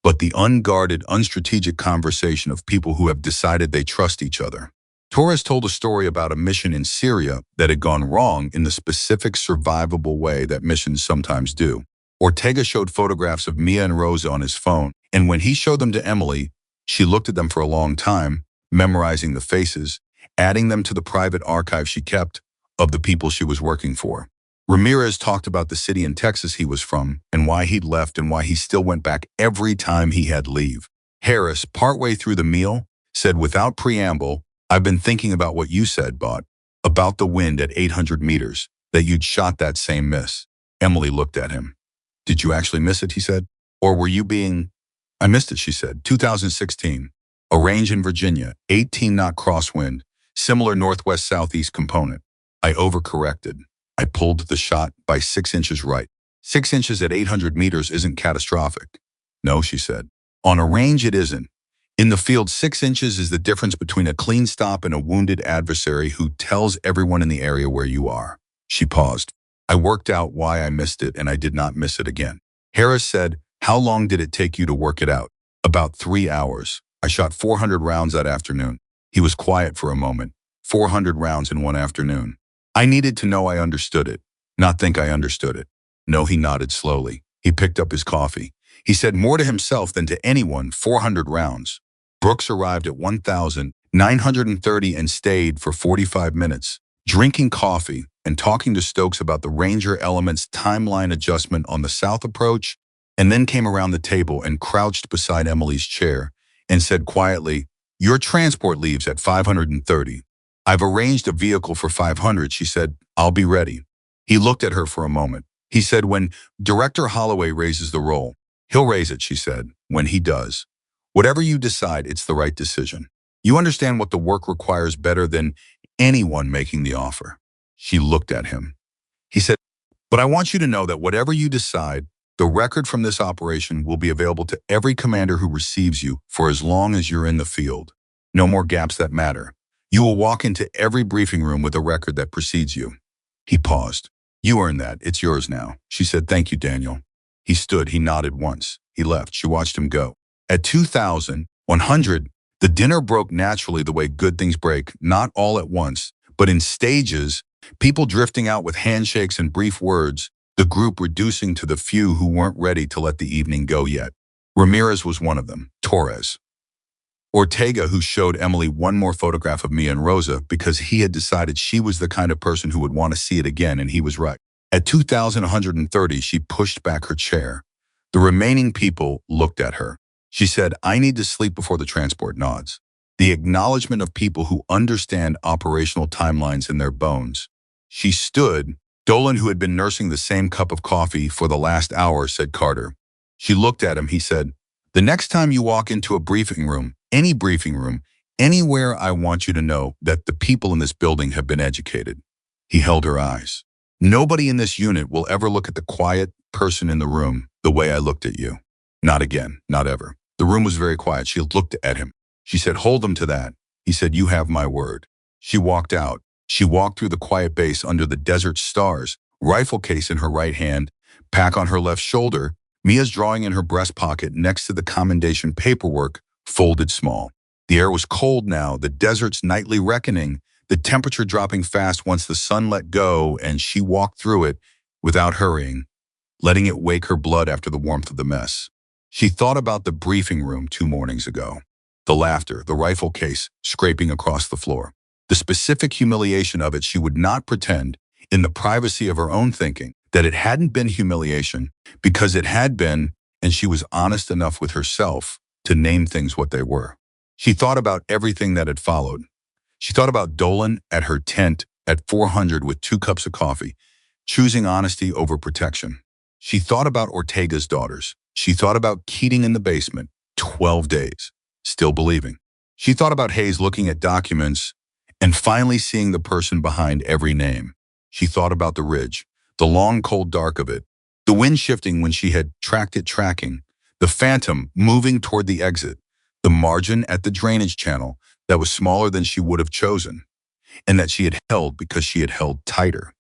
but the unguarded, unstrategic conversation of people who have decided they trust each other. Torres told a story about a mission in Syria that had gone wrong in the specific survivable way that missions sometimes do. Ortega showed photographs of Mia and Rosa on his phone, and when he showed them to Emily, she looked at them for a long time, memorizing the faces, adding them to the private archive she kept of the people she was working for. Ramirez talked about the city in Texas he was from and why he'd left and why he still went back every time he had leave. Harris, partway through the meal, said without preamble, "I've been thinking about what you said, Bot, about the wind at 800 meters, that you'd shot that same miss." Emily looked at him. "Did you actually miss it?" he said. "Or were you being—" "I missed it," she said. 2016. A range in Virginia, 18-knot crosswind, similar northwest-southeast component. I overcorrected. I pulled the shot by 6 inches right. 6 inches at 800 meters isn't catastrophic." "No," she said. "On a range, it isn't. In the field, 6 inches is the difference between a clean stop and a wounded adversary who tells everyone in the area where you are." She paused. "I worked out why I missed it, and I did not miss it again." Harris said, "How long did it take you to work it out?" "About 3 hours. I shot 400 rounds that afternoon." He was quiet for a moment. 400 rounds in one afternoon. "I needed to know I understood it, not think I understood it." "No," he nodded slowly. He picked up his coffee. He said more to himself than to anyone. 400 rounds. Brooks arrived at 1,930 and stayed for 45 minutes, drinking coffee and talking to Stokes about the Ranger element's timeline adjustment on the south approach, and then came around the table and crouched beside Emily's chair and said quietly, "Your transport leaves at 530. I've arranged a vehicle for 500, she said. "I'll be ready." He looked at her for a moment. He said, "When Director Holloway raises the roll." "He'll raise it," she said. "When he does. Whatever you decide, it's the right decision. You understand what the work requires better than anyone making the offer." She looked at him. He said, "But I want you to know that whatever you decide, the record from this operation will be available to every commander who receives you for as long as you're in the field. No more gaps that matter. You will walk into every briefing room with a record that precedes you." He paused. "You earned that. It's yours now." She said, "Thank you, Daniel." He stood. He nodded once. He left. She watched him go. At 2,100, the dinner broke naturally the way good things break, not all at once, but in stages, people drifting out with handshakes and brief words, the group reducing to the few who weren't ready to let the evening go yet. Ramirez was one of them. Torres. Ortega, who showed Emily one more photograph of Mia and Rosa because he had decided she was the kind of person who would want to see it again, and he was right. At 2,130, she pushed back her chair. The remaining people looked at her. She said, "I need to sleep before the transport." Nods. The acknowledgement of people who understand operational timelines in their bones. She stood. Dolan, who had been nursing the same cup of coffee for the last hour, said Carter. She looked at him. He said, "The next time you walk into a briefing room, any briefing room, anywhere, I want you to know that the people in this building have been educated." He held her eyes. "Nobody in this unit will ever look at the quiet person in the room the way I looked at you. Not again, not ever." The room was very quiet. She looked at him. She said, "Hold them to that." He said, "You have my word." She walked out. She walked through the quiet base under the desert stars, rifle case in her right hand, pack on her left shoulder, Mia's drawing in her breast pocket next to the commendation paperwork, folded small. The air was cold now, the desert's nightly reckoning, the temperature dropping fast once the sun let go, and she walked through it without hurrying, letting it wake her blood after the warmth of the mess. She thought about the briefing room 2 mornings ago. The laughter, the rifle case scraping across the floor. The specific humiliation of it. She would not pretend, in the privacy of her own thinking, that it hadn't been humiliation, because it had been, and she was honest enough with herself to name things what they were. She thought about everything that had followed. She thought about Dolan at her tent at 400 with 2 cups of coffee, choosing honesty over protection. She thought about Ortega's daughters. She thought about Keating in the basement, 12 days, still believing. She thought about Hayes looking at documents and finally seeing the person behind every name. She thought about the ridge, the long cold dark of it, the wind shifting when she had tracked it tracking, the phantom moving toward the exit, the margin at the drainage channel that was smaller than she would have chosen, and that she had held because she had held tighter.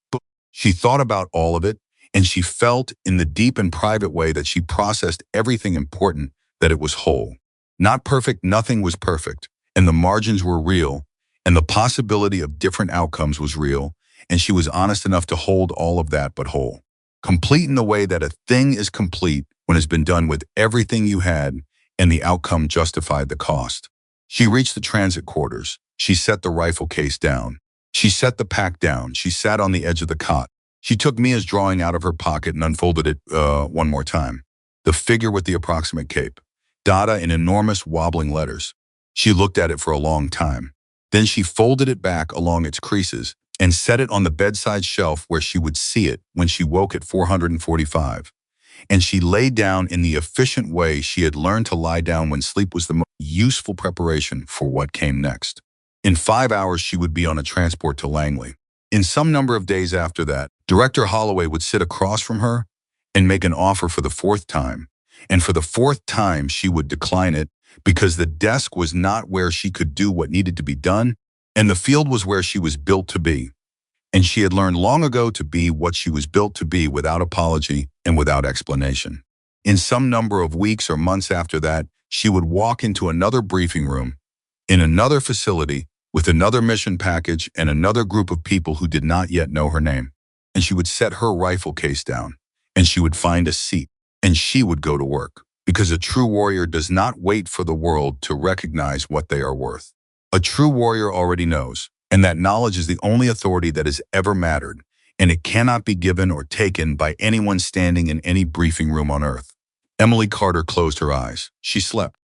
She thought about all of it, and she felt in the deep and private way that she processed everything important, that it was whole. Not perfect, nothing was perfect, and the margins were real, and the possibility of different outcomes was real, and she was honest enough to hold all of that but whole. Complete in the way that a thing is complete when it's been done with everything you had, and the outcome justified the cost. She reached the transit quarters. She set the rifle case down. She set the pack down. She sat on the edge of the cot. She took Mia's drawing out of her pocket and unfolded it one more time. The figure with the approximate cape. Dada in enormous wobbling letters. She looked at it for a long time. Then she folded it back along its creases and set it on the bedside shelf where she would see it when she woke at 445. And she lay down in the efficient way she had learned to lie down when sleep was the most useful preparation for what came next. In 5 hours, she would be on a transport to Langley. In some number of days after that, Director Holloway would sit across from her and make an offer for the fourth time. And for the fourth time, she would decline it because the desk was not where she could do what needed to be done, and the field was where she was built to be. And she had learned long ago to be what she was built to be without apology and without explanation. In some number of weeks or months after that, she would walk into another briefing room, in another facility, with another mission package and another group of people who did not yet know her name. And she would set her rifle case down, and she would find a seat, and she would go to work. Because a true warrior does not wait for the world to recognize what they are worth. A true warrior already knows, and that knowledge is the only authority that has ever mattered, and it cannot be given or taken by anyone standing in any briefing room on earth. Emily Carter closed her eyes. She slept.